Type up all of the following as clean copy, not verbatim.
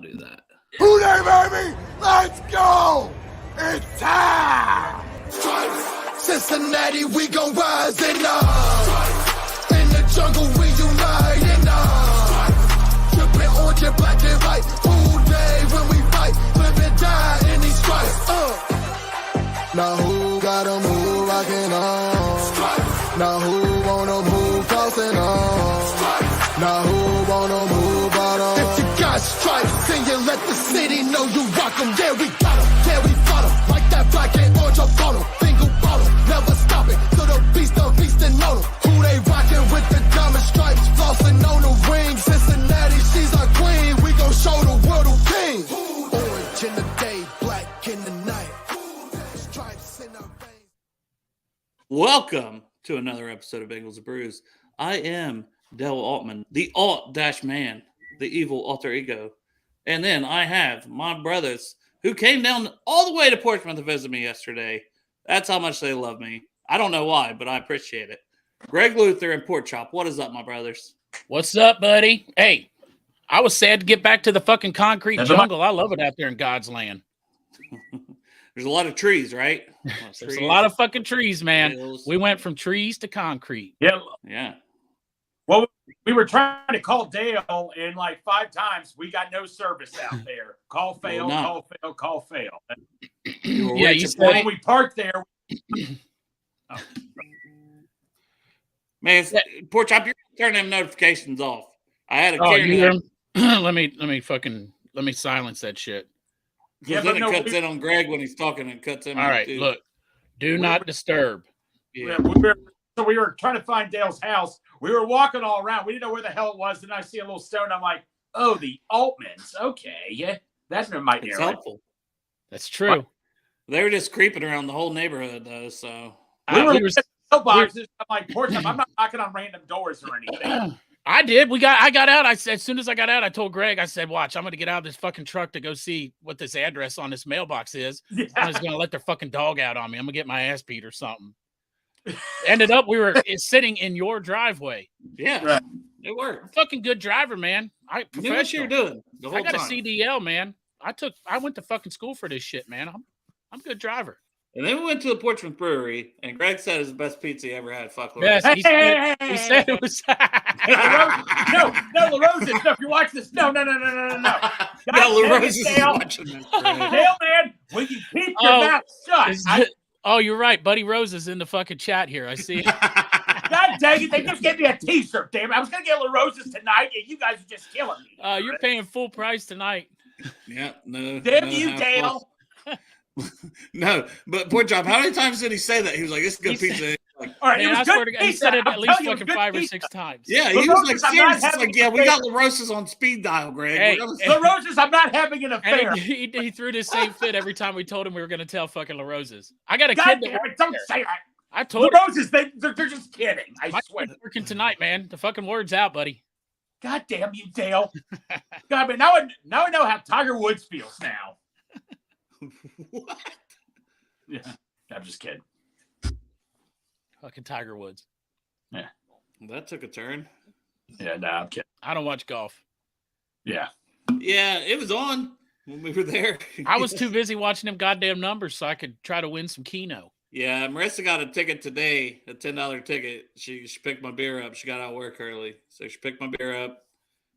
do that. Who they, baby? Let's go! It's time! Cincinnati, we gon' rise and up. In the jungle, we unite and up. Trippin' orange and black and white. All day when we fight, live and die in these stripes. Now who got 'em, who rockin' on? Now who wanna move crossing on? Now who wanna move out on? If you got stripes, then you let the city know you rock 'em. Yeah, we got 'em, yeah, we fought 'em. Like that black and orange up on 'em. Finger bottle, never stop it. So the beast and know 'em. Who they rockin' with the diamond stripes, flossing on the ring. Cincinnati, she's our queen. We gon' show the world who king. Orange in the day, black in the night. Stripes in our veins. Welcome to another episode of Bengals and Brews. I am Dell Altman, the Alt-Man, the evil alter ego. And then I have my brothers who came down all the way to Portsmouth to visit me yesterday. That's how much they love me. I don't know why, but I appreciate it. Greg Luther and Pork Chop. What is up, my brothers? What's up, buddy? Hey, I was sad to get back to the fucking concrete jungle. I love it out there in God's land. There's a lot of trees, right? There's a lot of fucking trees, man. Hills. We went from trees to concrete. Yeah. Well, we were trying to call Dale, and like 5 times we got no service out there. Call fail, Well, call fail. Yeah, you So when we parked there, Man, Pork Chop, you're turning them notifications off. I had a Oh, you hear camera. him? let me silence that shit. Yeah, Then but it no, cuts we- in on Greg when he's talking and cuts in. All on right, too. look. Do not disturb. Yeah. we were trying to find Dale's house. We were walking all around. We didn't know where the hell it was. Then I see a little stone. I'm like, oh, the Altmans. Okay, yeah, that's my It's area. helpful. That's true. They were just creeping around the whole neighborhood, though. So We were we in were- mailboxes. I'm like, poor time. I'm not knocking on random doors or anything. I did. I got out. I said, as soon as I got out, I told Greg, I said, watch, I'm going to get out of this fucking truck to go see what this address on this mailbox is. Yeah. I'm just going to let their fucking dog out on me. I'm going to get my ass beat or something. Ended up, we were sitting in your driveway. yeah, Right. it worked. Fucking good driver, man. You knew what you were doing the whole I got time. a CDL, man. I went to fucking school for this shit, man. I'm a good driver. And then we went to the Portsmouth Brewery, and Greg said it's the best pizza he ever had. Fuck Yes, Lord. he said it was. No, LaRosa. No, if you watch this, no. Yeah, God LaRose damn it, is Dale. watching this. Greg. Dale, man, when you keep your Oh, mouth shut. Oh, you're right. Buddy Rose is in the fucking chat here. I see it. God dang it, they just gave me a t-shirt, damn it. I was going to get LaRosa's tonight, and you guys are just killing me. You're paying full price tonight. Yeah, no. Damn no, you, half Dale. off. No, but Poor Job, how many times did he say that? He was like, "This is good He pizza." Like, All right, Man, it was I good swear to God, he pizza. said it I'm at least telling you, it was fucking good 5 or pizza. 6 times. yeah, he was LaRosa's, like I'm not serious. It's having like, a yeah, we fair- got LaRosa's on speed dial, Greg. Hey, We're gonna- LaRosa's, I'm not having an affair. And he threw the same fit every time we told him we were going to tell fucking LaRosa's. I got a God kid damn that it, don't say that. I told him. LaRosa's, they're just kidding. I My swear. kid's working tonight, man. The fucking word's out, buddy. God damn you, Dale. God, but now I know how Tiger Woods feels now. What? Yeah, I'm just kidding. Fucking Tiger Woods. That took a turn. Yeah, no, I'm kidding. I don't watch golf. Yeah. Yeah, it was on when we were there. I was too busy watching them goddamn numbers so I could try to win some Keno. Yeah, Marissa got a ticket today, a $10 ticket. She picked my beer up. She got out of work early, so she picked my beer up,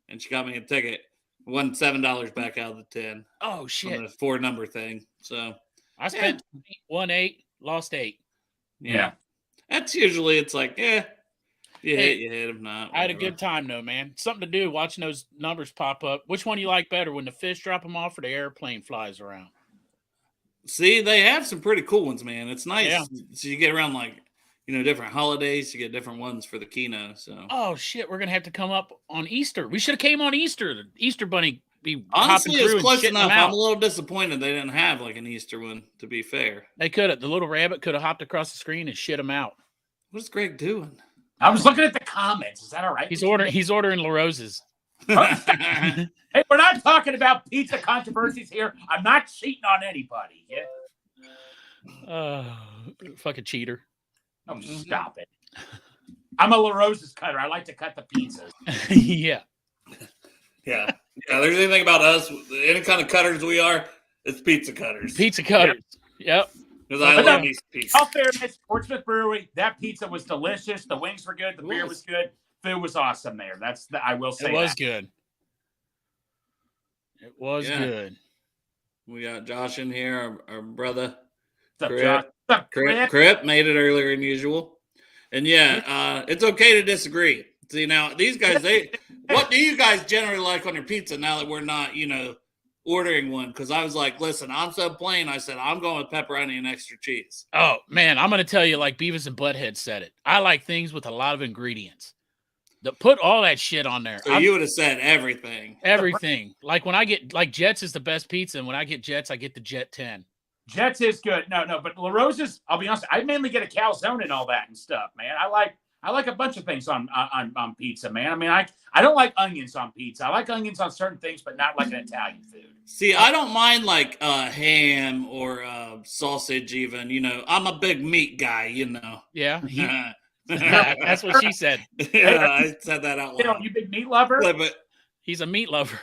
and she got me a ticket. Won $7 back out of the 10 Oh, on shit. the 4-number thing. So I spent 1-8, lost 8. Yeah. That's usually, it's like, yeah, you Hey, hit, you hit them, not. I had a whatever. good time, though, man. Something to do watching those numbers pop up. Which one you like better, when the fish drop them off or the airplane flies around? See, they have some pretty cool ones, man. It's nice. Yeah. So you get around, like, different holidays. You get different ones for the Keno. So Oh, shit. We're going to have to come up on Easter. We should have came on Easter. The Easter bunny be honestly, hopping through it's and close shitting enough. them out. I'm a little disappointed they didn't have like an Easter one. To be fair, They could have. The little rabbit could have hopped across the screen and shit him out. what's Greg doing? I was looking at the comments. Is that all right? He's ordering LaRosa's. Hey, we're not talking about pizza controversies here. I'm not cheating on anybody. Yeah. Fucking cheater. Oh, stop it. I'm a LaRosa's cutter. I like to cut the pizzas. Yeah. Yeah. There's anything about us, any kind of cutters we are, it's pizza cutters. Pizza cutters. Yep. Because I love these pizza. All fairness, Portsmouth Brewery, that pizza was delicious. The wings were good. The beer was good. Food was awesome there. I will say it was good. It was good. We got Josh in here, our brother. What's up, Josh? What's up, Crip made it earlier than usual. And it's okay to disagree. See, now these guys, what do you guys generally like on your pizza now that we're not, ordering one? Because I was like, listen, I'm so plain. I said, I'm going with pepperoni and extra cheese. Oh, man, I'm going to tell you, like Beavis and Butthead said it. I like things with a lot of ingredients. Put all that shit on there. So you would have said everything. Everything. Like when I get, like Jets is the best pizza. And when I get Jets, I get the Jet 10. Jets is good. No, but La Rosa's, I'll be honest, I mainly get a calzone and all that and stuff, man. I like a bunch of things on pizza, man. I mean, I don't like onions on pizza. I like onions on certain things, but not like an Italian food. See, I don't mind like ham or sausage even. I'm a big meat guy, Yeah. That's what she said. Yeah, I said that out loud. You big meat lover? But he's a meat lover.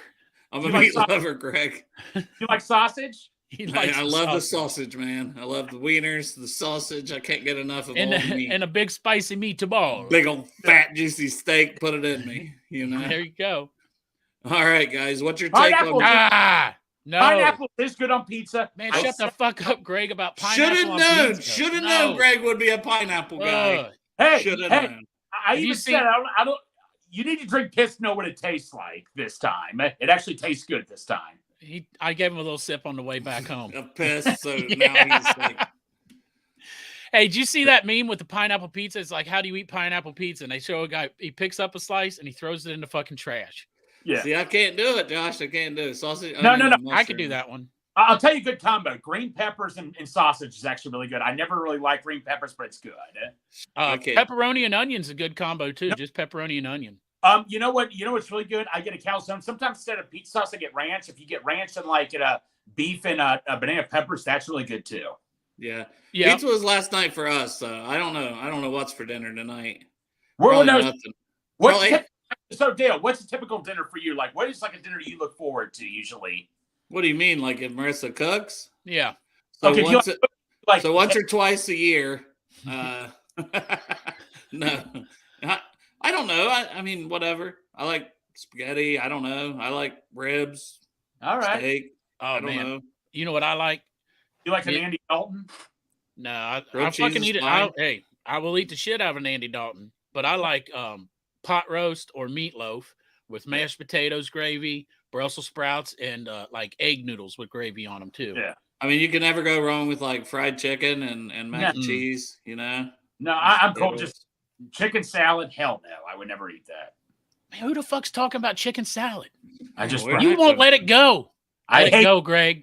I'm a meat lover, Greg. You like sausage? I love the sausage, man. I love the wieners, the sausage. I can't get enough of all the meat. And a big spicy meatball. Big old fat juicy steak. Put it in me. There you go. All right, guys. What's your take on? No. Pineapple is good on pizza. Man, shut the fuck up, Greg, about pineapple. Should have known Greg would be a pineapple guy. Hey, known. I even said I don't. You need to drink piss to know what it tastes like this time. It actually tastes good this time. I gave him a little sip on the way back home. A piss, so now he's like. Hey, did you see that meme with the pineapple pizza? It's like, how do you eat pineapple pizza? And they show a guy, he picks up a slice and he throws it in the fucking trash. Yeah. See, I can't do it, Josh. I can't do it. Sausage. No. I could do that one. I'll tell you a good combo. Green peppers and sausage is actually really good. I never really liked green peppers, but it's good. Pepperoni and onion's a good combo too. Just pepperoni and onion. You know what? You know what's really good? I get a calzone. Sometimes instead of pizza sauce, I get ranch. If you get ranch and like beef and banana peppers, that's really good too. Yeah. Pizza was last night for us. So I don't know. I don't know what's for dinner tonight. So Dale, what's a typical dinner for you? Like, what is like a dinner you look forward to usually? What do you mean? Like if Marissa cooks? Yeah. So once or twice a year. No. I don't know. I mean, whatever. I like spaghetti. I don't know. I like ribs. All right. Steak. Oh, man. Know. You know what I like? You like an Andy Dalton? No, I fucking eat it. I will eat the shit out of an Andy Dalton. But I like pot roast or meatloaf with mashed potatoes, gravy, Brussels sprouts, and like egg noodles with gravy on them too. Yeah. I mean, you can never go wrong with like fried chicken and mac and cheese, No, I'm cool. Just chicken salad. Hell no. I would never eat that. Man, who the fuck's talking about chicken salad? You won't let it go. Let it go, Greg.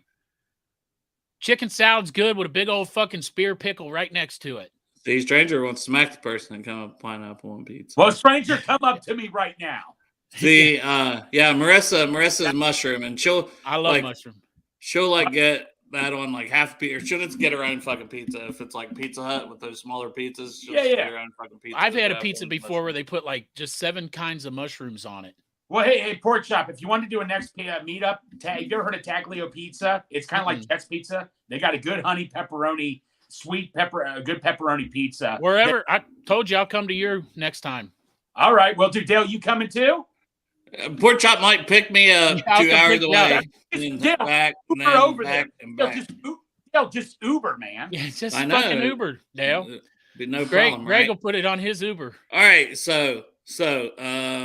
Chicken salad's good with a big old fucking spear pickle right next to it. The stranger wants to smack the person and come up with pineapple on pizza. Well, stranger, come up to me right now. See, Marissa's mushroom, and I love mushroom. She'll like get that on like half a pizza, or she'll just get her own fucking pizza. If it's like Pizza Hut with those smaller pizzas, she'll just get her own fucking pizza. I've had a pizza before where they put like just 7 kinds of mushrooms on it. Well, hey, Pork Chop, if you want to do a next meetup, have you ever heard of Taglio Pizza? It's kind of like Jets Pizza. They got a good honey pepperoni, sweet pepper, good pepperoni pizza. Wherever. I told you I'll come to your next time. All right. Well, dude, Dale, you coming too? Pork Chop might pick me 2 hours away. Just Uber, man. Yeah, just fucking Uber, Dale. Be no problem, Greg will put it on his Uber. All right, so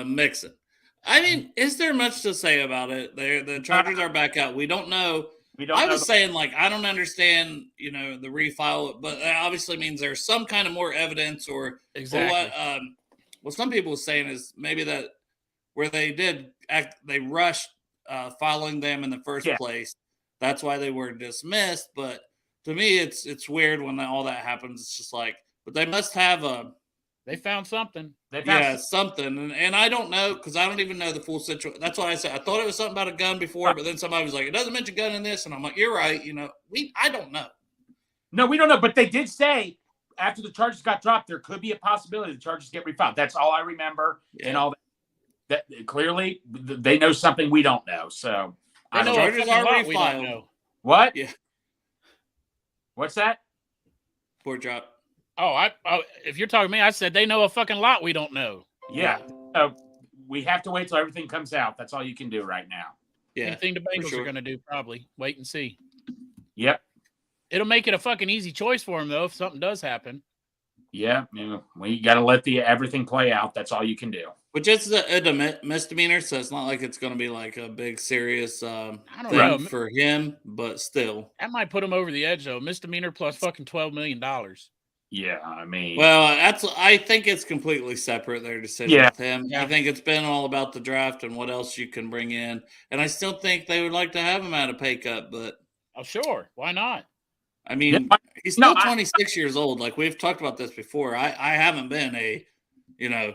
mix it. I mean, is there much to say about it? The Chargers are back out. We don't know. I was saying, like, I don't understand, the refile, but that obviously means there's some kind of more evidence or exactly. What some people were saying is maybe that where they rushed following them in the first place. That's why they were dismissed. But to me, it's weird when all that happens. It's just like, but they must have they found something. Something. And I don't know because I don't even know the full situation. That's what I said. I thought it was something about a gun before, but then somebody was like, it doesn't mention gun in this. And I'm like, you're right. I don't know. No, we don't know. But they did say after the charges got dropped, there could be a possibility the charges get refiled. That's all I remember and all that. that clearly they know something we don't know. So they know Chargers a lot already we don't filed. know. What? Yeah. What's that? Poor drop. Oh, if you're talking to me, I said they know a fucking lot we don't know. Yeah. We have to wait till everything comes out. That's all you can do right now. Yeah. Anything the Bengals sure. are going to do, probably. Wait and see. Yep. It'll make it a fucking easy choice for them, though, if something does happen. Yeah. We got to let everything play out. That's all you can do. Which is a misdemeanor, so it's not like it's going to be like a big serious thing for him, but still. That might put him over the edge, though. Misdemeanor plus fucking $12 million. Yeah, I mean. Well, I think it's completely separate, their decision with him. Yeah. I think it's been all about the draft and what else you can bring in. And I still think they would like to have him at a pay cut, but. Oh, sure. Why not? I mean, he's still 26 years old. Like, we've talked about this before. I haven't been a,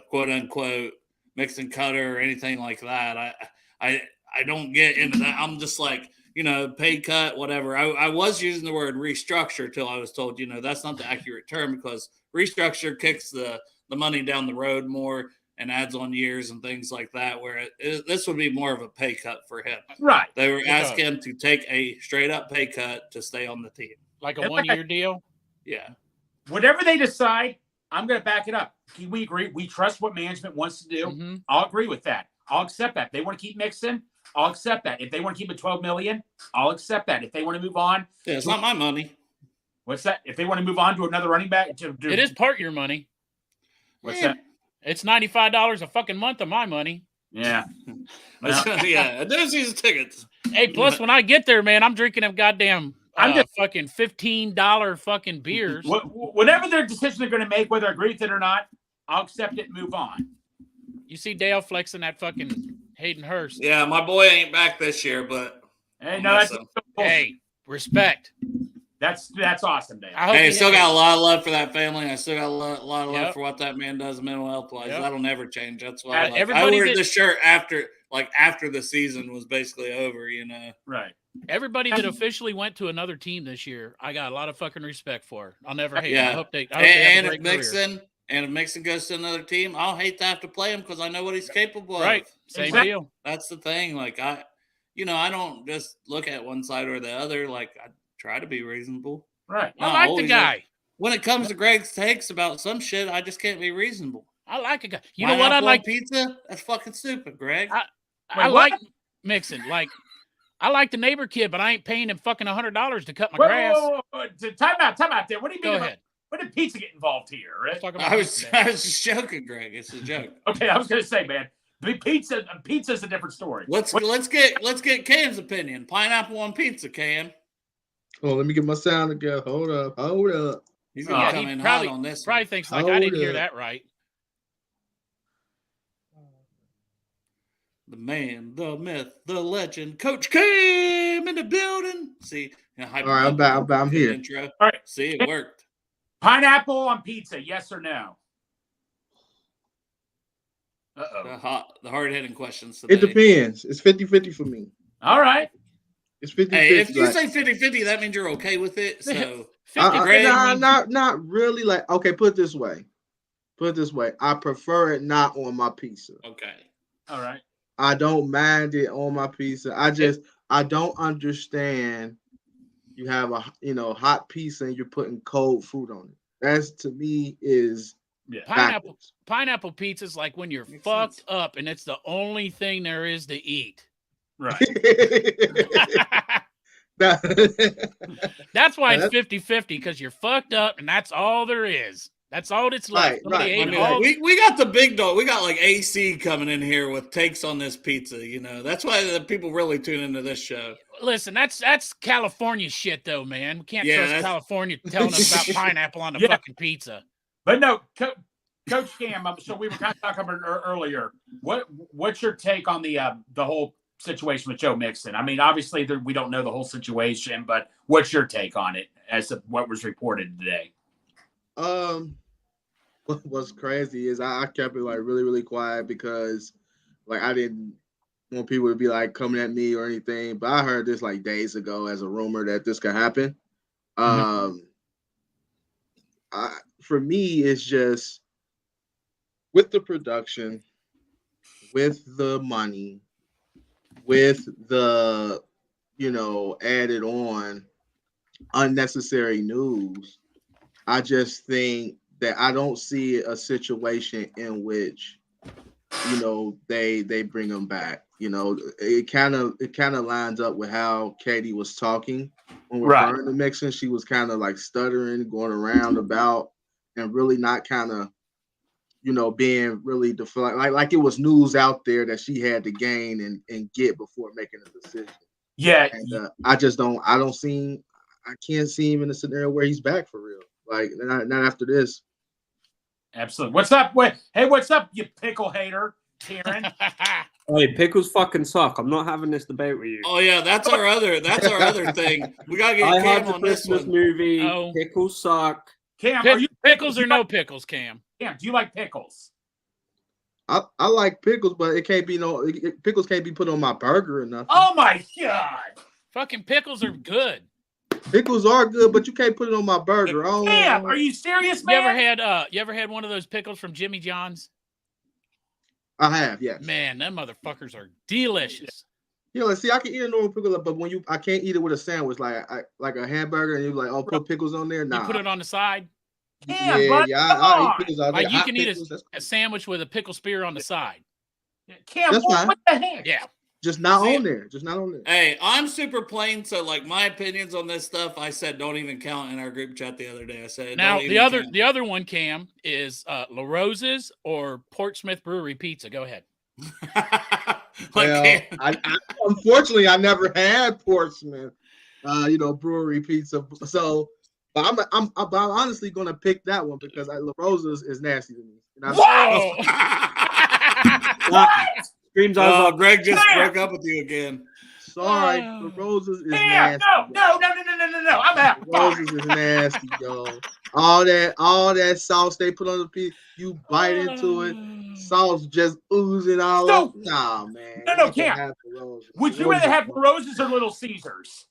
quote unquote, mix and cutter or anything like that. I don't get into that. I'm just like, pay cut, whatever. I was using the word restructure till I was told, that's not the accurate term because restructure kicks the money down the road more and adds on years and things like that, where this would be more of a pay cut for him. Right. They were asking him to take a straight up pay cut to stay on the team. Like a 1 year deal? Yeah. Whatever they decide, I'm going to back it up. We agree. We trust what management wants to do. Mm-hmm. I'll agree with that. I'll accept that. If they want to keep Mixon, I'll accept that. If they want to keep it $12 million, I'll accept that. If they want to move on. Yeah, it's not my money. What's that? If they want to move on to another running back. It is part of your money. What's that? It's $95 a fucking month of my money. Yeah. Yeah. There's these tickets. Hey, plus when I get there, man, I'm drinking them goddamn fucking $15 fucking beers. Whatever their decision they're going to make, whether I agree with it or not, I'll accept it and move on. You see Dale flexing that fucking Hayden Hurst. Yeah, my boy ain't back this year, but hey, no, that's hey, respect. That's awesome, Dale. Hey, still got a lot of love for that family. I still got a lot of love for what that man does mental health wise. That'll never change. That's why I wore this shirt after the season was basically over. Right. Everybody that officially went to another team this year, I got a lot of fucking respect for. I'll never hate. Yeah. I hope they and if Mixon goes to another team, I'll hate to have to play him because I know what he's capable of. Right. Same deal. That's the thing. Like I don't just look at one side or the other. Like I try to be reasonable. Right. I like the guy. When it comes to Greg's takes about some shit, I just can't be reasonable. I like a guy. You know what I like? Pizza? That's fucking stupid, Greg. I like Mixon. Like I like the neighbor kid, but I ain't paying him fucking $100 to cut my grass. Time out there. What do you mean? Go ahead. When did pizza get involved here? Right? I was just joking, Greg. It's a joke. Okay, I was gonna say, man, pizza's a different story. Let's get Cam's opinion. Pineapple on pizza, Cam. Oh, let me get my sound together. Hold up. He's gonna come in hot on this. Probably thinks like I didn't hear that right. The man, the myth, the legend, Coach Cam in the building. See, all right, I'm here. Intro. All right, see, it worked. Pineapple on pizza, yes or no? The hard-hitting questions today. It depends. It's 50-50 for me. All right. It's 50-50. Hey, if you say 50-50, that means you're okay with it. So, not really. Like, okay, put it this way. I prefer it not on my pizza. Okay. All right. I don't mind it on my pizza. I don't understand. You have a hot pizza and you're putting cold fruit on it. That's to me is pineapple pizza is like when you're fucked up and it's the only thing there is to eat. Right. That's why it's 50-50 because you're fucked up and that's all there is. That's all that's left. Right. We got the big dog. We got like AC coming in here with takes on this pizza. That's why the people really tune into this show. Listen, that's California shit, though, man. We can't trust California telling us about pineapple on the fucking pizza. But no, Coach Cam. So we were kind of talking about earlier. What's your take on the whole situation with Joe Mixon? I mean, obviously we don't know the whole situation, but what's your take on it as of what was reported today? What's crazy is I kept it like really, really quiet because like I didn't want people to be like coming at me or anything. But I heard this like days ago as a rumor that this could happen. For me, it's just with the production, with the money, with the, added on unnecessary news, I just think that I don't see a situation in which, they bring him back. It kind of lines up with how Katie was talking when referring to Mixon. She was kind of like stuttering, going around about, and really not kind of, being really like it was news out there that she had to gain and get before making a decision. Yeah, and I can't see him in a scenario where he's back for real. Like not after this. Absolutely. What's up? Hey, what's up, you pickle hater, Kieran? Hey, pickles fucking suck. I'm not having this debate with you. Oh yeah, that's our other thing. We gotta get Cam on this one. Movie. Oh. Pickles suck. Cam, are you pickles or no pickles, Cam? Cam, do you like pickles? I like pickles, but it can't be pickles can't be put on my burger or nothing. Oh my god! Fucking pickles are good. Pickles are good, but you can't put it on my burger. Cam, are you serious, man? You ever had one of those pickles from Jimmy John's? I have, yes. Man, them motherfuckers are delicious. See, I can eat a normal pickle, but I can't eat it with a sandwich, like a hamburger, and you're like, oh, put pickles on there. Nah, you put it on the side. I eat pickles out there. Like you can eat a sandwich with a pickle spear on the side. Cam, what the heck? Yeah. Just not on there. Just not on there. Hey, I'm super plain, so like my opinions on this stuff, I said don't even count in our group chat the other day. I said now the other one, Cam, is La Rosa's or Portsmouth Brewery pizza. Go ahead. Well, unfortunately I never had Portsmouth, brewery pizza. So, but I'm honestly gonna pick that one because La Rosa's is nasty to me. Whoa! What? Greg just broke up with you again. Sorry, La Rosa's is nasty. No. I'm out. La Rosa's is nasty, yo. All that sauce they put on the pizza, you bite into it, sauce just oozing all over. Nah, man. No, Cam. Would you rather have La Rosa's or Little Caesars?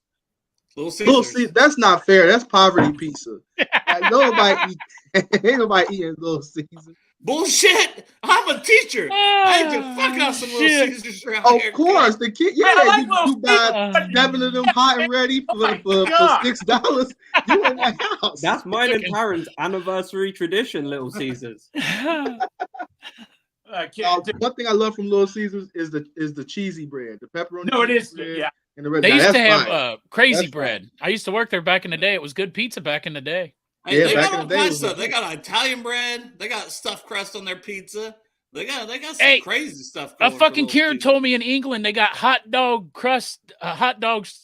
Little Caesars. That's not fair. That's poverty pizza. Like, ain't nobody eating Little Caesars. Bullshit! I'm a teacher. I had to fuck out some Little Caesars around here. Of course, the kid. Yeah, you buy 7 of them hot and ready for $6. You in my house. That's mine and Taryn's anniversary tradition, Little Caesars. One thing I love from Little Caesars is the cheesy bread, the pepperoni. No, it is. Bread, yeah. And the red. They used to have crazy bread. I used to work there back in the day. It was good pizza back in the day. Hey, they got all kinds of stuff. They got Italian bread. They got stuffed crust on their pizza. They got some crazy stuff. A fucking Kieran told me in England they got hot dog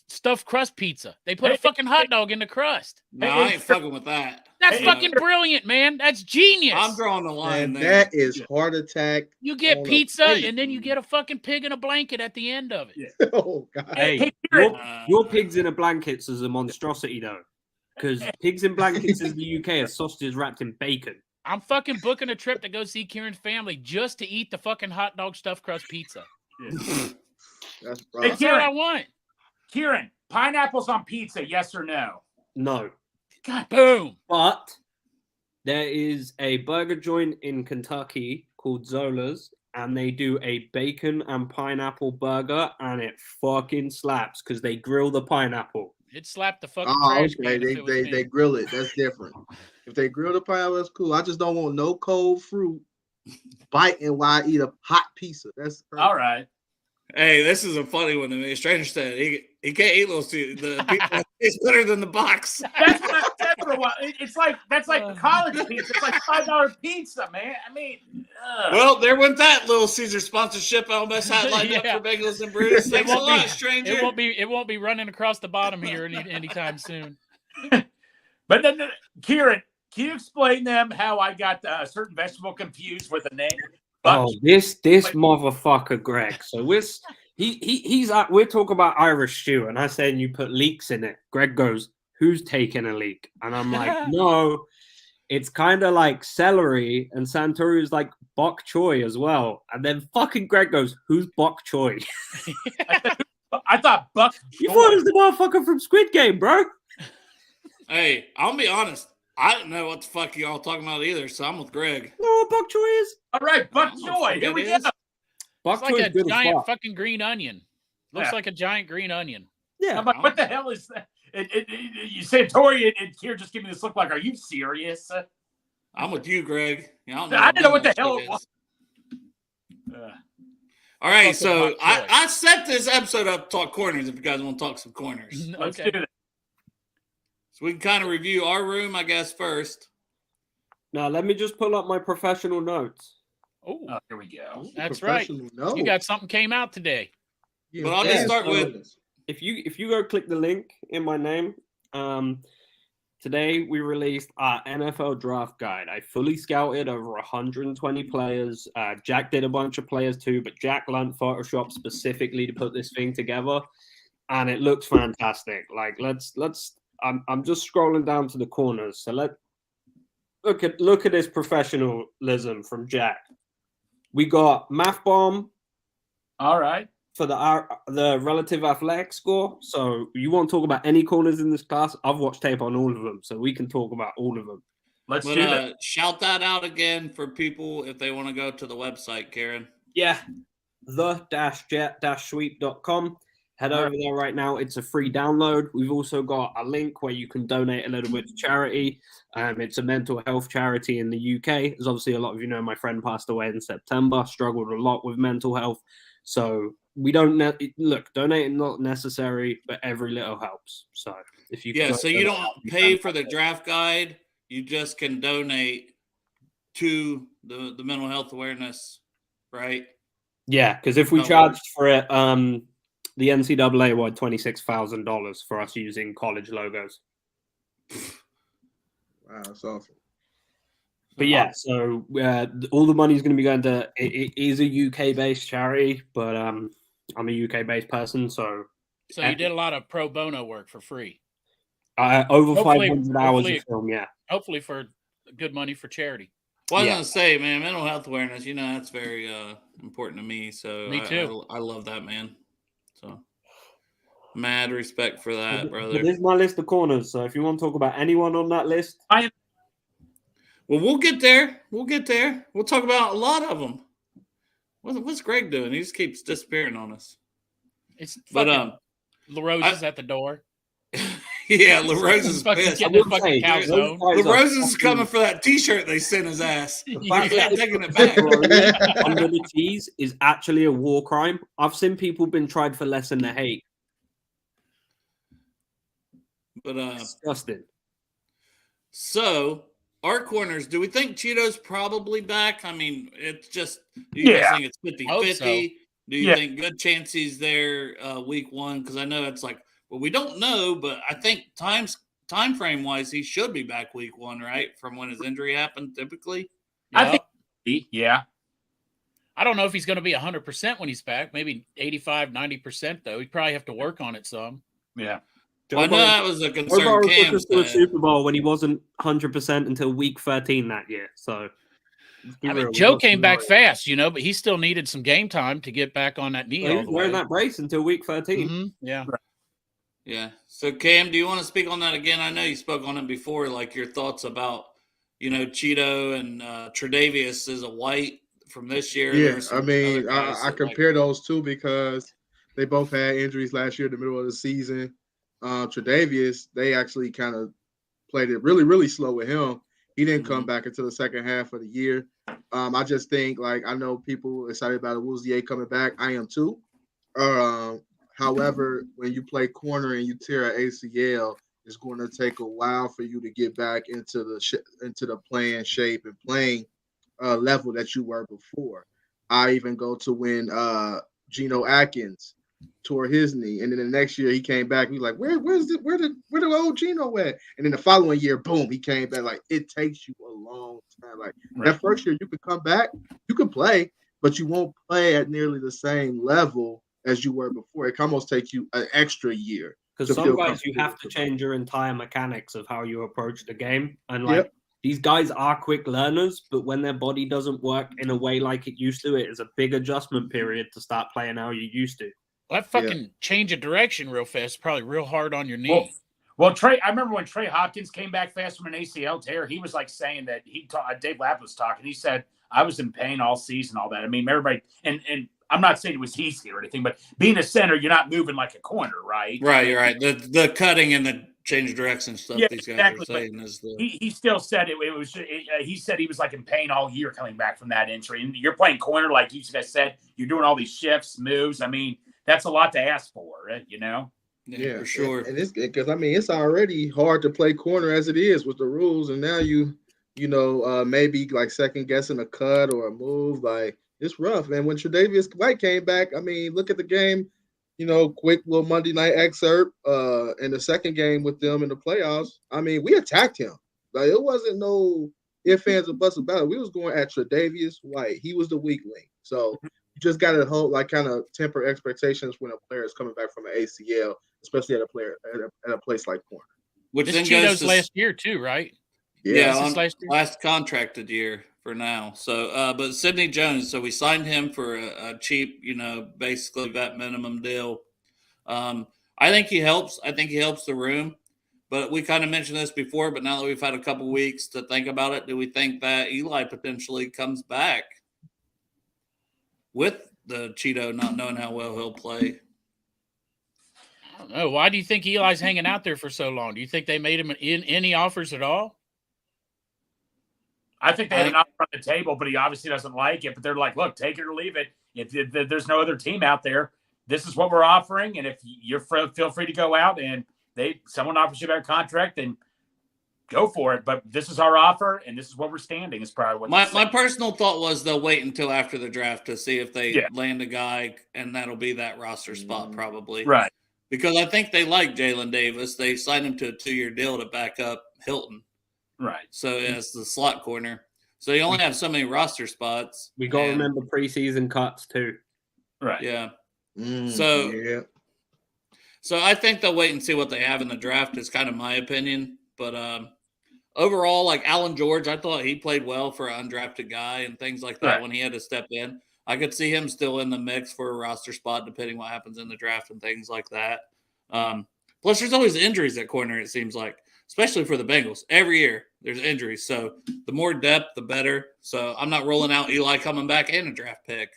stuffed crust pizza. They put a fucking hot dog in the crust. No, I ain't fucking with that. That's fucking brilliant, man. That's genius. I'm drawing the line there. That is heart attack. You get pizza and then you get a fucking pig in a blanket at the end of it. Yeah. Oh God. Hey, your pigs in a blankets is a monstrosity though. Because pigs in blankets in the UK are sausages wrapped in bacon. I'm fucking booking a trip to go see Kieran's family just to eat the fucking hot dog stuffed crust pizza. Yeah. That's what I want. Kieran, pineapples on pizza, yes or no? No. God, boom. But there is a burger joint in Kentucky called Zola's, and they do a bacon and pineapple burger, and it fucking slaps because they grill the pineapple. It slapped the fucking trash can. They grill it. That's different. If they grill the pineapple, that's cool. I just don't want no cold fruit biting while I eat a hot pizza. That's perfect. All right. Hey, this is a funny one to me. Stranger said he can't eat Little Caesars. The pizza is better than the box. That's what I said for a while. It's like college pizza. It's like $5 pizza, man. I mean, well, there went that Little Caesar sponsorship. I almost had lined up for Bengals and Brews. Thanks a lot, stranger. It won't be running across the bottom here anytime soon. But then, Kieran, can you explain them how I got a certain vegetable confused with a name? This motherfucker, Greg. So he's we're talking about Irish stew, and I said you put leeks in it. Greg goes, "Who's taking a leek?" And I'm like, "No, it's kind of like celery." And Santori's like bok choy as well. And then fucking Greg goes, "Who's bok choy?" I thought bok. You thought it was the motherfucker from Squid Game, bro. Hey, I'll be honest. I didn't know what the fuck y'all talking about either, so I'm with Greg. You know what bok choy is? All right, bok choy. Here we go. It's like a giant fucking green onion. Looks like a giant green onion. Yeah. I'm like, what the hell is that? You said Tori and here just give me this look like, are you serious? I'm with you, Greg. I didn't know what the hell it was. All right, so I set this episode up to talk corners if you guys want to talk some corners. Let's do it. So we can kind of review our room, I guess, first. Now, let me just pull up my professional notes. Oh, here we go. That's right. Notes. You got something came out today. Yeah, but I'll just start with... If you go click the link in my name, today we released our NFL draft guide. I fully scouted over 120 players. Jack did a bunch of players too, but Jack learned Photoshop specifically to put this thing together, and it looks fantastic. Like let's. I'm just scrolling down to the corners, so look at this professionalism from Jack. We got Math Bomb. All right. For the relative athletic score. So you want to talk about any corners in this class? I've watched tape on all of them, so we can talk about all of them. Let's do that. Shout that out again for people if they want to go to the website, Karen. Yeah, the-jet-sweep.com. Head over there right now. It's a free download. We've also got a link where you can donate a little bit to charity. It's a mental health charity in the UK. As obviously a lot of you know, my friend passed away in September, struggled a lot with mental health. So we don't look, donating not necessary, but every little helps. So if you so you don't pay for the draft guide, you just can donate to the mental health awareness, right? Yeah, because if we charged for it, the NCAA wanted $26,000 for us using college logos. Wow, that's awful. But yeah, so all the money is going to be going to. It is a UK-based charity, but I'm a UK-based person, so. So you did a lot of pro bono work for free. Over 500 hours of film, yeah. Hopefully for good money for charity. Well, I was going to say, man, mental health awareness, that's very important to me. So me too. I love that, man. So mad respect for that, brother. This is my list of corners, so if you want to talk about anyone on that list. Well, we'll get there. We'll talk about a lot of them. What's Greg doing? He just keeps disappearing on us. It's fucking LaRose is at the door. Yeah, LaRose is pissed. LaRose is coming for that T-shirt they sent his ass. He's not taking it back. Under the tees is actually a war crime. I've seen people been tried for less than the hate. But disgusting. So. Our corners, do we think Cheeto's probably back? I mean, it's just, do you guys think it's 50-50? So. Do you think good chance he's there week one? Because I know it's like, well, we don't know, but I think time frame wise, he should be back week one, right? From when his injury happened, typically. I think, yeah. I don't know if he's going to be 100% when he's back. Maybe 85, 90%, though. He'd probably have to work on it some. Yeah. Well, I know that was a concern. Cam took us to a Super Bowl when he wasn't 100% until week 13 that year. So, Joe came back fast, but he still needed some game time to get back on that knee. He was wearing that brace until week 13. Mm-hmm. Yeah. Yeah. So, Cam, do you want to speak on that again? I know you spoke on it before, like your thoughts about, Cheeto and Tre'Davious is a white from this year. Yeah, I mean, I compare those two because they both had injuries last year in the middle of the season. Tre'Davious, they actually kind of played it really, really slow with him. He didn't come back until the second half of the year. I just think, I know people excited about Awuzie coming back. I am too. However, when you play corner and you tear an ACL, it's going to take a while for you to get back into the playing shape and playing level that you were before. I even go to when Geno Atkins tore his knee, and then the next year he came back. He's like, where the old Geno at? And then the following year, boom, he came back. Like, it takes you a long time. Like that first year, you could come back, you could play, but you won't play at nearly the same level as you were before. It can almost take you an extra year. Because some guys, you have to change your entire mechanics of how you approach the game, and these guys are quick learners, but when their body doesn't work in a way like it used to, it is a big adjustment period to start playing how you used to. That fucking change of direction real fast is probably real hard on your knee. Well, Trey, I remember when Trey Hopkins came back fast from an ACL tear, he was like saying that Dave Lapp was talking. He said, I was in pain all season, all that. I mean, everybody, and I'm not saying it was easy or anything, but being a center, you're not moving like a corner, right? Right, you're right. The cutting and the change of direction stuff these guys exactly. are saying is the. He still said it was. He said he was like in pain all year coming back from that injury. And you're playing corner, like you guys said. You're doing all these shifts, moves. I mean, that's a lot to ask for, you know. Yeah, for sure. And it's because it's already hard to play corner as it is with the rules, and now maybe like second guessing a cut or a move, like it's rough. And when Tre'Davious White came back, I mean, look at the game. Quick little Monday night excerpt in the second game with them in the playoffs. I mean, we attacked him. Like, it wasn't no ifs, ands, or buts about it. We was going at Tre'Davious White. He was the weak link. So you just got to kind of temper expectations when a player is coming back from an ACL, especially at a place like corner. Which this then Cheeto's goes to last year too, right? Yeah, on last contracted year for now. So, but Sidney Jones, so we signed him for a cheap, basically vet minimum deal. I think he helps. I think he helps the room. But we kind of mentioned this before, but now that we've had a couple weeks to think about it, do we think that Eli potentially comes back with the Cheeto not knowing how well he'll play? I don't know. Why do you think Eli's hanging out there for so long? Do you think they made him in any offers at all? I think they had an offer on the table, but he obviously doesn't like it. But they're like, look, take it or leave it. If there's no other team out there, this is what we're offering. And if you're feel free to go out and someone offers you a better contract, then go for it. But this is our offer, and this is what we're standing. Is probably what my personal thought was they'll wait until after the draft to see if they land a guy, and that'll be that roster spot probably. Right. Because I think they like Jalen Davis. They signed him to a 2-year deal to back up Hilton. Right. So it's the slot corner. So you only have so many roster spots. We got to remember preseason cuts too. Right. Yeah. So I think they'll wait and see what they have in the draft is kind of my opinion. But overall, like Alan George, I thought he played well for an undrafted guy and things like that when he had to step in. I could see him still in the mix for a roster spot depending what happens in the draft and things like that. Plus, there's always injuries at corner, it seems like, especially for the Bengals. Every year there's injuries. So the more depth, the better. So I'm not rolling out Eli coming back and a draft pick.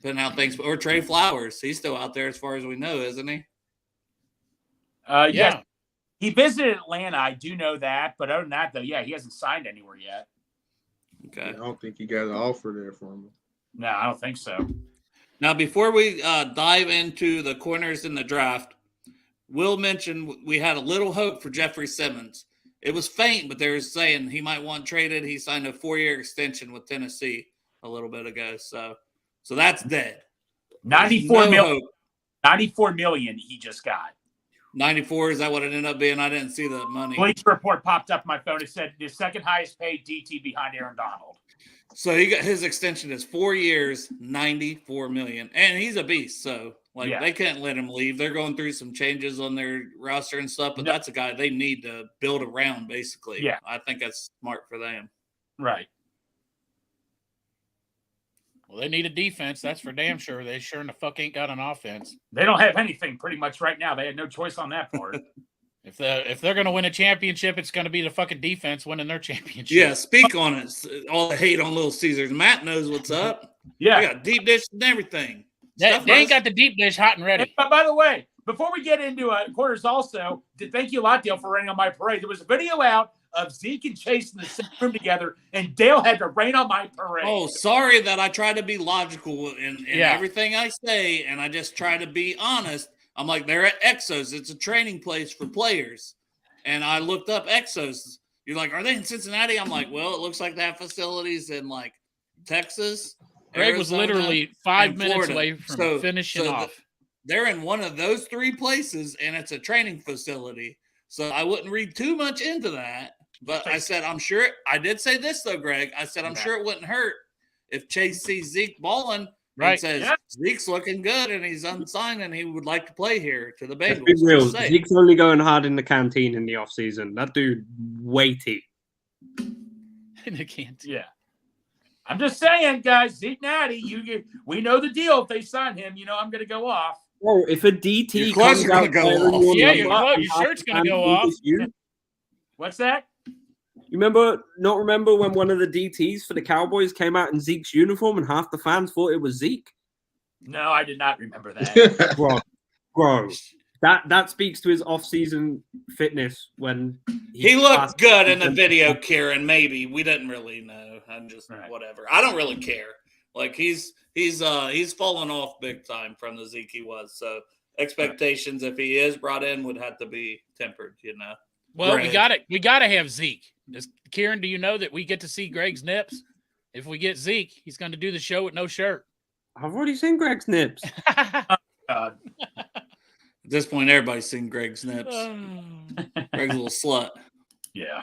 Depending how things – or Trey Flowers. He's still out there as far as we know, isn't he? Yes. He visited Atlanta. I do know that. But other than that, though, he hasn't signed anywhere yet. Okay. I don't think he got an offer there for him. No, I don't think so. Now, before we dive into the corners in the draft, we'll mention we had a little hope for Jeffrey Simmons. It was faint, but they were saying he might want traded. He signed a 4-year extension with Tennessee a little bit ago. So that's dead. 94 million he just got. 94, is that what it ended up being? I didn't see the money. Bleacher Report popped up on my phone. It said the second highest paid DT behind Aaron Donald. So he got his extension is 4 years, 94 million. And he's a beast. So they can't let him leave. They're going through some changes on their roster and stuff, but that's a guy they need to build around, basically. Yeah. I think that's smart for them. Right. Well, they need a defense. That's for damn sure. They sure in the fuck ain't got an offense. They don't have anything pretty much right now. They had no choice on that part. If they're going to win a championship, it's going to be the fucking defense winning their championship. Yeah, speak on it. All the hate on Little Caesars. Matt knows what's up. Yeah. They got deep dish and everything. They ain't got the deep dish hot and ready. But by the way, before we get into quarters also, thank you a lot, Dale, for raining on my parade. There was a video out of Zeke and Chase in the same room together, and Dale had to rain on my parade. Oh, sorry that I try to be logical in everything I say, and I just try to be honest. I'm like, they're at Exos. It's a training place for players. And I looked up Exos. You're like, are they in Cincinnati? I'm like, well, it looks like they have facilities in, like, Texas. Greg was literally 5 minutes away from finishing off. They're in one of those 3 places, and it's a training facility. So I wouldn't read too much into that. But I said, I'm sure – I did say this, though, Greg. I said, I'm sure it wouldn't hurt if Chase sees Zeke balling and says, Zeke's looking good and he's unsigned and he would like to play here to the Bengals. Let's be real. Zeke's only going hard in the canteen in the offseason. That dude weighty. In the canteen. Yeah. I'm just saying, guys, Zeke Natty, we know the deal. If they sign him, I'm going to go off. Well, if a DT comes out go off. Yeah, your shirt's going to go off. What's that? You remember when one of the DTs for the Cowboys came out in Zeke's uniform and half the fans thought it was Zeke? No, I did not remember that. Bro. That speaks to his off-season fitness when he looked good in the video, Kieran. Maybe we didn't really know. I'm just whatever. I don't really care. Like he's fallen off big time from the Zeke he was. So expectations, if he is brought in, would have to be tempered. Well, we gotta have Zeke. Kieran, do you know that we get to see Greg's nips? If we get Zeke, he's going to do the show with no shirt. I've already seen Greg's nips. God. At this point, everybody's seen Greg's nips. Greg's a little slut. Yeah.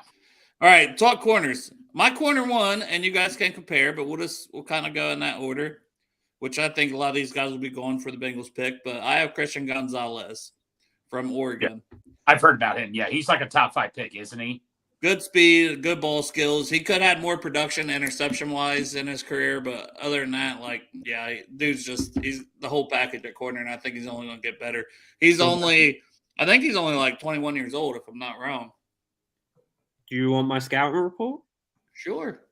All right, talk corners. My corner one, and you guys can compare, but we'll kind of go in that order, which I think a lot of these guys will be going for the Bengals pick. But I have Christian Gonzalez from Oregon. Yeah. I've heard about him. Yeah, he's like a top 5 pick, isn't he? Good speed, good ball skills. He could have had more production interception-wise in his career, but other than that, dude's he's the whole package at corner, and I think he's only going to get better. I think he's only like 21 years old, if I'm not wrong. Do you want my scouting report? Sure.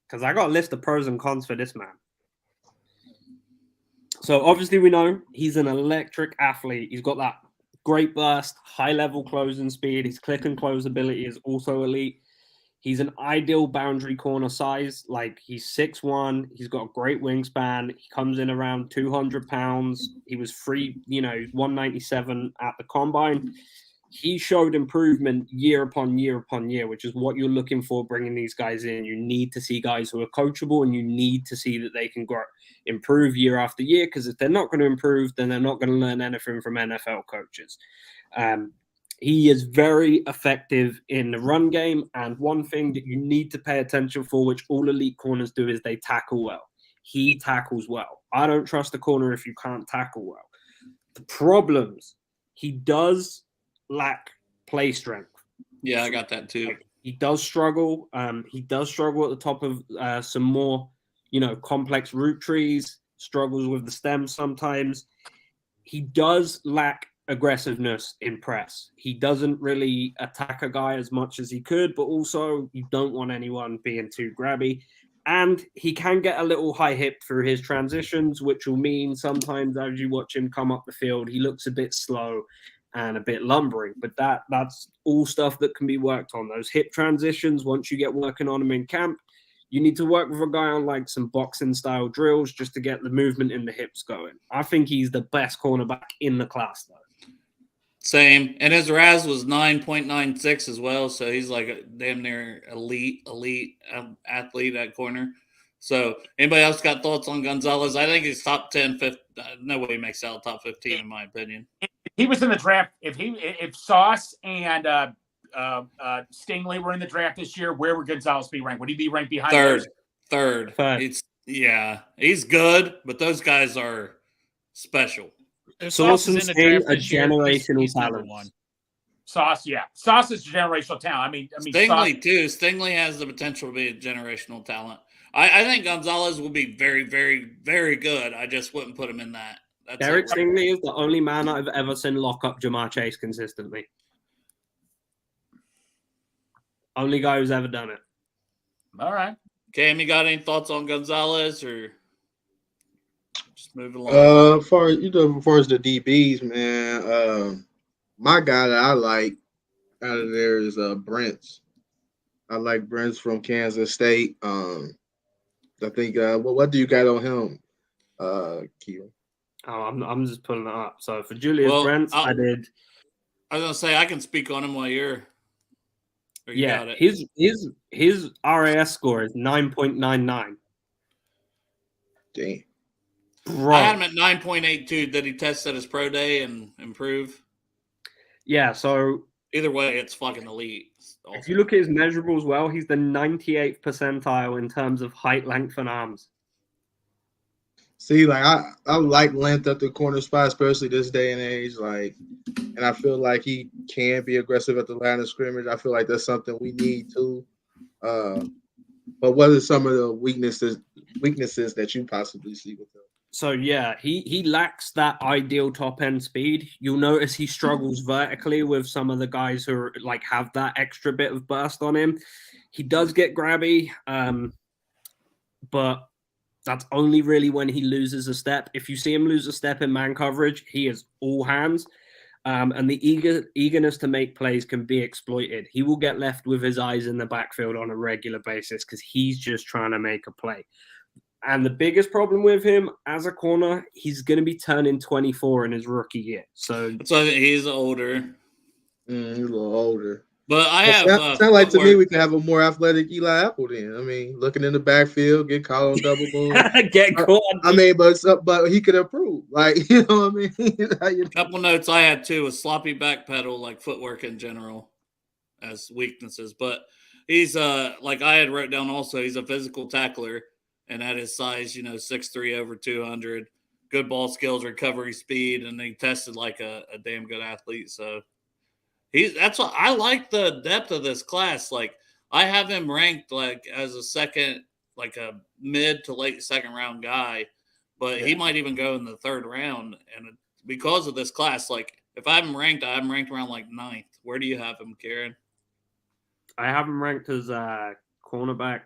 Because I got a list of pros and cons for this man. So obviously we know he's an electric athlete. He's got that great burst, high-level closing speed. His click and close ability is also elite. He's an ideal boundary corner size. Like, he's 6'1". He's got a great wingspan. He comes in around 200 pounds. He was 197 at the combine. He showed improvement year upon year upon year, which is what you're looking for bringing these guys in. You need to see guys who are coachable, and you need to see that they can improve year after year, because if they're not going to improve, then they're not going to learn anything from NFL coaches. He is very effective in the run game, and one thing that you need to pay attention for, which all elite corners do, is they tackle well. He tackles well. I don't trust a corner if you can't tackle well. The problems, he does lack play strength. Yeah, I got that too. He does struggle. He does struggle at the top of some more, complex root trees, struggles with the stems sometimes. He does lack aggressiveness in press. He doesn't really attack a guy as much as he could, but also you don't want anyone being too grabby. And he can get a little high hip through his transitions, which will mean sometimes as you watch him come up the field, he looks a bit slow and a bit lumbering, but that's all stuff that can be worked on. Those hip transitions, once you get working on them in camp, you need to work with a guy on like some boxing style drills just to get the movement in the hips going. I think he's the best cornerback in the class though. Same. And his RAS was 9.96 as well, so he's like a damn near elite athlete at corner. So anybody else got thoughts on Gonzalez? I think he's top 10, 15. No way he makes out top 15 in my opinion. He was in the draft. If Sauce and Stingley were in the draft this year, where would Gonzalez be ranked? Would he be ranked behind? Third. He's good, but those guys are special. Sauce and Sting are generational talent. Sauce is generational talent. I mean, Stingley too. Stingley has the potential to be a generational talent. I think Gonzalez will be very, very, very good. I just wouldn't put him in that. Derek Stingley is the only man I've ever seen lock up Jamar Chase consistently. Only guy who's ever done it. All right. Cam, you got any thoughts on Gonzalez, or just move along? As far as the DBs, man, my guy that I like out of there is Brents. I like Brents from Kansas State. I think what do you got on him, Kieran? Oh, I'm just pulling it up. So for Julius Brents, I did. I was gonna say I can speak on him while you're. Yeah, got it. His RAS score is 9.99. Damn. Bro. I had him at 9.82. Did he test at his pro day and improve? Yeah. So either way, it's fucking elite. If you look at his measurables, well, he's the 98th percentile in terms of height, length, and arms. See, like I like length at the corner spot, especially this day and age. Like, and I feel like he can be aggressive at the line of scrimmage. I feel like that's something we need too. But what are some of the weaknesses that you possibly see with him? So yeah, he lacks that ideal top end speed. You'll notice he struggles vertically with some of the guys who are, like, have that extra bit of burst on him. He does get grabby, but That's only really when he loses a step. If you see him lose a step in man coverage, he is all hands. And the eagerness to make plays can be exploited. He will get left with his eyes in the backfield on a regular basis because he's just trying to make a play. And the biggest problem with him as a corner, he's going to be turning 24 in his rookie year. So he's older. He's a little older. But I have. Sound like to me we can have a more athletic Eli Apple then. I mean, looking in the backfield, get caught on double boom. Get caught. I mean, but he could improve. Like, you know what I mean? A couple notes I had too was sloppy back pedal, like footwork in general, as weaknesses. But he's like I had wrote down also, he's a physical tackler, and at his size, 6'3", over 200, good ball skills, recovery speed, and he tested like a damn good athlete. So. That's what I like, the depth of this class. Like, I have him ranked like as a second, like a mid to late second round guy, but he might even go in the third round. And because of this class, like if I have him ranked, I have him ranked around like 9th. Where do you have him, Karen? I have him ranked as a cornerback.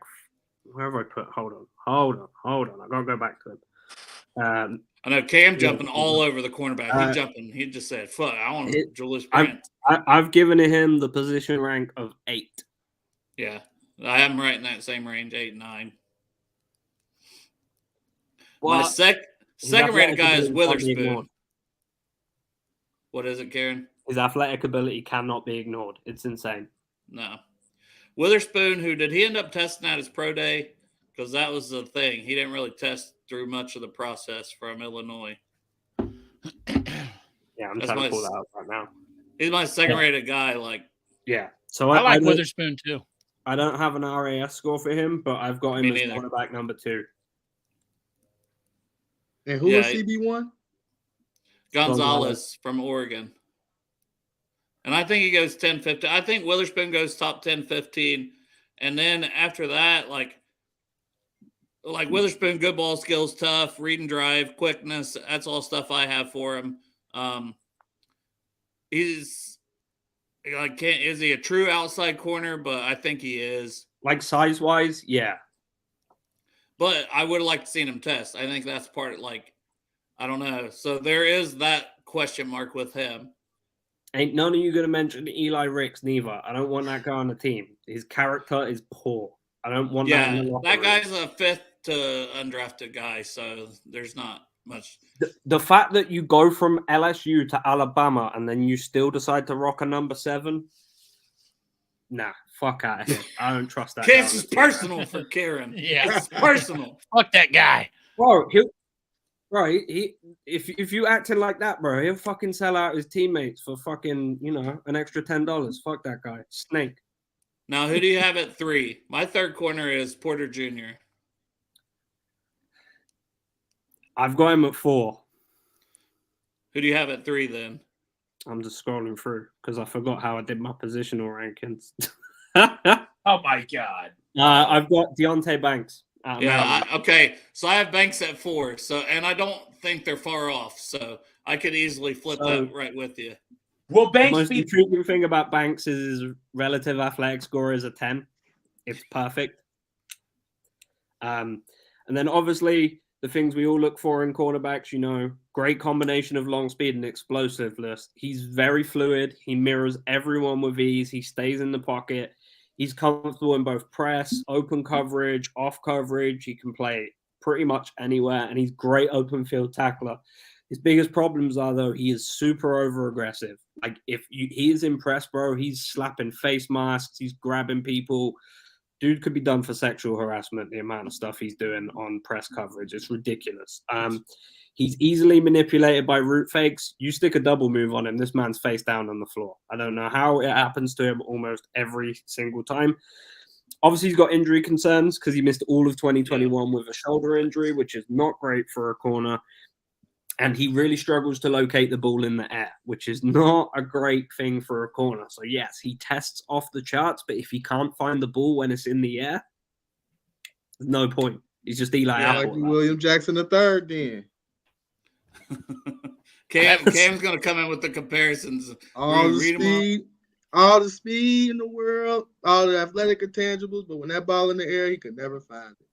Where have I put? Hold on. I gotta go back to him. I know Cam jumping all over the cornerback. He's jumping. He just said, "Fuck, I want Julius Brent." I've given him the position rank of 8. Yeah, I have him right in that same range, 8 and 9. Well, my second rated guy is Witherspoon. What is it, Karen? His athletic ability cannot be ignored. It's insane. No, Witherspoon. Who did he end up testing at his pro day? Because that was the thing. He didn't really test through much of the process from Illinois. Yeah, I'm trying to pull that up right now. He's my second-rated guy. So I like Witherspoon too. I don't have an RAS score for him, but I've got him as cornerback number 2. And who is CB1? Gonzalez from Oregon. And I think he goes 10-15. I think Witherspoon goes top 10-15. And then after that, like Witherspoon, good ball skills, tough, read and drive, quickness. That's all stuff I have for him. He's like, is he a true outside corner? But I think he is. Like size wise, yeah. But I would have liked to see him test. I think that's part of, like, I don't know. So there is that question mark with him. Ain't none of you going to mention Eli Ricks neither. I don't want that guy on the team. His character is poor. I don't want that. Yeah, that guy's a 5th to undrafted guy, so there's not much. The fact that you go from LSU to Alabama and then you still decide to rock a number 7, nah, fuck out of here. I don't trust that. This is personal for Karen. Yeah, it's personal. Fuck that guy, bro. If you acting like that, bro, he'll fucking sell out his teammates for fucking an extra $10. Fuck that guy, snake. Now, who do you have at 3? My third corner is Porter Jr. I've got him at 4. Who do you have at 3 then? I'm just scrolling through because I forgot how I did my positional rankings. Oh my God. I've got Deontay Banks. Okay. So I have Banks at 4. So, and I don't think they're far off. So I could easily flip that right with you. Will Banks the most intriguing thing about Banks is his relative athletic score is a 10. It's perfect. And then obviously the things we all look for in cornerbacks, great combination of long speed and explosiveness. He's very fluid. He mirrors everyone with ease. He stays in the pocket. He's comfortable in both press, open coverage, off coverage. He can play pretty much anywhere, and he's great open field tackler. His biggest problems are, though, he is super over aggressive. Like, he is impressed, bro, he's slapping face masks, he's grabbing people. Dude could be done for sexual harassment, the amount of stuff he's doing on press coverage. It's ridiculous. He's easily manipulated by route fakes. You stick a double move on him, this man's face down on the floor. I don't know how it happens to him almost every single time. Obviously, he's got injury concerns because he missed all of 2021 with a shoulder injury, which is not great for a corner. And he really struggles to locate the ball in the air, which is not a great thing for a corner. So, yes, he tests off the charts, but if he can't find the ball when it's in the air, there's no point. He's just Eli Apple. Like William Jackson III then. Cam's going to come in with the comparisons. All the speed in the world, all the athletic intangibles, but when that ball in the air, he could never find it.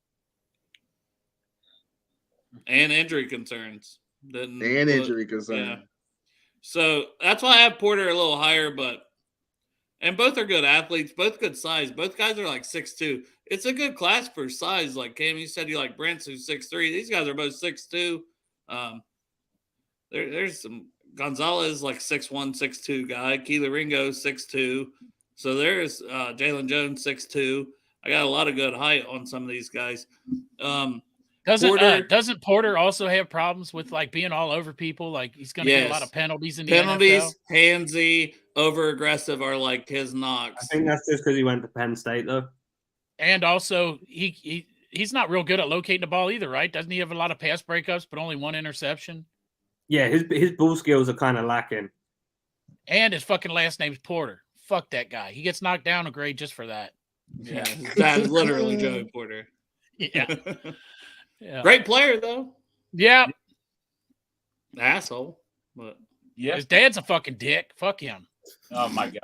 and injury concerns. Injury concerns. Yeah. So that's why I have Porter a little higher, and both are good athletes, both good size. Both guys are like 6'2". It's a good class for size. Like Cam, you said you like Brent's who's 6'3". These guys are both 6'2". There's some Gonzalez like 6'1", 6'2" guy. Keely Ringo 6'2". So there's Jalen Jones 6'2". I got a lot of good height on some of these guys. Doesn't Porter also have problems with like being all over people? Like he's going to get a lot of penalties in the NFL? Handsy, over aggressive are like his knocks. I think that's just because he went to Penn State though. And also he's not real good at locating the ball either, right? Doesn't he have a lot of pass breakups, but only one interception? Yeah, his ball skills are kind of lacking. And his fucking last name's Porter. Fuck that guy. He gets knocked down a grade just for that. Yeah, that's literally Joey Porter. Yeah. Yeah. Great player though. Yeah. Asshole. But yeah, his dad's a fucking dick. Fuck him. Oh my god.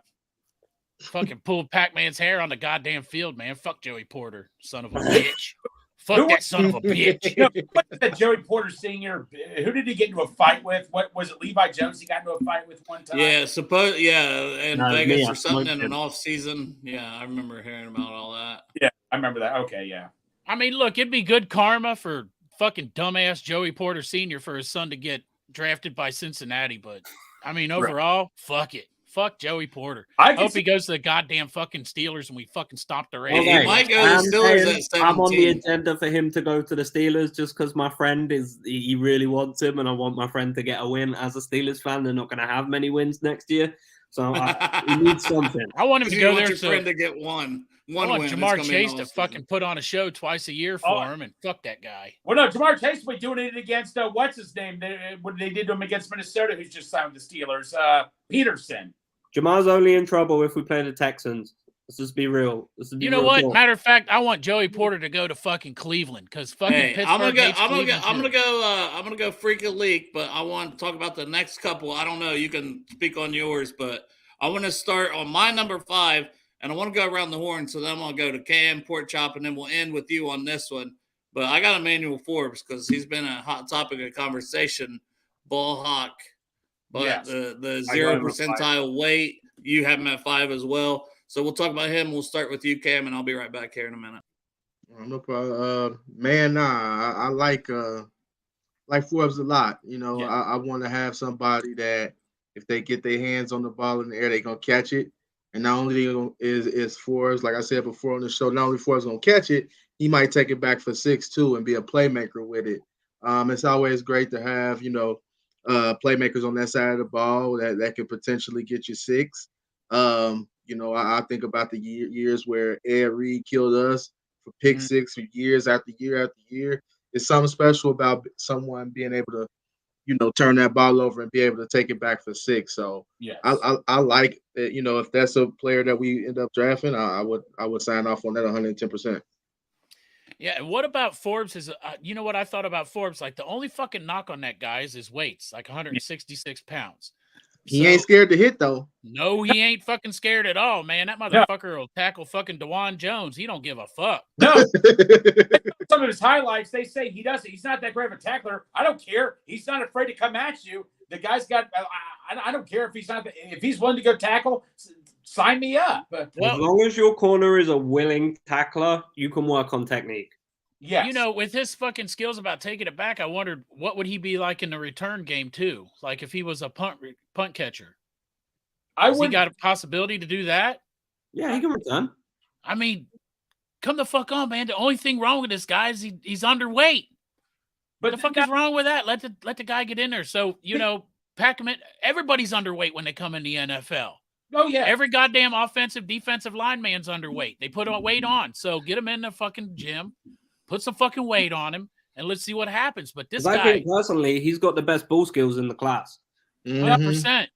Fucking pulled Pac-Man's hair on the goddamn field, man. Fuck Joey Porter, son of a bitch. Fuck that son of a bitch. You know, what's that Joey Porter Sr.? Who did he get into a fight with? What was it? Levi Jones? He got into a fight with one time. Yeah, in Vegas or something in an off season. Yeah, I remember hearing about all that. Yeah, I remember that. Okay, yeah. I mean, look, it'd be good karma for fucking dumbass Joey Porter Sr. for his son to get drafted by Cincinnati, but I mean, overall, fuck it. Fuck Joey Porter. I hope he goes to the goddamn fucking Steelers and we fucking stomp the Ravens. He might go to the Steelers at 17. I'm on the agenda for him to go to the Steelers just because my friend he really wants him and I want my friend to get a win. As a Steelers fan, they're not going to have many wins next year. So he needs something. I want him to go there. Your friend to get one. I want Jamar Chase to fucking put on a show twice a year for him and fuck that guy. Well, no, Jamar Chase will be doing it against what's his name? What they did to him against Minnesota, who's just signed with the Steelers. Peterson. Jamar's only in trouble if we play the Texans. Let's just be real. You know what? Matter of fact, I want Joey Porter to go to fucking Cleveland because fucking Pittsburgh. I'm gonna go freak a leak, but I want to talk about the next couple. I don't know. You can speak on yours, but I want to start on my number 5, and I want to go around the horn. So then I'll go to Cam, Pork Chop, and then we'll end with you on this one. But I got Emmanuel Forbes because he's been a hot topic of conversation. Ball hawk. But the 0 percentile weight, you have him at 5 as well. So we'll talk about him. We'll start with you, Cam, and I'll be right back here in a minute. No problem. I like Forbes a lot. You know, I want to have somebody that if they get their hands on the ball in the air, they're going to catch it. And not only is Forbes, like I said before on the show, not only Forbes going to catch it, he might take it back for 6'2" and be a playmaker with it. It's always great to have, playmakers on that side of the ball that could potentially get you 6. I think about the years where Ed Reed killed us for pick 6 for years after year after year. It's something special about someone being able to, turn that ball over and be able to take it back for 6. So I like that. If that's a player that we end up drafting, I would sign off on that 110%. Yeah, and what about Forbes? You know what I thought about Forbes? Like the only fucking knock on that guy is his weights, like 166 pounds. He ain't scared to hit though. No, he ain't fucking scared at all, man. That motherfucker will tackle fucking DeJuan Jones. He don't give a fuck. No. Some of his highlights, they say he doesn't. He's not that great of a tackler. I don't care. He's not afraid to come at you. The guy's got. I don't care if he's willing to go tackle. Sign me up. As long as your corner is a willing tackler, you can work on technique. Yes. With his fucking skills about taking it back, I wondered what would he be like in the return game too? Like if he was a punt catcher. He got a possibility to do that? Yeah, he can return. I mean, come the fuck on, man. The only thing wrong with this guy is he's underweight. But the fuck is wrong with that? Let the guy get in there. So, pack him in. Everybody's underweight when they come in the NFL. Oh, yeah. Every goddamn offensive, defensive lineman's underweight. They put a weight on. So get him in the fucking gym, put some fucking weight on him, and let's see what happens. But this guy... I think personally, he's got the best ball skills in the class. 100%.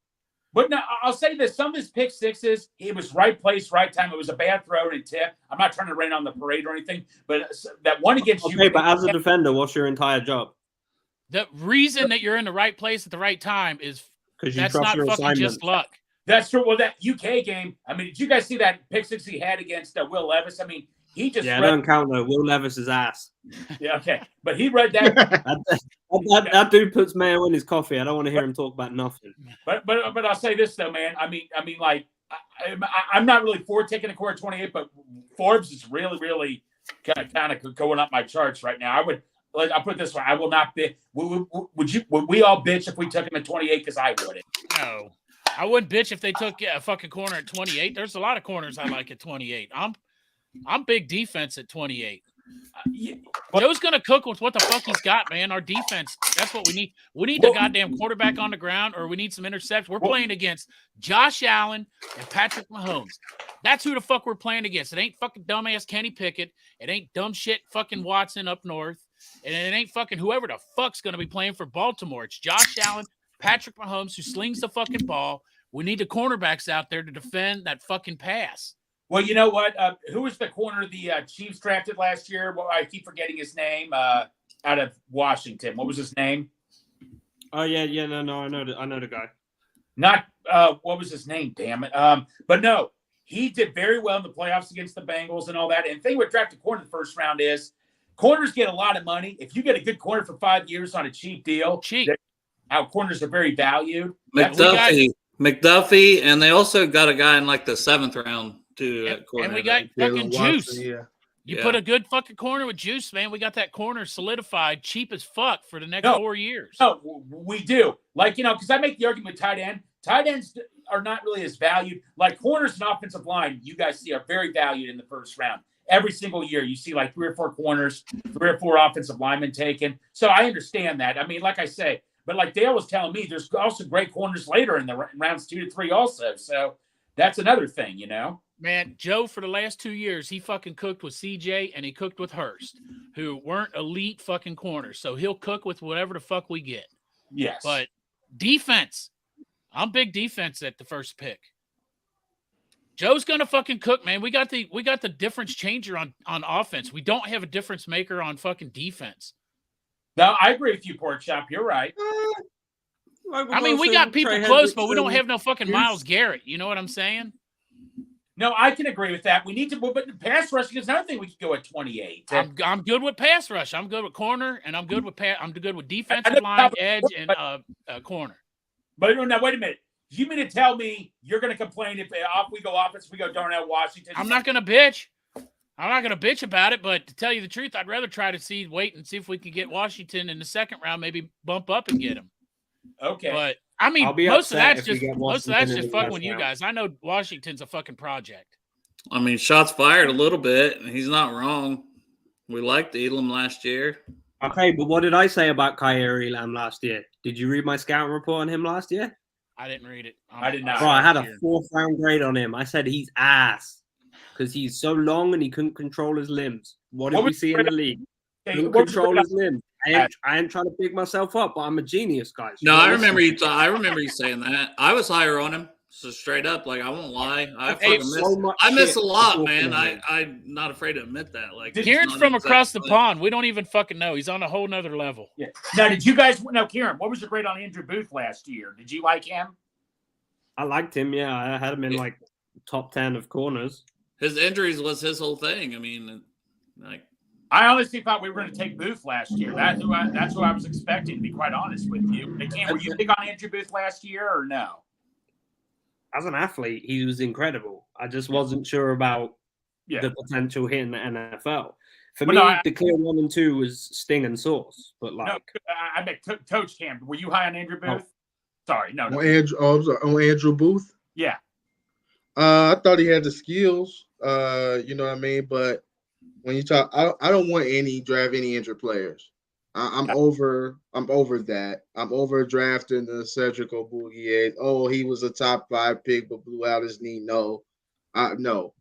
But now, I'll say this. Some of his pick sixes, he was right place, right time. It was a bad throw and tip. I'm not trying to rain on the parade or anything, but that one against you... Okay, but as a defender, what's your entire job? The reason that you're in the right place at the right time is because that's not fucking just luck. That's true. Well, that UK game, I mean, did you guys see that pick six he had against Will Levis? I mean, he just read, don't count though. Will Levis's ass. Yeah, okay, but he read that. that dude puts mayo in his coffee. I don't want to hear him talk about nothing. But I'll say this though, man. I mean, like I'm not really for taking a corner 28, but Forbes is really kind of going up my charts right now. I'll put it this way: I will not be. Would we all bitch if we took him at 28? Because I wouldn't. No, I wouldn't bitch if they took a fucking corner at 28. There's a lot of corners I like at 28. I'm big defense at 28. Joe's gonna cook with what the fuck he's got, man. Our defense, that's what we need. We need a goddamn quarterback on the ground, or we need some interceptions. We're playing against Josh Allen and Patrick Mahomes. That's who the fuck we're playing against. It ain't fucking dumbass Kenny Pickett. It ain't dumb shit fucking Watson up north. And it ain't fucking whoever the fuck's gonna be playing for Baltimore. It's Josh Allen, Patrick Mahomes, who slings the fucking ball. We need the cornerbacks out there to defend that fucking pass. Well, you know what? Who was the corner the Chiefs drafted last year? Well, I keep forgetting his name. Out of Washington. What was his name? Oh yeah, no, I know the guy. Not what was his name? Damn it. But no, he did very well in the playoffs against the Bengals and all that. And the thing with drafting corner in the first round is corners get a lot of money. If you get a good corner for 5 years on a cheap deal, our corners are very valued. McDuffie, and they also got a guy in like the 7th round too. And we got fucking Juice. Yeah. You put a good fucking corner with Juice, man. We got that corner solidified, cheap as fuck for the next 4 years. No, we do. Like, because I make the argument with tight end. Tight ends are not really as valued. Like corners and offensive line, you guys see are very valued in the first round. Every single year, you see like 3 or 4 corners, 3 or 4 offensive linemen taken. So I understand that. I mean, like I say, but like Dale was telling me, there's also great corners later in the rounds 2 to 3 also. So that's another thing, Man, Joe, for the last 2 years, he fucking cooked with CJ and he cooked with Hurst, who weren't elite fucking corners. So he'll cook with whatever the fuck we get. Yes. But defense, I'm big defense at the first pick. Joe's gonna fucking cook, man. We got the difference changer on offense. We don't have a difference maker on fucking defense. No, I agree with you, Pork Chop. You're right. I mean, we got people close, but we don't have no fucking Myles Garrett. You know what I'm saying? No, I can agree with that. We need to, but pass rushing is another thing we could go at 28. I'm good with pass rush. I'm good with corner, and I'm good with defensive line, edge, and corner. But now, wait a minute. You mean to tell me you're going to complain if we go offense, we go Darnell Washington? I'm not going to bitch. I'm not going to bitch about it, but to tell you the truth, I'd rather try to wait and see if we can get Washington in the second round, maybe bump up and get him. Okay. But I mean, most of that's just fucking with you guys. I know Washington's a fucking project. I mean, shots fired a little bit. He's not wrong. We liked Elam last year. Okay, but what did I say about Kyer Elam last year? Did you read my scouting report on him last year? I didn't read it. I did not. Bro, I had a 4th round grade on him. I said he's ass because he's so long and he couldn't control his limbs. What did we see in the league? Couldn't control his limbs. I ain't trying to pick myself up, but I'm a genius, guys. No, I remember you. I remember you saying that. I was higher on him, so straight up. Like I won't lie. I miss a lot, man. I'm not afraid to admit that. Like Kieran's from across the pond. We don't even fucking know. He's on a whole nother level. Yeah. Now, did you guys? No, Kieran. What was your grade on Andrew Booth last year? Did you like him? I liked him. Yeah, I had him in like top 10 of corners. His injuries was his whole thing. I mean, like. I honestly thought we were going to take Booth last year. That's who I was expecting, to be quite honest with you. Were you big on Andrew Booth last year or no? As an athlete, he was incredible. I just wasn't sure about the potential here in the NFL. For me, the clear 1 and 2 was Sting and Sauce. But like, no, I bet Coach Cam. Were you high on Andrew Booth? Oh. Sorry, no. On Andrew Booth. Yeah. I thought he had the skills. You know what I mean, but. When you talk, I don't want draft any injured players. I'm over that. I'm over drafting the Cedric Ogbuehi. Oh, he was a top 5 pick but blew out his knee. No.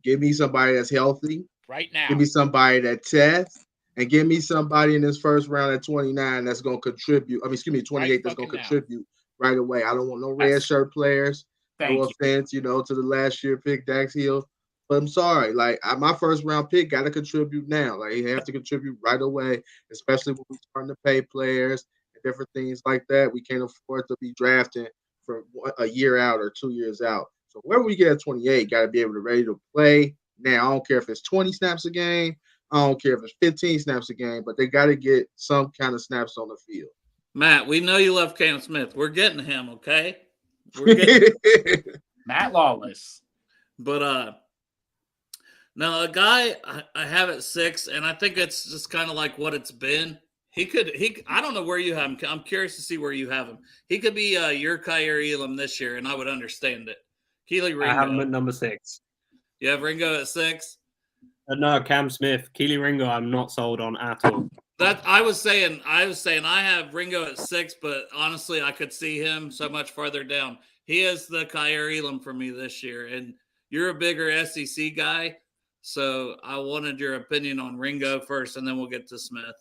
Give me somebody that's healthy right now. Give me somebody that tests, and give me somebody in this first round at 29 that's going to contribute. 28 that's going to contribute right away. I don't want no red shirt players. No offense, to the last year pick Dax Hill. But I'm sorry, like my first round pick got to contribute now. Like he has to contribute right away, especially when we're starting to pay players and different things like that. We can't afford to be drafting for a year out or 2 years out. So wherever we get at 28, got to be able to ready to play Now, I don't care if it's 20 snaps a game. I don't care if it's 15 snaps a game, but they got to get some kind of snaps on the field. Matt, we know you love Cam Smith. We're getting him, okay? We're getting Matt Lawless. But now a guy I have at 6, and I think it's just kind of like what it's been. I don't know where you have him. I'm curious to see where you have him. He could be your Kyer Elam this year, and I would understand it. Keely Ringo. I have him at number 6. You have Ringo at 6? No, Cam Smith. Keely Ringo, I'm not sold on at all. That I was saying I have Ringo at 6, but honestly, I could see him so much farther down. He is the Kyer Elam for me this year, and you're a bigger SEC guy, so I wanted your opinion on Ringo first, and then we'll get to Smith.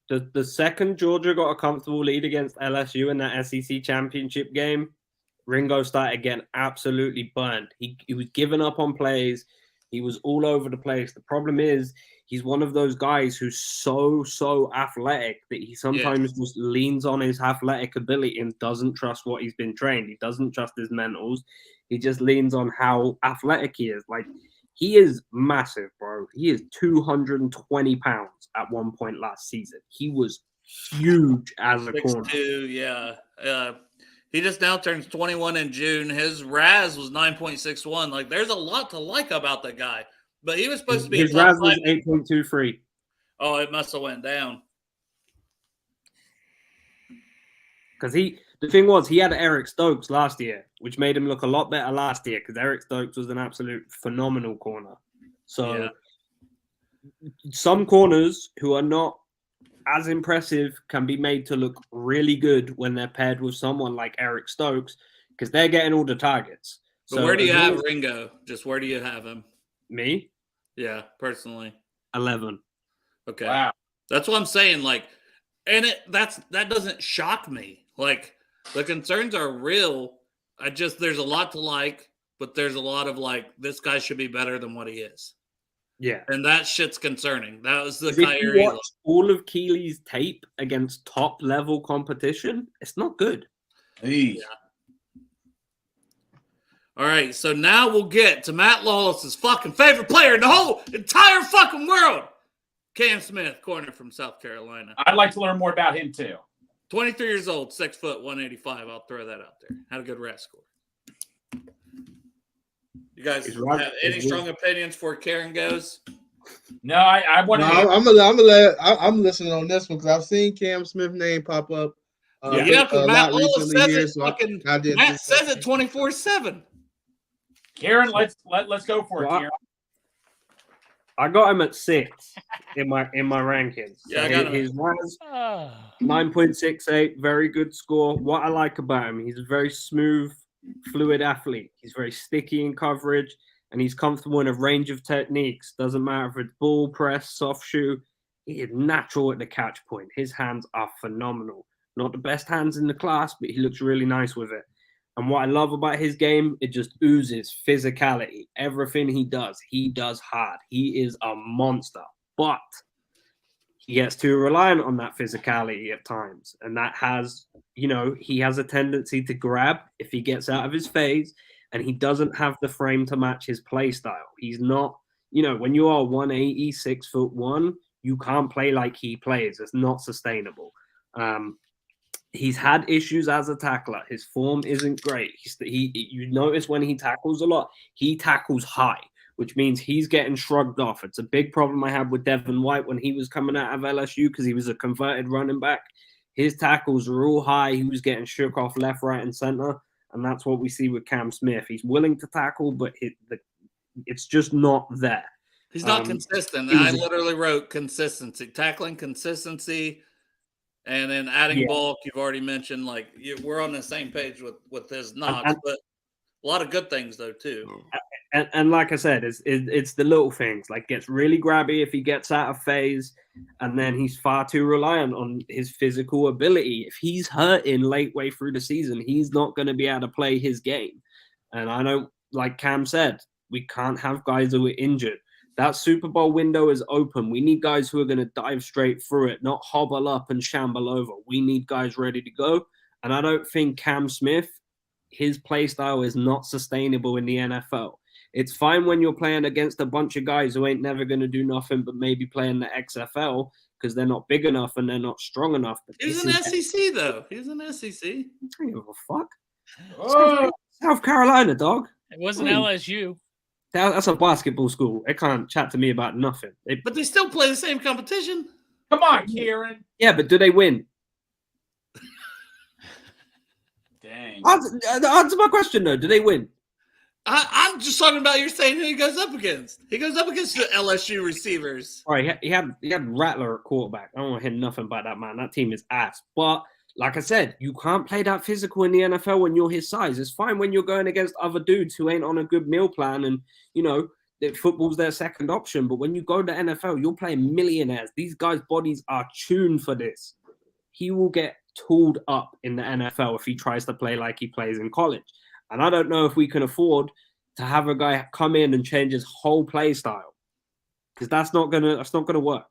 The second Georgia got a comfortable lead against LSU in that SEC championship game, Ringo started getting absolutely burned. He was giving up on plays. He was all over the place. The problem is he's one of those guys who's so athletic that he sometimes just leans on his athletic ability and doesn't trust what he's been trained. He doesn't trust his mentals. He just leans on how athletic he is. Like, he is massive, bro. He is 220 pounds at one point last season. He was huge as a 6'2", corner. Yeah. He just now turns 21 in June. His RAS was 9.61. Like, there's a lot to like about the guy. But he was supposed to be his RAS was 8.23. Oh, it must have went down. Because the thing was, he had Eric Stokes last year, which made him look a lot better last year because Eric Stokes was an absolute phenomenal corner. So some corners who are not as impressive can be made to look really good when they're paired with someone like Eric Stokes because they're getting all the targets. But where do you have Ringo? Just where do you have him? Me? Yeah, personally. 11. Okay. Wow. That's what I'm saying. Like, and that doesn't shock me. Like, the concerns are real. There's a lot to like, but there's a lot of like, this guy should be better than what he is. Yeah. And that shit's concerning. That was the If you Kyrie. watch all of Keely's tape against top level competition, it's not good. Hey. Yeah. All right, so now we'll get to Matt Lawless's fucking favorite player in the whole entire fucking world. Cam Smith, corner from South Carolina. I'd like to learn more about him too. 23 years old, 6 foot, 185. I'll throw that out there. Had a good RAS score. You guys have any strong opinions before Karen goes? No, I want to. I'm listening on this one because I've seen Cam Smith name pop up. Because Matt Lawless says it. Matt says it 24/7. Karen, let's go for it, Karen. I got him at 6 in my rankings. Yeah, I got him. His was 9.68, very good score. What I like about him, he's a very smooth, fluid athlete. He's very sticky in coverage, and he's comfortable in a range of techniques. Doesn't matter if it's ball, press, soft shoe. He is natural at the catch point. His hands are phenomenal. Not the best hands in the class, but he looks really nice with it. And what I love about his game, it just oozes physicality. Everything he does hard. He is a monster. But he gets too reliant on that physicality at times. And that has, he has a tendency to grab if he gets out of his phase, and he doesn't have the frame to match his play style. He's not, when you are 180, 6'1", you can't play like he plays. It's not sustainable. He's had issues as a tackler. His form isn't great. You notice when he tackles a lot, he tackles high, which means he's getting shrugged off. It's a big problem I had with Devin White when he was coming out of LSU because he was a converted running back. His tackles were all high. He was getting shook off left, right, and center, and that's what we see with Cam Smith. He's willing to tackle, but it's just not there. He's not consistent. I literally wrote consistency, tackling consistency. And then adding bulk, you've already mentioned, we're on the same page with his knocks, but a lot of good things, though, too. And like I said, it's the little things, like gets really grabby if he gets out of phase, and then he's far too reliant on his physical ability. If he's hurting late way through the season, he's not going to be able to play his game. And I know, like Cam said, we can't have guys who are injured. That Super Bowl window is open. We need guys who are going to dive straight through it, not hobble up and shamble over. We need guys ready to go. And I don't think Cam Smith, his play style is not sustainable in the NFL. It's fine when you're playing against a bunch of guys who ain't never going to do nothing but maybe play in the XFL because they're not big enough and they're not strong enough. But he was an SEC, though. He was an SEC. I don't give a fuck. Oh. South Carolina, dog. It wasn't LSU. That's a basketball school. They can't chat to me about nothing. But they still play the same competition. Come on, Kieran. Yeah, but do they win? Dang. Answer my question, though. Do they win? I'm just talking about you're saying who he goes up against. He goes up against the LSU receivers. All right, he had Rattler at quarterback. I don't want to hear nothing about that, man. That team is ass. But like I said, you can't play that physical in the NFL when you're his size. It's fine when you're going against other dudes who ain't on a good meal plan and, football's their second option. But when you go to NFL, you're playing millionaires. These guys' bodies are tuned for this. He will get tooled up in the NFL if he tries to play like he plays in college. And I don't know if we can afford to have a guy come in and change his whole play style because that's not gonna work.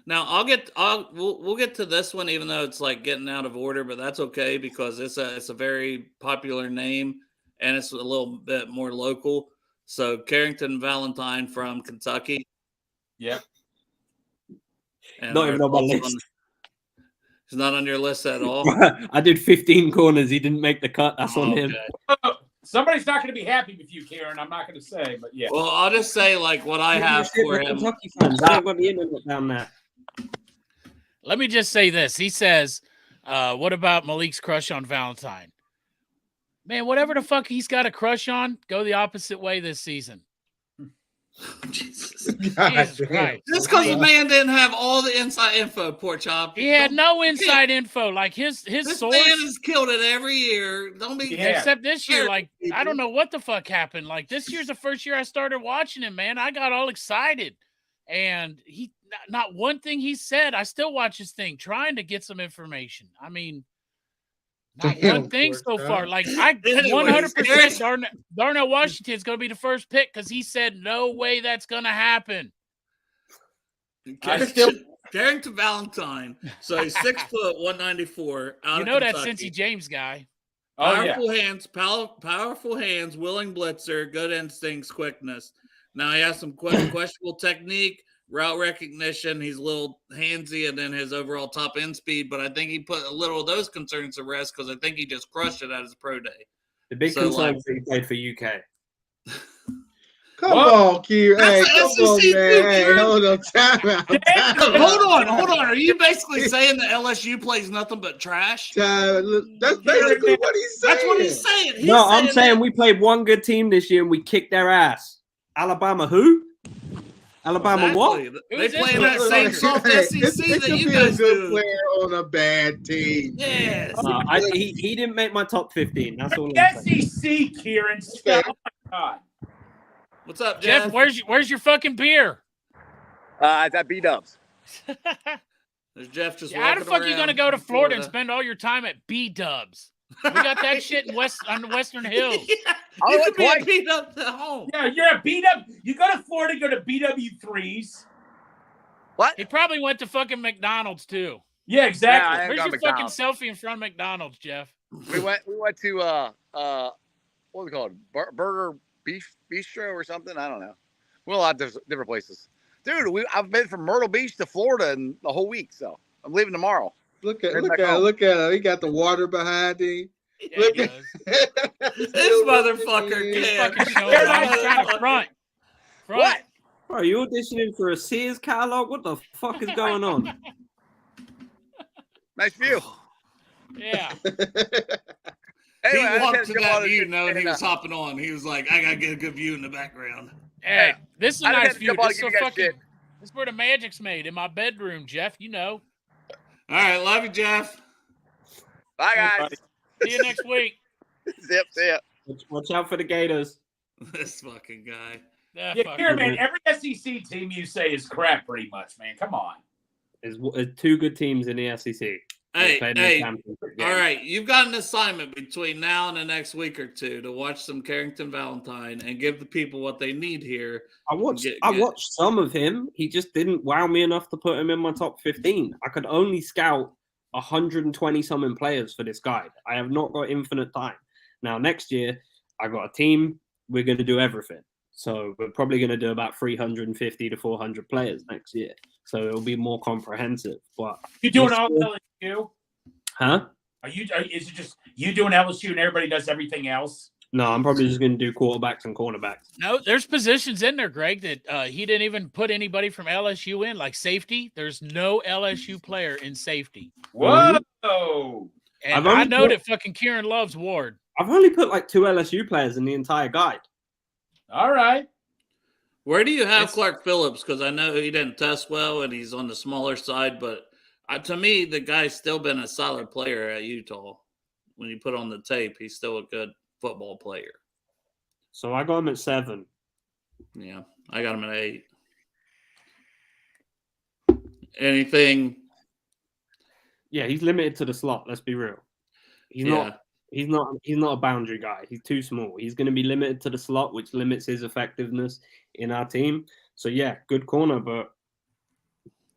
Now we'll get to this one, even though it's like getting out of order, but that's okay because it's a very popular name and it's a little bit more local. So Carrington Valentine from Kentucky. Yep. And not even on my list. He's not on your list at all. I did 15 corners. He didn't make the cut. That's on him. Somebody's not going to be happy with you, Kieran. I'm not going to say, but yeah. Well, I'll just say like what I have for him. Kentucky fans. I got the internet down there. Let me just say this. He says, what about Malik's crush on Valentine? Man, whatever the fuck he's got a crush on, go the opposite way this season. Jesus Christ. Just because the man didn't have all the inside info, poor chop. He had no inside info. Like his this source. man has killed it every year. Don't be except this year. Like I don't know what the fuck happened. Like this year's the first year I started watching him. Man, I got all excited, and he not one thing he said. I still watch his thing, trying to get some information. I mean. Not one thing so far. Like I 100% Darnell Washington's going to be the first pick because he said no way that's going to happen. Carrington Valentine. So he's 6 foot 194. Out of that Kentucky. Cincy James guy. Powerful hands, willing blitzer, good instincts, quickness. Now he has some questionable technique. Route recognition, he's a little handsy, and then his overall top end speed. But I think he put a little of those concerns to rest because I think he just crushed it at his pro day. The big concern is he played for UK. Come on, Kieran. Hey, come on, man. Hey, hold on. Time out. Hold on. Are you basically saying that LSU plays nothing but trash? That's basically what he's saying. That's what he's saying. I'm saying we played one good team this year and we kicked their ass. Alabama who? Alabama exactly. what? They play in that same soft SEC that you guys do. A good do. player on a bad team. Yes. He didn't make my top 15. That's all I'm saying. SEC, Kieran. Oh my God. What's up, Jeff? Where's your fucking beer? It's at B-Dubs. There's Jeff just how the fuck are you going to go to Florida and spend all your time at B-Dubs? We got that shit on the Western Hills. Yeah, you could be beat up at home. Yeah, you're a beat up. You go to Florida, go to BW3s. What? He probably went to fucking McDonald's too. Yeah, exactly. Yeah, Where's your McDonald's. fucking selfie in front of McDonald's, Jeff? We went to what was it called? Burger Bistro or something? I don't know. We went a lot of different places. Dude, I've been from Myrtle Beach to Florida in the whole week, so I'm leaving tomorrow. Look at him. He got the water behind him. Yeah, he does. This motherfucker He's fucking can. showing off trying to front. What? Bro, are you auditioning for a Sears catalog? What the fuck is going on? Nice view. Yeah. Anyway, He walked to that view knowing he was hopping on. He was like, I got to get a good view in the background. Hey, this is a I nice had to view. jump on This is and give you guys shit. this is where the magic's made in my bedroom, Jeff. You know. All right, love you, Jeff. Bye, guys. See you next week. Zip. Watch out for the Gators. This fucking guy. Yeah, Here, man. Every SEC team you say is crap, pretty much, man. Come on. There's two good teams in the SEC. Hey, all right. You've got an assignment between now and the next week or two to watch some Carrington Valentine and give the people what they need here. I watched some of him. He just didn't wow me enough to put him in my top 15. I could only scout 120 something players for this guide. I have not got infinite time. Now, next year, I got a team. we're going to do everything. So we're probably going to do about 350 to 400 players next year. So it'll be more comprehensive. But you doing all LSU? Huh? Is it just you doing LSU and everybody does everything else? No, I'm probably just going to do quarterbacks and cornerbacks. No, there's positions in there, Greg, that he didn't even put anybody from LSU in, like safety. There's no LSU player in safety. Whoa! And I know that fucking Kieran loves Ward. I've only put like 2 LSU players in the entire guide. All right. Where do you have Clark Phillips? Because I know he didn't test well and he's on the smaller side, but to me, the guy's still been a solid player at Utah. When you put on the tape, he's still a good football player. So I got him at 7. Yeah, I got him at 8. Anything? Yeah, he's limited to the slot. Let's be real. He's not a boundary guy. He's too small. He's going to be limited to the slot, which limits his effectiveness in our team. So yeah, good corner, but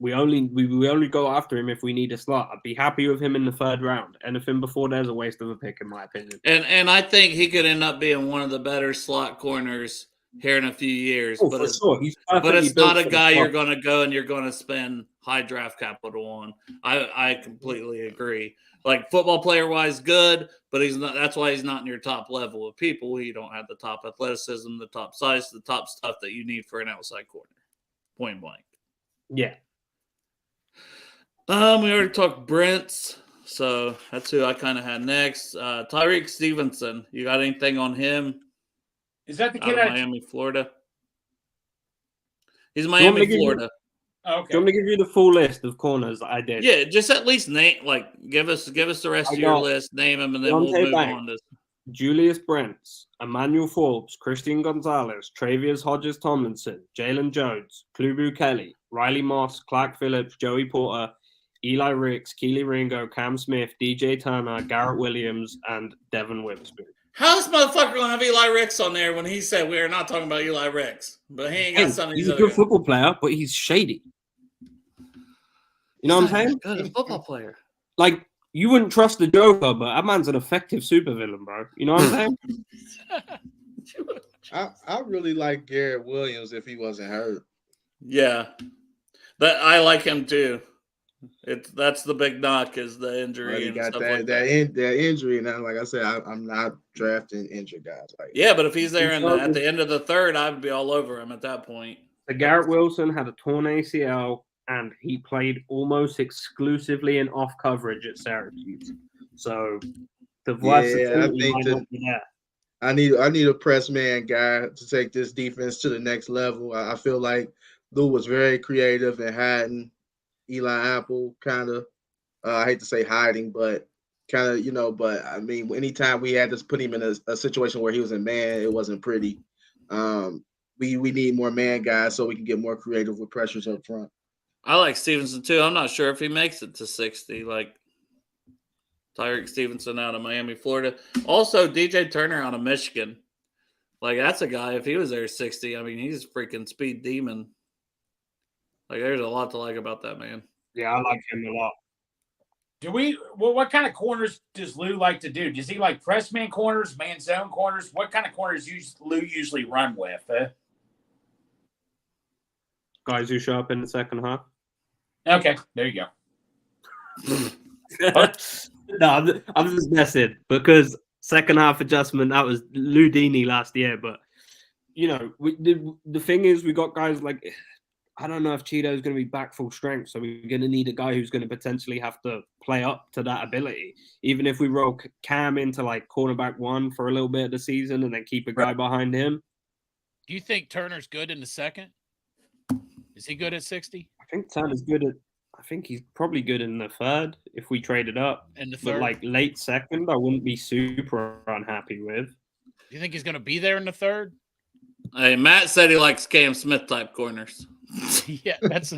we only go after him if we need a slot. I'd be happy with him in the 3rd round. Anything before there's a waste of a pick, in my opinion. And I think he could end up being one of the better slot corners here in a few years. Oh, but for sure. But it's not a guy you're going to go and you're going to spend high draft capital on. I completely agree. Like football player wise, good, but he's not. That's why he's not in your top level of people. You don't have the top athleticism, the top size, the top stuff that you need for an outside corner. Point blank. Yeah. We already talked Brents, so that's who I kind of had next. Tyreek Stevenson. You got anything on him? Is that the kid out of Miami, Florida? He's Miami, Florida. Okay. Do you want me to give you the full list of corners that I did? Yeah, just at least name, give us the rest of your list, name them, and then we'll move on to Julius Brents, Emmanuel Forbes, Christian Gonzalez, Travius Hodges Tomlinson, Jalen Jones, Klubu Kelly, Riley Moss, Clark Phillips, Joey Porter, Eli Ricks, Keely Ringo, Cam Smith, DJ Turner, Garrett Williams, and Devin Witherspoon. How's this motherfucker gonna have Eli Ricks on there when he said we are not talking about Eli Ricks? But he ain't got some of these. He's a good football player, but he's shady. You know what I'm saying? Good, a football player. Like, you wouldn't trust the Joker, but that man's an effective supervillain, bro. You know what I'm saying? I really like Garrett Williams if he wasn't hurt. Yeah, I like him too. That's the big knock is the injury. Well, you and got stuff that, like that injury, and then, like I said, I'm not drafting injured guys. Like yeah, but if he's there at the end of the 3rd, I'd be all over him at that point. So Garrett Wilson had a torn ACL, and he played almost exclusively in off coverage at Syracuse. So the versatility might not be there. I need a press man guy to take this defense to the next level. I feel like Lou was very creative in hiding Eli Apple, kind of. I hate to say hiding, but kind of, but I mean, anytime we had to put him in a situation where he was a man, it wasn't pretty. We need more man guys so we can get more creative with pressures up front. I like Stevenson too. I'm not sure if he makes it to 60. Like Tyreek Stevenson out of Miami, Florida. Also, DJ Turner out of Michigan. Like that's a guy. If he was there 60, I mean, he's a freaking speed demon. Like there's a lot to like about that man. Yeah, I like him a lot. What kind of corners does Lou like to do? Does he like press man corners, man zone corners? What kind of corners Lou usually run with? Guys who show up in the second half. Okay, there you go. No, I'm just messing because second half adjustment, that was Lou Dini last year. But, the thing is, we got guys like, I don't know if Cheeto's going to be back full strength. So we're going to need a guy who's going to potentially have to play up to that ability. Even if we roll Cam into like cornerback 1 for a little bit of the season and then keep a guy behind him. Do you think Turner's good in the 2nd? Is he good at 60? I think Turner's good at. I think he's probably good in the 3rd if we traded up. In the 3rd, but like late 2nd, I wouldn't be super unhappy with. Do you think he's going to be there in the 3rd? Hey, Matt said he likes Cam Smith type corners. Yeah, that's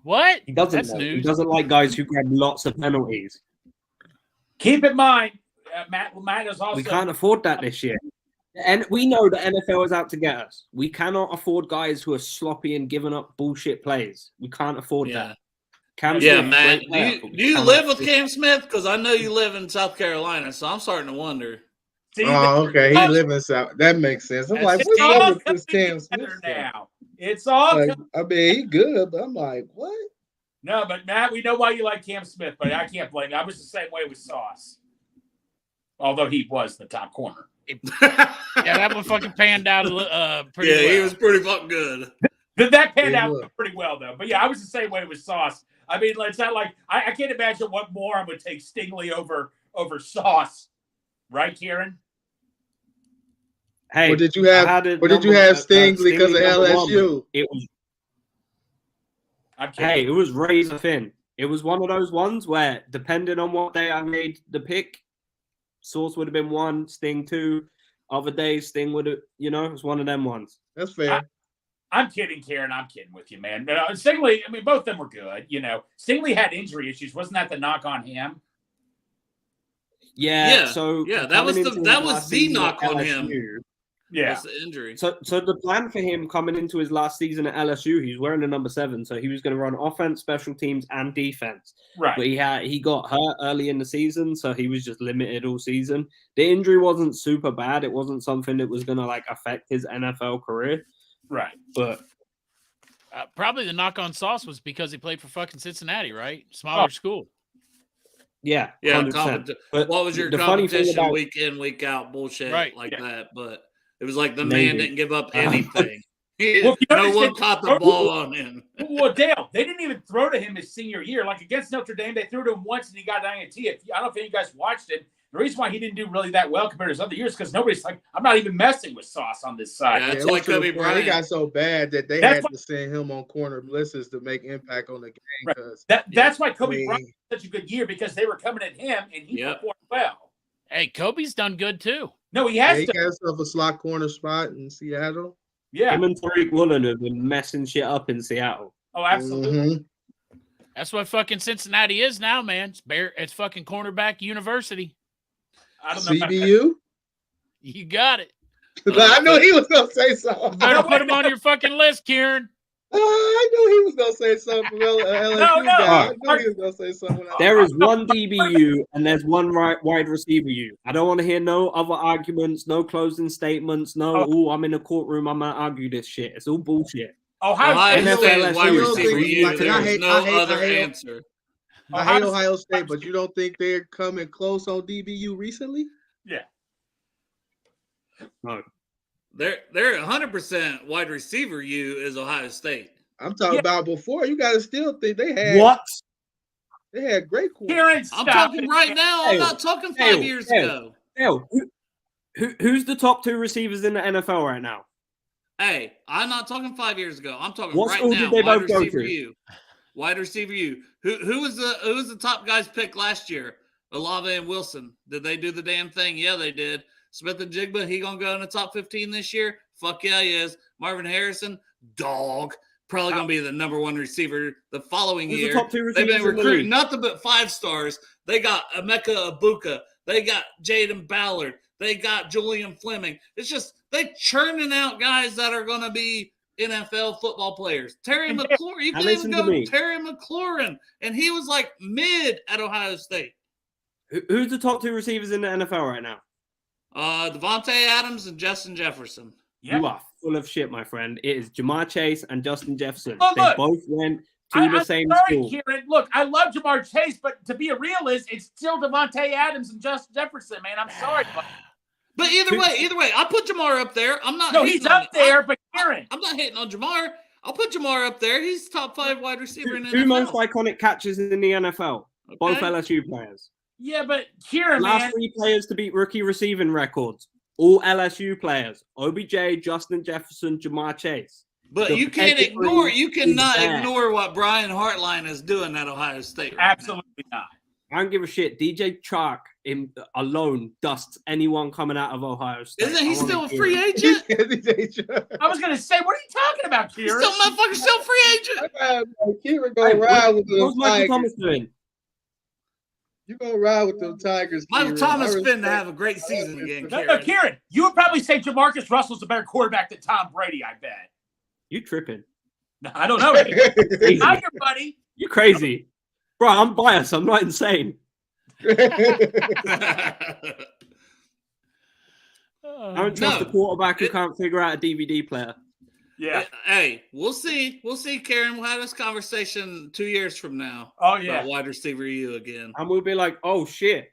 what he doesn't. That's news. He doesn't like guys who grab lots of penalties. Keep in mind, Matt is also. We can't afford that this year. And we know the NFL is out to get us. We cannot afford guys who are sloppy and giving up bullshit plays. We can't afford that. Cam Smith, Matt. Do you live with Cam Smith? Because I know you live in South Carolina, so I'm starting to wonder. See, Oh, okay. He lives in South. That makes sense. I'm like, it's what's all up with coming this Cam Smith together stuff? now. It's all Like, coming. I mean, he good, but I'm like, what? No, but Matt, we know why you like Cam Smith, but I can't blame you. I was the same way with Sauce. Although he was the top corner. Yeah, that one fucking panned out pretty well. He was pretty fucking good. That panned out pretty well, though. But yeah, I was the same way with Sauce. I mean, it's not like I can't imagine what more I would take Stingley over Sauce, right, Kieran? Hey, Or did you have Stingley because of LSU? It was. I'm kidding. Hey, it was razor thin. It was one of those ones where, depending on what day I made the pick, Sauce would have been 1, Sting 2. Other days, Sting would have, it was one of them ones. That's fair. I'm kidding, Karen. I'm kidding with you, man. Stingley, I mean, both of them were good. Stingley had injury issues. Wasn't that the knock on him? Yeah. That was the knock on him. Yeah. That's the injury. So the plan for him coming into his last season at LSU, he's wearing the number 7, so he was going to run offense, special teams, and defense. Right. But he got hurt early in the season, so he was just limited all season. The injury wasn't super bad. It wasn't something that was going to affect his NFL career. Right. But probably the knock on Sauce was because he played for fucking Cincinnati, right? Smaller school. Yeah. Yeah. 100%. What was your competition week in, week out bullshit that? But it was like the man didn't give up anything. No one caught the ball on him. Well, Dale, they didn't even throw to him his senior year. Like against Notre Dame, they threw to him once and he got an INT. I don't know if you guys watched it. The reason why he didn't do really that well compared to his other years is because nobody's like, I'm not even messing with Sauce on this side. Yeah, that's why Kobe Bryant. He got so bad that they had to send him on corner blitzes to make impact on the game. Right. That's why Kobe Bryant had such a good year because they were coming at him and he performed well. Hey, Kobe's done good too. No, he has. He got himself a slot corner spot in Seattle. Yeah. Him and Tariq Woolen have been messing shit up in Seattle. Oh, absolutely. Mm-hmm. That's what fucking Cincinnati is now, man. It's fucking cornerback university. I don't know. CBU? You got it. I knew he was going to say something. Better put him on your fucking list, Kieran. I knew he was going to say something from LSU. No. I knew he was going to say something. There is one DBU and there's one wide receiver U. I don't want to hear no other arguments, no closing statements, I'm in a courtroom, I'm going to argue this shit. It's all bullshit. Ohio State wide receiver U. There's no other answer. I hate Ohio State, but you don't think they're coming close on DBU recently? Yeah. No. They're 100% wide receiver U is Ohio State. I'm talking about before. You got to still think they had what? They had great quarterbacks. I'm talking right now. I'm not talking 5 years ago. Who's the top 2 receivers in the NFL right now? Hey, I'm not talking 5 years ago. I'm talking what right now. Did they both go to? U. Wide receiver U. Who was the top guys picked last year? Olave and Wilson. Did they do the damn thing? Yeah, they did. Smith and Jigba, he gonna go in the top 15 this year? Fuck yeah, he is. Marvin Harrison, dog. Probably gonna be the number 1 receiver the following year. The top 2 receivers They've been recruiting nothing but 5 stars. They got Emeka Ibuka. They got Jaden Ballard. They got Julian Fleming. It's just they churning out guys that are gonna be NFL football players. Terry McLaurin, you can even go Terry McLaurin, and he was like mid at Ohio State. Who's the top 2 receivers in the NFL right now? Devontae Adams and Justin Jefferson. Yep. You are full of shit, my friend. It is Jamar Chase and Justin Jefferson. Oh, they both went to the same school. Kieran. Look, I love Jamar Chase, but to be a realist, it's still Devontae Adams and Justin Jefferson, man. I'm sorry. But either way, I put Jamar up there. I'm not. No, he's up there, but Kieran. I'm not hating on Jamar. I'll put Jamar up there. He's top 5 wide receiver in the NFL. 2 most iconic catches in the NFL. Okay. Both LSU players. Yeah, but Kieran, last 3 players to beat rookie receiving records. All LSU players. OBJ, Justin Jefferson, Jamar Chase. But you can't ignore. You cannot ignore what Brian Hartline is doing at Ohio State. Right Absolutely not. I don't give a shit. DJ Chark alone dusts anyone coming out of Ohio State. Isn't he still a free agent? I was going to say, what are you talking about, Kieran? Still free agent. Kieran go ride with the Michael Thomas doing? You gonna ride with them Tigers? Michael Thomas finna have a great season again. No, Kieran, you would probably say Jamarcus Russell's a better quarterback than Tom Brady. I bet. You tripping? No, I don't know. Hi, your buddy. You crazy, bro? I'm biased. I'm not insane. I don't trust a quarterback who can't figure out a DVD player. Yeah. Hey, we'll see. We'll see, Karen. We'll have this conversation 2 years from now. Oh, yeah. About wide receiver you again. And we'll be like, oh, shit.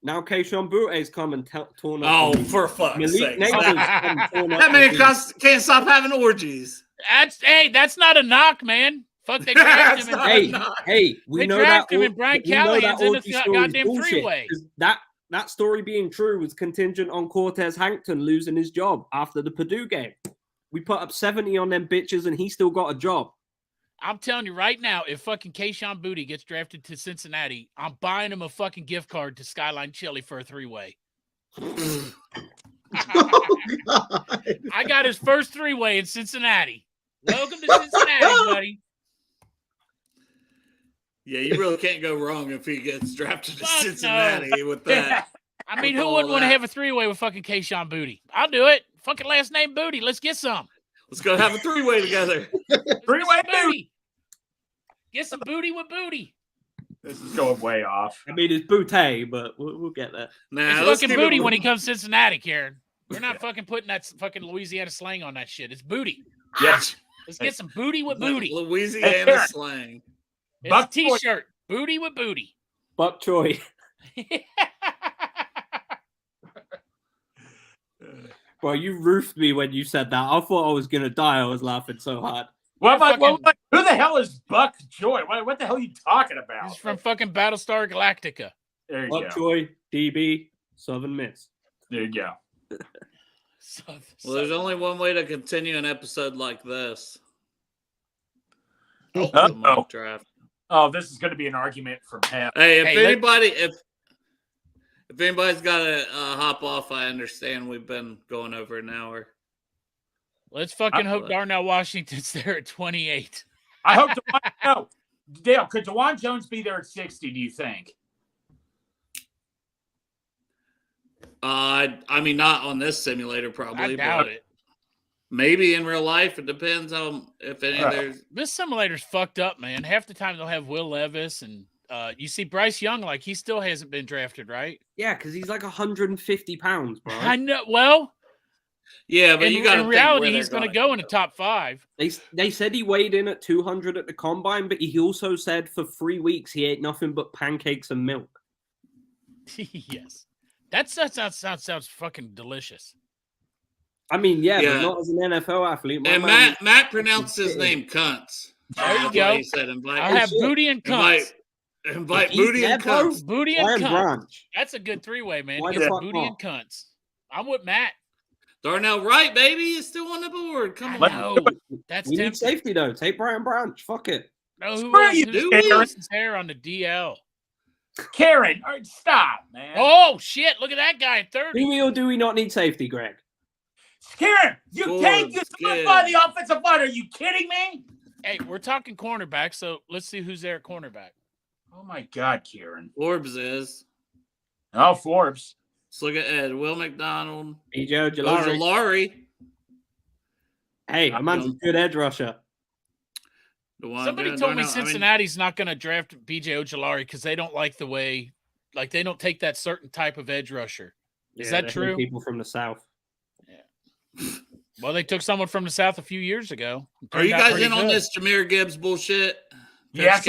Now Keishon Butte's come and torn up. Oh, for fuck's sake. That man can't stop having orgies. That's not a knock, man. Fuck, they drafted him. Hey, we know that. Him and Brian Callahan's in the goddamn three-way. That story being true was contingent on Cortez Hankton losing his job after the Purdue game. We put up 70 on them bitches, and he still got a job. I'm telling you right now, if fucking Keishon Boutte gets drafted to Cincinnati, I'm buying him a fucking gift card to Skyline Chili for a three-way. Oh, I got his first three-way in Cincinnati. Welcome to Cincinnati, buddy. Yeah, you really can't go wrong if he gets drafted to Cincinnati with that. I mean, who wouldn't want to have a three-way with fucking Keishon Boutte? I'll do it. Fucking last name Boutte. Let's get some. Let's go have a three-way together. Three-way booty. Get some booty with booty. This is going way off. I mean, it's Boutte, but we'll get there. Nah, it's fucking booty when he comes to Cincinnati, Karen. We're not fucking putting that fucking Louisiana slang on that shit. It's booty. Yes. Let's get some booty with booty. Louisiana slang. It's a t-shirt. Booty with booty. Buck Choi. Well, you roofed me when you said that. I thought I was going to die. I was laughing so hard. Who the hell is Buck Joy? What the hell are you talking about? He's from fucking Battlestar Galactica. There you Buck go. Joy, DB, Southern Miss. There you go. Well, there's only one way to continue an episode like this. Mock draft. Oh, this is going to be an argument from hell. Hey, if anybody's got to hop off, I understand we've been going over an hour. Let's fucking hope Darnell Washington's there at 28. I hope no. Dale, could DeJuan Jones be there at 60, do you think? I mean, not on this simulator, probably. I doubt it. Maybe in real life. It depends on if any of there's. This simulator's fucked up, man. Half the time they'll have Will Levis and you see Bryce Young, like he still hasn't been drafted, right? Yeah, because he's like 150 pounds, bro. I know. Well, yeah, but in reality, he's going to go in the top 5. They said he weighed in at 200 at the combine, but he also said for 3 weeks he ate nothing but pancakes and milk. Yes, that sounds fucking delicious. I mean, yeah, but not as an NFL athlete. And Matt pronounced his name Cunts. There you go. He said, I'll have booty and cunts. Invite booty and cunts. Booty and cunts. That's a good three-way, man. Get booty and cunts. I'm with Matt. Darnell Wright, baby, is still on the board. Come on. That's we need safety though. Take Brian Branch. Fuck it. No, who's hair on the DL? Karen, stop, man. Oh shit! Look at that guy at 30. Do we or do we not need safety, Greg? Karen, you solidify the offensive line. Are you kidding me? Hey, we're talking cornerback, so let's see who's there at cornerback. Oh my God, Kieran. Forbes is. Oh, Forbes. Let's look at Ed. Will McDonald. B.J. Ojulari. Hey, a man's a good edge rusher. Somebody told me Cincinnati's not going to draft B.J. Ojulari because they don't like the way, like they don't take that certain type of edge rusher. Is that true? People from the South. Yeah. Well, they took someone from the South a few years ago. Are you guys in on this Jahmyr Gibbs bullshit? Yes,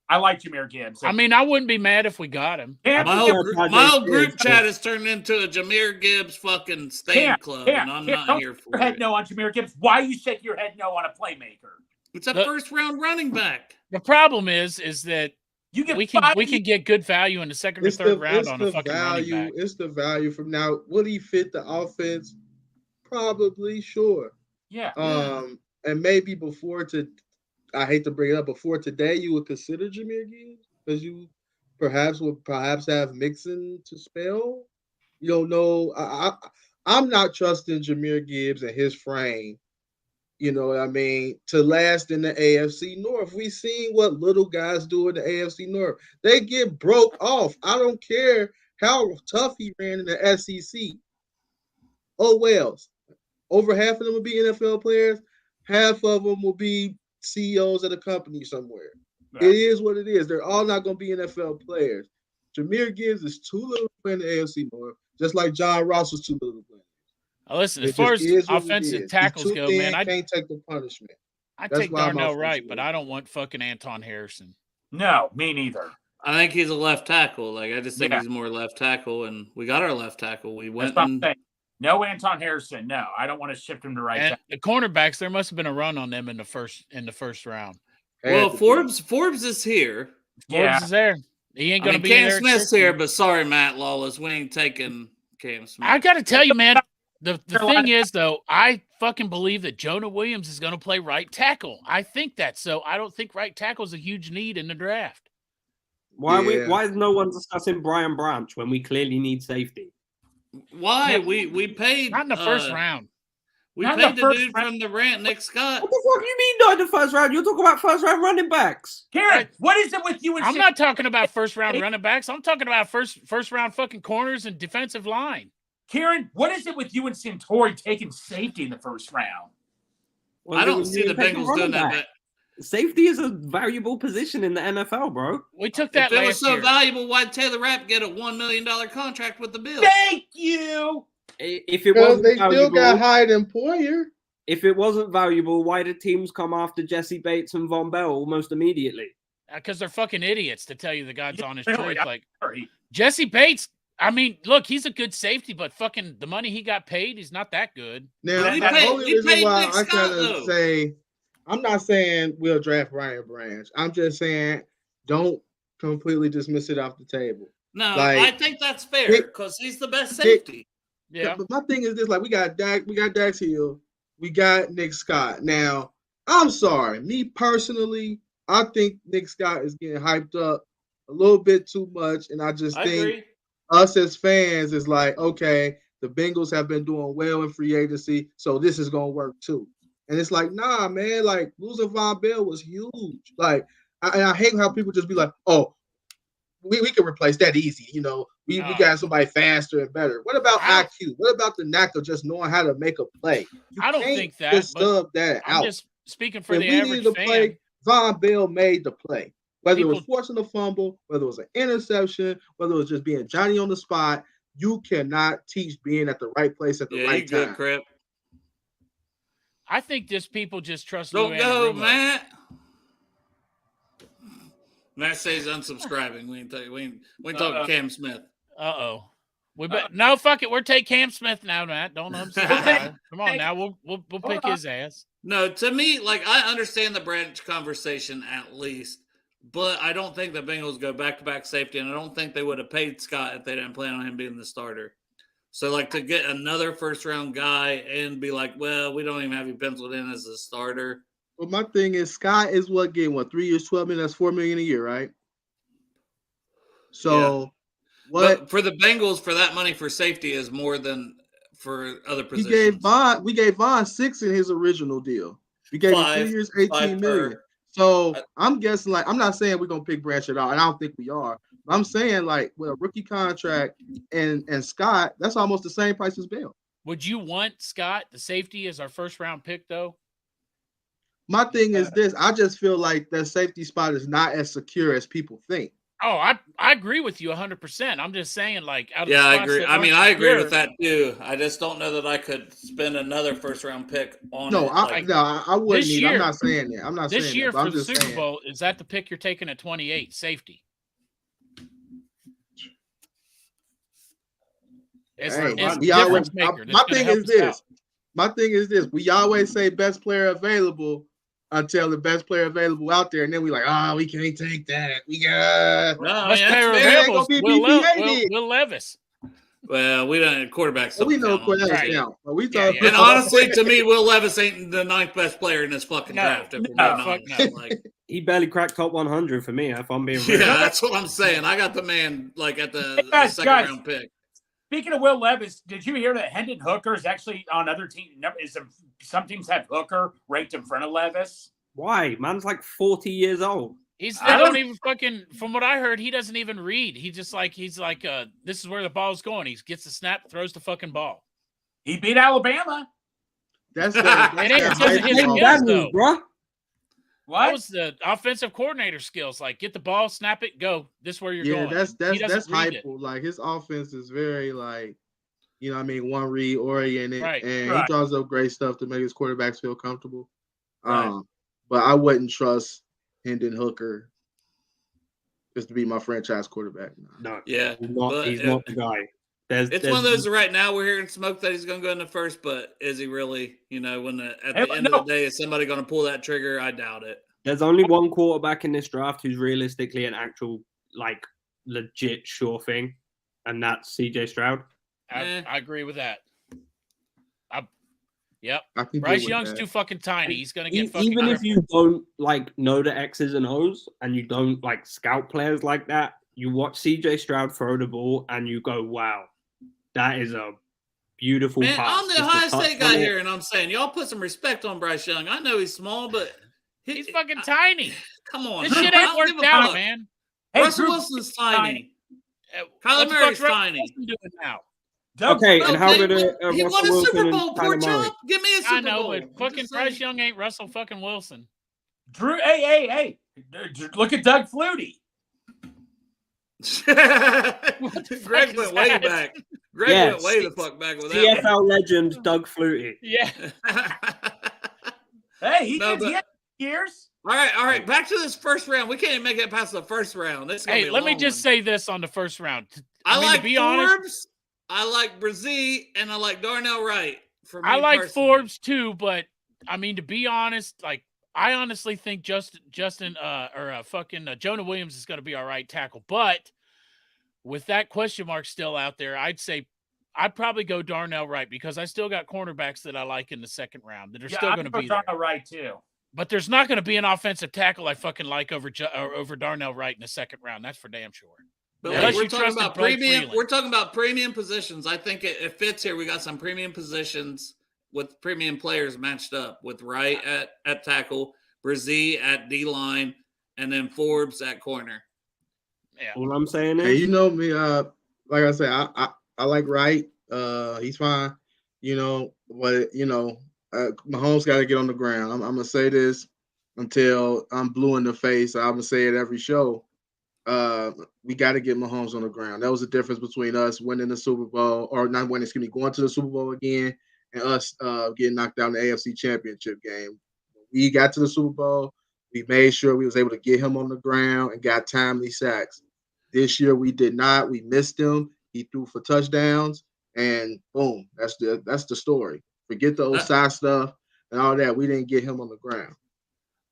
I like Jahmyr Gibbs. I mean, I wouldn't be mad if we got him. My whole group chat has turned into a Jahmyr Gibbs fucking stan club, and I'm not here for it. No on Jahmyr Gibbs. Why you shake your head no on a playmaker? It's a first-round running back. The problem is that we can get good value in the second or third round on a fucking running back. It's the value from now. Would he fit the offense? Probably, sure. Yeah. And maybe I hate to bring it up, before today, you would consider Jahmyr Gibbs because you would have Mixon to spell. You don't know. I'm not trusting Jahmyr Gibbs and his frame. You know what I mean? To last in the AFC North. We've seen what little guys do in the AFC North. They get broke off. I don't care how tough he ran in the SEC. Oh, well. Over half of them will be NFL players. Half of them will be CEOs at a company somewhere. Right. It is what it is. They're all not going to be NFL players. Jahmyr Gibbs is too little to play in the AFC North. just like John Ross was too little to blame. Listen, as far as offensive tackles go, man, I can't take the punishment. I take Darnell Wright, but I don't want fucking Anton Harrison. No, me neither. I think he's a left tackle. Like I just think he's more left tackle, and we got our left tackle. We went and no Anton Harrison. No, I don't want to shift him to right tackle. The cornerbacks, there must have been a run on them in the first round. Well, Forbes is here. Forbes is there. He ain't gonna be Cam there. Smith's here, but sorry, Matt Lawless, we ain't taking Cam Smith. I got to tell you, man. The thing is, though, I fucking believe that Jonah Williams is going to play right tackle. I think that. So I don't think right tackle is a huge need in the draft. Why is no one discussing Brian Branch when we clearly need safety? Why? We paid not in the first round. We paid the dude from the rant, Nick Scott. What the fuck do you mean not in the first round? You're talking about first round running backs. Karen, what is it with you and I'm not talking about first round running backs. I'm talking about first round fucking corners and defensive line. Kieran, what is it with you and Santori taking safety in the first round? Well, I don't see the Bengals doing that. Safety is a valuable position in the NFL, bro. We took that last year. If it was so valuable, why'd Taylor Rapp get a $1 million contract with the Bills? Thank you. If it wasn't they valuable, still got hired in Poyer. If it wasn't valuable, why did teams come after Jesse Bates and Von Bell almost immediately? Because they're fucking idiots, to tell you the God's honest truth. Like Jesse Bates. I mean, look, he's a good safety, but fucking the money he got paid, he's not that good. Now, the only reason why I kind of say, I'm not saying we'll draft Ryan Branch. I'm just saying don't completely dismiss it off the table. No, I think that's fair because he's the best safety. Yeah. But my thing is this: like we got Dax Hill, we got Nick Scott. Now, I'm sorry, me personally, I think Nick Scott is getting hyped up a little bit too much, and I think. Agree. Us as fans is like, okay, the Bengals have been doing well in free agency, so this is gonna work too. And it's like, nah, man, like losing Von Bell was huge. Like, I hate how people just be like, oh, we can replace that easy. You know, we got somebody faster and better. What about IQ? What about the knack of just knowing how to make a play? I don't think that. Just stub that I'm out. just speaking for the average fan. Play, Von Bell made the play. Whether it was forcing a fumble, whether it was an interception, whether it was just being Johnny on the spot, you cannot teach being at the right place at the right time. Crip. I think people just trust. Don't go, Matt. Matt says unsubscribing. We ain't talking Cam Smith. Uh-oh. No, fuck it. We're taking Cam Smith now, Matt. Don't unsubscribe. Come on now. We'll pick his ass. No, to me, like I understand the Branch conversation at least. But I don't think the Bengals go back-to-back safety, and I don't think they would have paid Scott if they didn't plan on him being the starter. So, like, to get another first-round guy and be like, well, we don't even have you penciled in as a starter. Well, my thing is Scott is getting 3 years, $12 million? That's $4 million a year, right? So, But for the Bengals, for that money for safety is more than for other positions. We gave Vaughn $6 in his original deal. We gave him 3 years, $18 million. So I'm guessing, like, I'm not saying we're gonna pick Branch at all, and I don't think we are. But I'm saying, like, with a rookie contract and Scott, that's almost the same price as Bell. Would you want Scott, the safety, as our first round pick, though? My thing is this: I just feel like that safety spot is not as secure as people think. Oh, I agree with you 100%. I'm just saying, like, out of I agree. I mean, I agree with that too. I just don't know that I could spend another first round pick on it. I wouldn't need. I'm not saying that. I'm not saying this year that, for the Super Bowl. Is that the pick you're taking at 28, safety? My thing is this: we always say best player available until the best player available out there, and then we like, we can't take that. We got best player available. Will Levis. Well, we don't quarterbacks. We know quarterbacks count, but we talk. And honestly, to me, Will Levis ain't the 9th best player in this fucking draft. He barely cracked top 100 for me. If I'm being real. Yeah, that's what I'm saying. I got the man like at the second round pick. Speaking of Will Levis, did you hear that Hendon Hooker is actually on other teams? Some teams have Hooker ranked in front of Levis. Why? Man's like 40 years old. I don't even fucking, from what I heard, he doesn't even read. He's like, this is where the ball's going. He gets the snap, throws the fucking ball. He beat Alabama. That's bro. What? That was the offensive coordinator skills. Like, get the ball, snap it, go. This is where you're going. That's hype. Like, his offense is very, like, You know what I mean? One read oriented, Right. and Right. he draws up great stuff to make his quarterbacks feel comfortable. Right. But I wouldn't trust Hendon Hooker just to be my franchise quarterback. No, Yeah, he's not the guy. It's one of those right now we're hearing smoke that he's going to go in the first, but is he really? You know, when at the end of the day, is somebody going to pull that trigger? I doubt it. There's only one quarterback in this draft who's realistically an actual, like, legit sure thing, and that's CJ Stroud. I agree with that. Yep. I Bryce Young's too fucking tiny. He's gonna get fucking. Even if you don't like know the X's and O's and you don't like scout players like that, you watch CJ Stroud throw the ball and you go, "Wow, that is a beautiful pass." I'm the Ohio State guy here, and I'm saying y'all put some respect on Bryce Young. I know he's small, but he's fucking tiny. Come on, this shit ain't worked out, man. Hey, Russell Wilson's tiny. Kyler Murray's tiny. Doing now. Okay, and how good he won a Super Bowl, poor chump. Give me a Super Bowl. I know, but fucking Bryce Young ain't Russell fucking Wilson. Drew, hey. Look at Doug Flutie. Greg went way back. Greg went way the fuck back with that. CFL legend Doug Flutie. Yeah. Hey, he had years. All right. Back to this first round. We can't even make it past the first round. Hey, let me just say this on the first round. I like to be honest. I like Brzee and I like Darnell Wright. I like Forbes too, but I mean, to be honest, like I honestly think Jonah Williams is going to be our right tackle. But with that question mark still out there, I'd say I'd probably go Darnell Wright because I still got cornerbacks that I like in the second round that are still going to be there. Darnell Wright too. But there's not going to be an offensive tackle I fucking like over Darnell Wright in the second round. That's for damn sure. But like, we're talking about premium. We're talking about premium positions. I think it fits here. We got some premium positions with premium players matched up with Wright at tackle, Brzee at D line, and then Forbes at corner. Yeah. All I'm saying is, hey, you know me. Like I said, I like Wright. He's fine. You know, but Mahomes got to get on the ground. I'm gonna say this until I'm blue in the face. I'm gonna say it every show. We got to get Mahomes on the ground. That was the difference between us winning the Super Bowl, or not winning, going to the Super Bowl again, and us getting knocked out in the AFC Championship game. When we got to the Super Bowl, we made sure we was able to get him on the ground and got timely sacks. This year we did not. We missed him. He threw for touchdowns, and boom, that's the story. Forget the side stuff and all that. We didn't get him on the ground.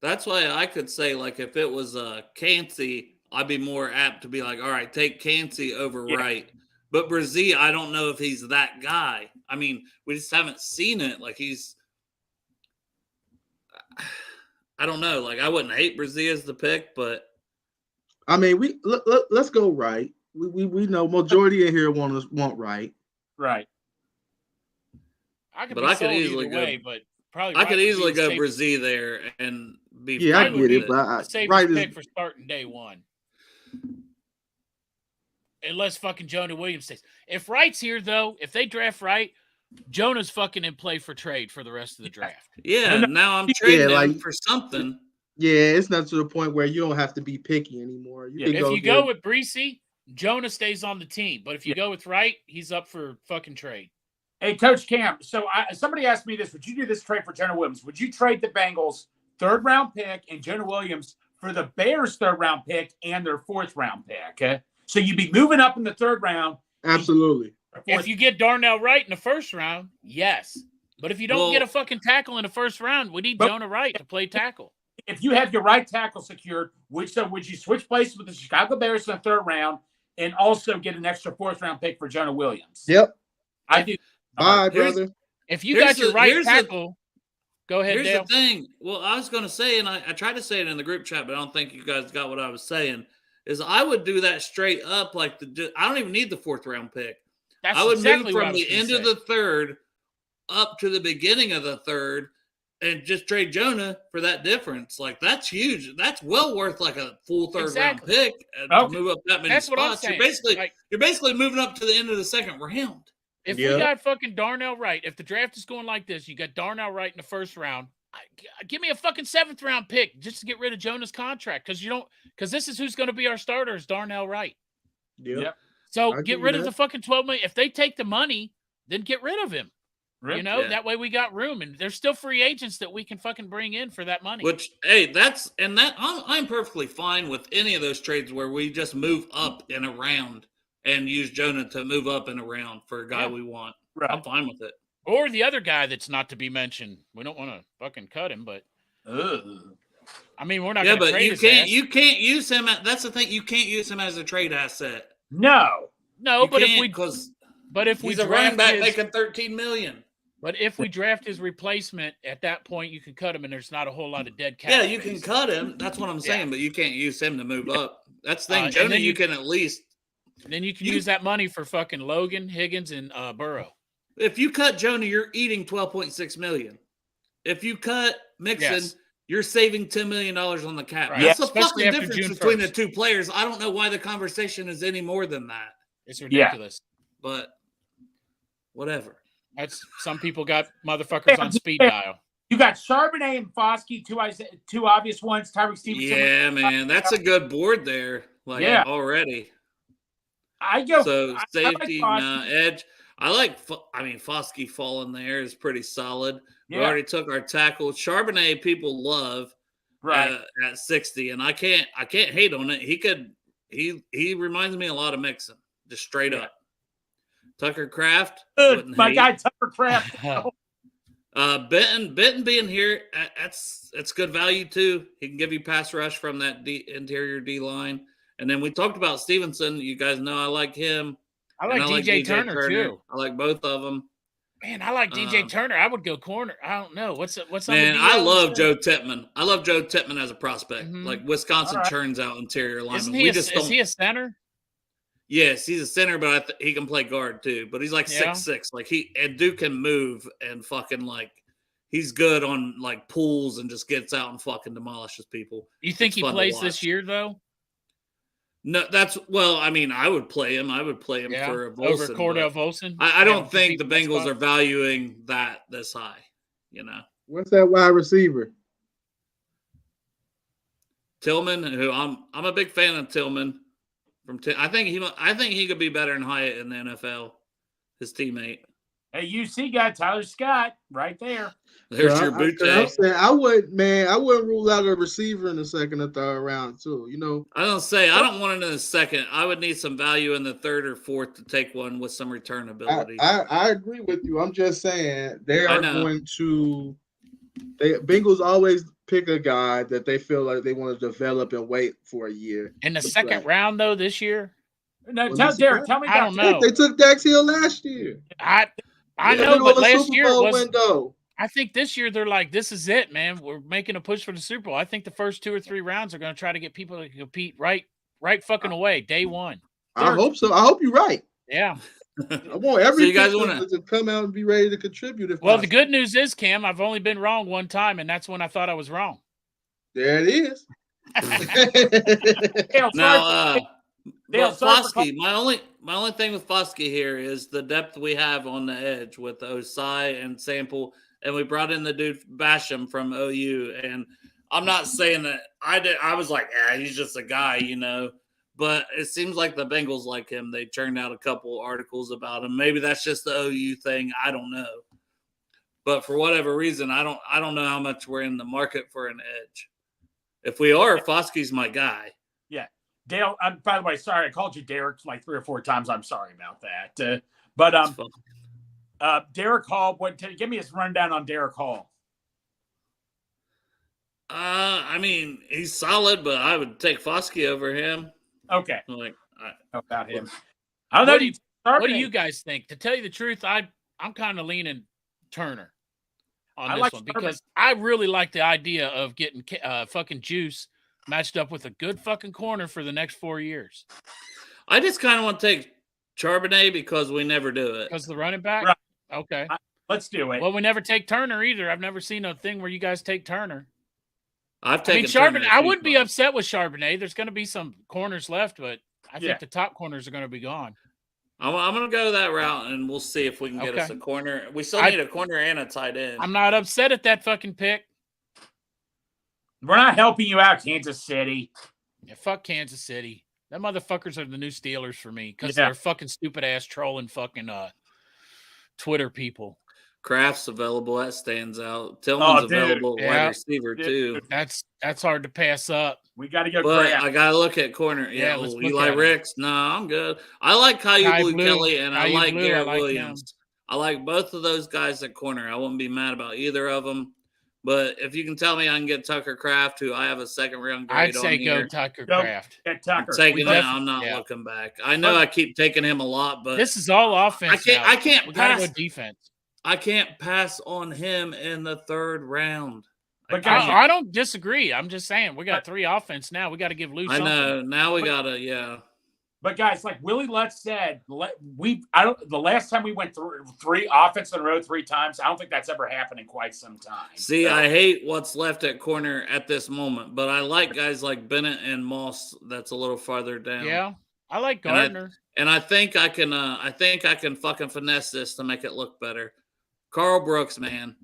That's why I could say, like, if it was Cansey, I'd be more apt to be like, all right, take Cansey over Wright. But Brzee, I don't know if he's that guy. I mean, we just haven't seen it. Like, I don't know. Like, I wouldn't hate Brzee as the pick, but I mean, let's go Wright. We know majority in here want Wright. Right. I could easily go. But probably I could easily go Brzee there and be. Yeah, I get it, but Wright is pick for starting day one. Unless fucking Jonah Williams stays. If Wright's here, though, if they draft Wright, Jonah's fucking in play for trade for the rest of the draft. Yeah, now I'm trading him for something. Yeah, it's not to the point where you don't have to be picky anymore. If you go with Brzee, Jonah stays on the team. But if you go with Wright, he's up for fucking trade. Hey, Coach Cam, so somebody asked me this. Would you do this trade for Jonah Williams? Would you trade the Bengals' third-round pick and Jonah Williams for the Bears' third-round pick and their fourth-round pick? Okay? So you'd be moving up in the third round. Absolutely. If you get Darnell Wright in the first round, yes. But if you don't get a fucking tackle in the first round, we need Jonah Wright to play tackle. If you have your right tackle secured, would you switch places with the Chicago Bears in the third round and also get an extra fourth-round pick for Jonah Williams? Yep. I do. Bye, brother. If you got your right tackle, go ahead, Here's Dale. the thing. Well, I was going to say, and I tried to say it in the group chat, but I don't think you guys got what I was saying, is I would do that straight up. I don't even need the fourth-round pick. I would move from the end of the third up to the beginning of the third and just trade Jonah for that difference. Like, that's huge. That's well worth like a full third-round pick to move up that many spots. What I'm saying. You're basically moving up to the end of the second round. If we got fucking Darnell Wright, if the draft is going like this, you got Darnell Wright in the first round, give me a fucking seventh-round pick just to get rid of Jonah's contract because this is who's going to be our starter is Darnell Wright. Yep. So get rid of the fucking $12 million. If they take the money, then get rid of him. You know, Yeah. that way we got room, and there's still free agents that we can fucking bring in for that money. Which, hey, I'm perfectly fine with any of those trades where we just move up and around and use Jonah to move up and around for a guy we want. Right. I'm fine with it. Or the other guy that's not to be mentioned. We don't want to fucking cut him, but I mean, we're not. Yeah, gonna but trade you his can't. ass. You can't use him. That's the thing. You can't use him as a trade asset. No. But if we because he's a running back making $13 million. But if we draft his replacement at that point, you can cut him, and there's not a whole lot of dead cap. Yeah, you can cut him. That's what I'm saying. But you can't use him to move up. That's the thing. Jonah, you can at least. Then you can use that money for fucking Logan, Higgins, and Burrow. If you cut Jonah, you're eating $12.6 million. If you cut Mixon, you're saving $10 million on the cap. Right. That's the Especially fucking after difference June between 1st. the two players. I don't know why the conversation is any more than that. It's ridiculous. But whatever. That's some people got motherfuckers on speed dial. You got Charbonnet and Foskey, two obvious ones. Tyreek Stevenson. Yeah, man, that's a good board there. Like already. I go so safety, I like edge. Foskey falling there is pretty solid. Yeah. We already took our tackle. Charbonnet, people love at 60, and I can't hate on it. He reminds me a lot of Mixon, just straight up. Tucker Kraft, my guy Tucker Kraft. Benton being here, that's good value too. He can give you pass rush from that interior D line. And then we talked about Stevenson. You guys know I like him. I like DJ Turner too. I like both of them. Man, I like DJ Turner. I would go corner. I don't know. What's on the man, deal? I love Joe Tippmann. I love Joe Tippmann as a prospect. Like Wisconsin churns out interior linemen. Is he a center? Yes, he's a center, but he can play guard too. But he's like 6'6". Like Duke can move and fucking he's good on like pools and just gets out and fucking demolishes people. You think he plays this year though? No, I would play him. I would play him for Volson, over Cordell Volson. I don't think the Bengals are valuing that this high. You know, what's that wide receiver? Tillman, who I'm a big fan of Tillman. I think he could be better than Hyatt in the NFL. His teammate. Hey, UC guy Tyler Scott, right there. There's your boot. I wouldn't rule out a receiver in the second or third round too. You know, I don't want it in the second. I would need some value in the third or fourth to take one with some return ability. I agree with you. I'm just saying they are going to. Bengals always pick a guy that they feel like they want to develop and wait for a year. In the second round, though, this year? No, Derek, tell me. I don't know. They took Dax Hill last year. I know, but last year was. Window. I think this year they're like, this is it, man. We're making a push for the Super Bowl. I think the first 2 or 3 rounds are going to try to get people to compete right fucking away, day one. I hope so. I hope you're right. Yeah. I want every to come out and be ready to contribute. The good news is, Cam, I've only been wrong one time, and that's when I thought I was wrong. There it is. Now, Foskey, my only thing with Foskey here is the depth we have on the edge with Osai and Sample, and we brought in the dude Basham from OU. And I'm not saying that I was like, he's just a guy, you know. But it seems like the Bengals like him. They churned out a couple articles about him. Maybe that's just the OU thing. I don't know. But for whatever reason, I don't know how much we're in the market for an edge. If we are, Foskey's my guy. Yeah. Dale, by the way, sorry, I called you Derek like 3 or 4 times. I'm sorry about that. But Derek Hall, give me a rundown on Derek Hall. He's solid, but I would take Foskey over him. Okay. About him. I don't know. What do you guys think? To tell you the truth, I'm kind of leaning Turner on this one because I really like the idea of getting fucking Juice matched up with a good fucking corner for the next 4 years. I just kind of want to take Charbonnet because we never do it. Because the running back? Right. Okay. Let's do it. Well, we never take Turner either. I've never seen a thing where you guys take Turner. I've taken Charbonnet. I wouldn't be upset with Charbonnet. There's going to be some corners left, but I think the top corners are going to be gone. I'm going to go that route, and we'll see if we can get us a corner. We still need a corner and a tight end. I'm not upset at that fucking pick. We're not helping you out, Kansas City. Yeah, fuck Kansas City. Them motherfuckers are the new Steelers for me because they're fucking stupid ass trolling fucking Twitter people. Kraft's available. That stands out. Tillman's available at wide receiver too. That's hard to pass up. We got to go. But Kraft. I gotta look at corner. Yeah, let's look Eli at Ricks. No, I'm good. I like Caillou Blue Kelly and I Caillou like Blue, Garrett I like Williams. him. I like both of those guys at corner. I wouldn't be mad about either of them. But if you can tell me I can get Tucker Kraft, who I have a second round grade I'd say on here, go Tucker Kraft. Get Tucker. I'm taking him. I'm not looking back. I know I keep taking him a lot, but this is all offense. I can't we pass. Gotta go defense. I can't pass on him in the third round. But I don't disagree. I'm just saying we got 3 offense now. We got to give Lou something. I know. Now we gotta, But guys, like Willie Lutz said, the last time we went through 3 offense in a row 3 times, I don't think that's ever happened in quite some time. See, I hate what's left at corner at this moment, but I like guys like Bennett and Moss. That's a little farther down. Yeah, I like Gardner, and I think I can. I think I can fucking finesse this to make it look better. Carl Brooks, man,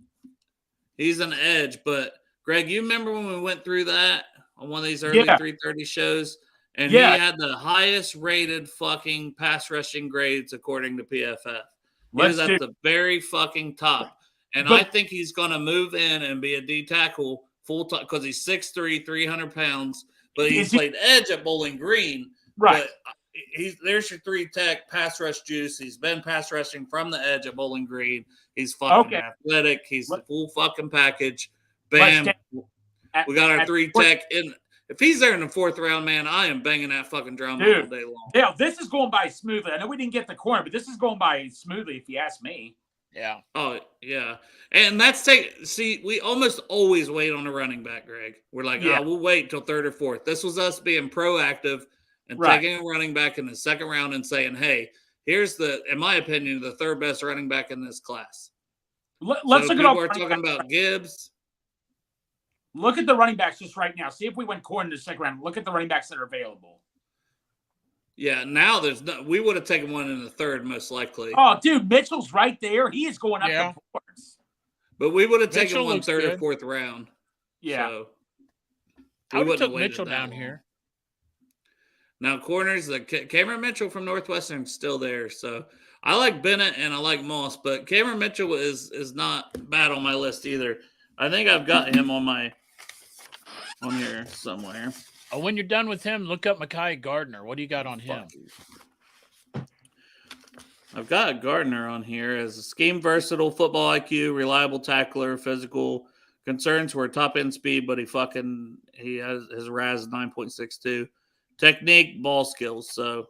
he's an edge. But Greg, you remember when we went through that on one of these early 3:30 shows? And he had the highest rated fucking pass rushing grades according to PFF. He was at the very fucking top. And I think he's going to move in and be a D tackle full time because he's 6'3", 300 pounds. But he's played edge at Bowling Green. Right. But there's your 3 tech pass rush juice. He's been pass rushing from the edge at Bowling Green. He's fucking athletic. He's the full fucking package. Bam. We got our 3 tech in. If he's there in the 4th round, man, I am banging that fucking drum all day long. Yeah, this is going by smoothly. I know we didn't get the corner, but this is going by smoothly if you ask me. Yeah. Oh, yeah. And that's we almost always wait on a running back, Greg. We're like, we'll wait till 3rd or 4th. This was us being proactive and taking a running back in the 2nd round and saying, hey, here's in my opinion, the 3rd best running back in this class. Let's look at all. We're talking about Gibbs. Look at the running backs just right now. See if we went corner in the 2nd round. Look at the running backs that are available. Yeah, now we would have taken one in the 3rd most likely. Oh, dude, Mitchell's right there. He is going up the boards. But we would have taken one 3rd or 4th round. Yeah. So I would have took Mitchell down here. Now corners, Cameron Mitchell from Northwestern is still there. So I like Bennett and I like Moss, but Cameron Mitchell is not bad on my list either. I think I've got him on here somewhere. Oh, when you're done with him, look up Mekhi Gardner. What do you got on him? I've got Gardner on here as a scheme versatile, football IQ, reliable tackler, physical. Concerns were top end speed, but he has his RAS 9.62. Technique, ball skills. So,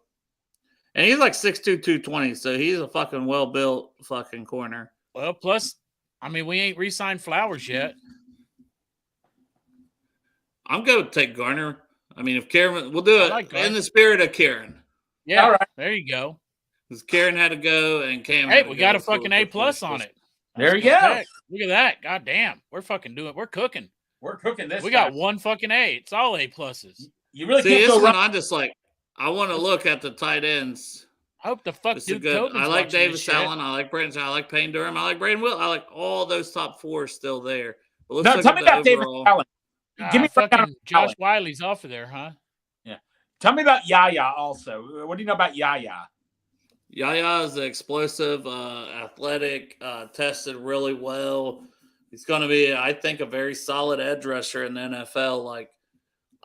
and he's like 6'2", 220. So he's a fucking well built fucking corner. Well, plus, I mean, we ain't re-signed Flowers yet. I'm going to take Garner. I mean, if Karen, we'll do it in the spirit of Karen. Yeah, all right. There you go. Because Karen had to go and Cam. Hey, we got a fucking A+ on it. There you go. Look at that. God damn. We're fucking doing it. We're cooking. We're cooking this. We got one fucking A. It's all A+. You really see can't this go one. I'm just like, I want to look at the tight ends. I hope the fuck Duke Tobin's I like Davis Allen. I like Brent. I like Payne Durham. I like Braden Will. I like all those top 4 still there. But let's tell me about Davis Allen. Give me fucking Josh Wiley's off of there, huh? Yeah. Tell me about Yaya also. What do you know about Yaya? Yaya is explosive, athletic, tested really well. He's going to be, I think, a very solid edge rusher in the NFL. Like,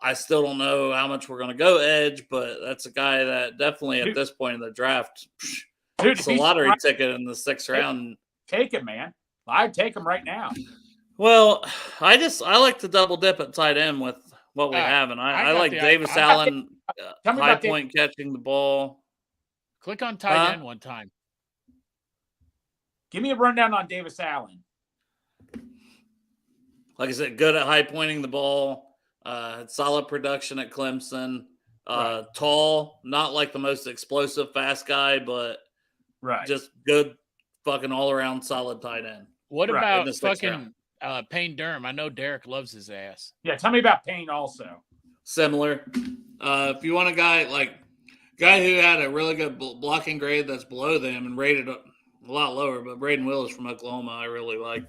I still don't know how much we're going to go edge, but that's a guy that definitely at this point in the draft, it's a lottery ticket in the 6th round. Take him, man. I'd take him right now. Well, I like to double dip at tight end with what we have, and I like Davis Allen, high point catching the ball. Click on tight end one time. Give me a rundown on Davis Allen. Like I said, good at high pointing the ball. Solid production at Clemson. Tall, not like the most explosive fast guy, but just good fucking all around solid tight end. What about fucking Payne Durham? I know Derek loves his ass. Yeah, tell me about Payne also. Similar. If you want a guy who had a really good blocking grade that's below them and rated a lot lower, but Braden Willis from Oklahoma I really like.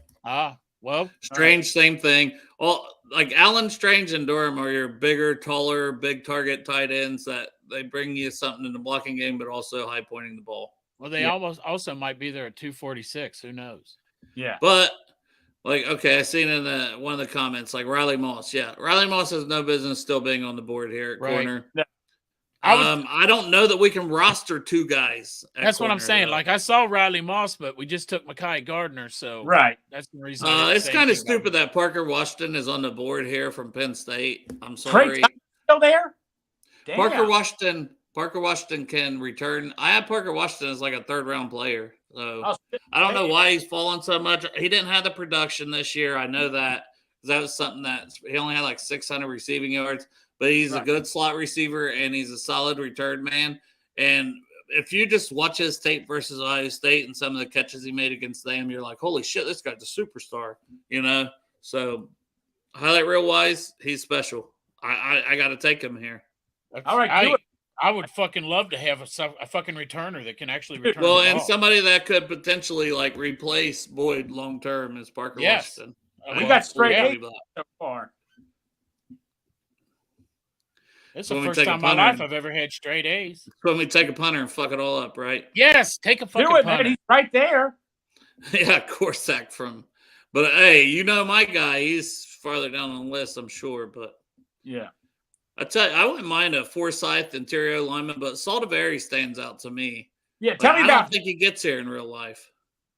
Well. Strange, same thing. Like Allen, Strange, and Durham are your bigger, taller, big target tight ends that they bring you something in the blocking game, but also high pointing the ball. Well, they also might be there at 246. Who knows? Yeah. But like, okay, I seen in one of the comments, like Riley Moss. Yeah, Riley Moss has no business still being on the board here at corner. No. I don't know that we can roster 2 guys. That's what I'm saying. Though. Like, I saw Riley Moss, but we just took Mekhi Gardner, so that's the reason. It's kind of stupid that Parker Washington is on the board here from Penn State. I'm sorry. Still there? Damn. Parker Washington can return. I had Parker Washington as like a 3rd-round player. So I don't know why he's fallen so much. He didn't have the production this year. I know that. That was something that he only had like 600 receiving yards, but he's a good slot receiver and he's a solid return man. And if you just watch his tape versus Ohio State and some of the catches he made against them, you're like, holy shit, this guy's a superstar, you know? So highlight reel wise, he's special. I got to take him here. All right. I would fucking love to have a fucking returner that can actually return. Well, the and ball. somebody that could potentially like replace Boyd long term is Parker Washington. We got straight A's so far. It's the first time in my life I've ever had straight A's. So we take a punter and fuck it all up, right? Yes, take a fucking punter. Man. He's right there. Yeah, Corsack from. But hey, you know my guy. He's farther down on the list, I'm sure. But yeah, I tell you, I wouldn't mind a Forsyth interior lineman, but Saldivari stands out to me. Yeah, tell me about. I don't think he gets here in real life.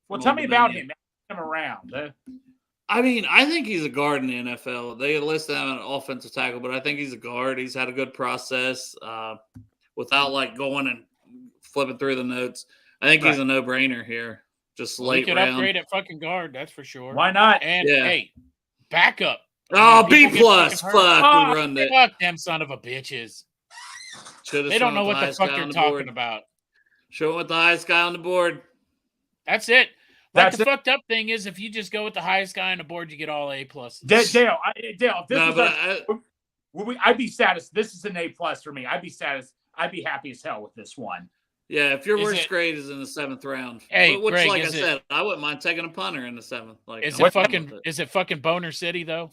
Well, tell me about him. Come around. I mean, I think he's a guard in the NFL. They listed him as an offensive tackle, but I think he's a guard. He's had a good process without like going and flipping through the notes. I think he's a no-brainer here. Just late round. He could upgrade at fucking guard, that's for sure. Why not? And hey, backup. Oh, B plus. Fuck, we run it. Fuck them son of a bitches. They don't know what the fuck you're talking about. Show with the highest guy on the board. That's it. Like the fucked up thing is, if you just go with the highest guy on the board, you get all A plus. Dale, I'd be satisfied. This is an A plus for me. I'd be satisfied. I'd be happy as hell with this one. Yeah, if your worst grade is in the 7th round, hey, which, Greg, like I said, I wouldn't mind taking a punter in the 7th. Like, is it fucking Boner City though?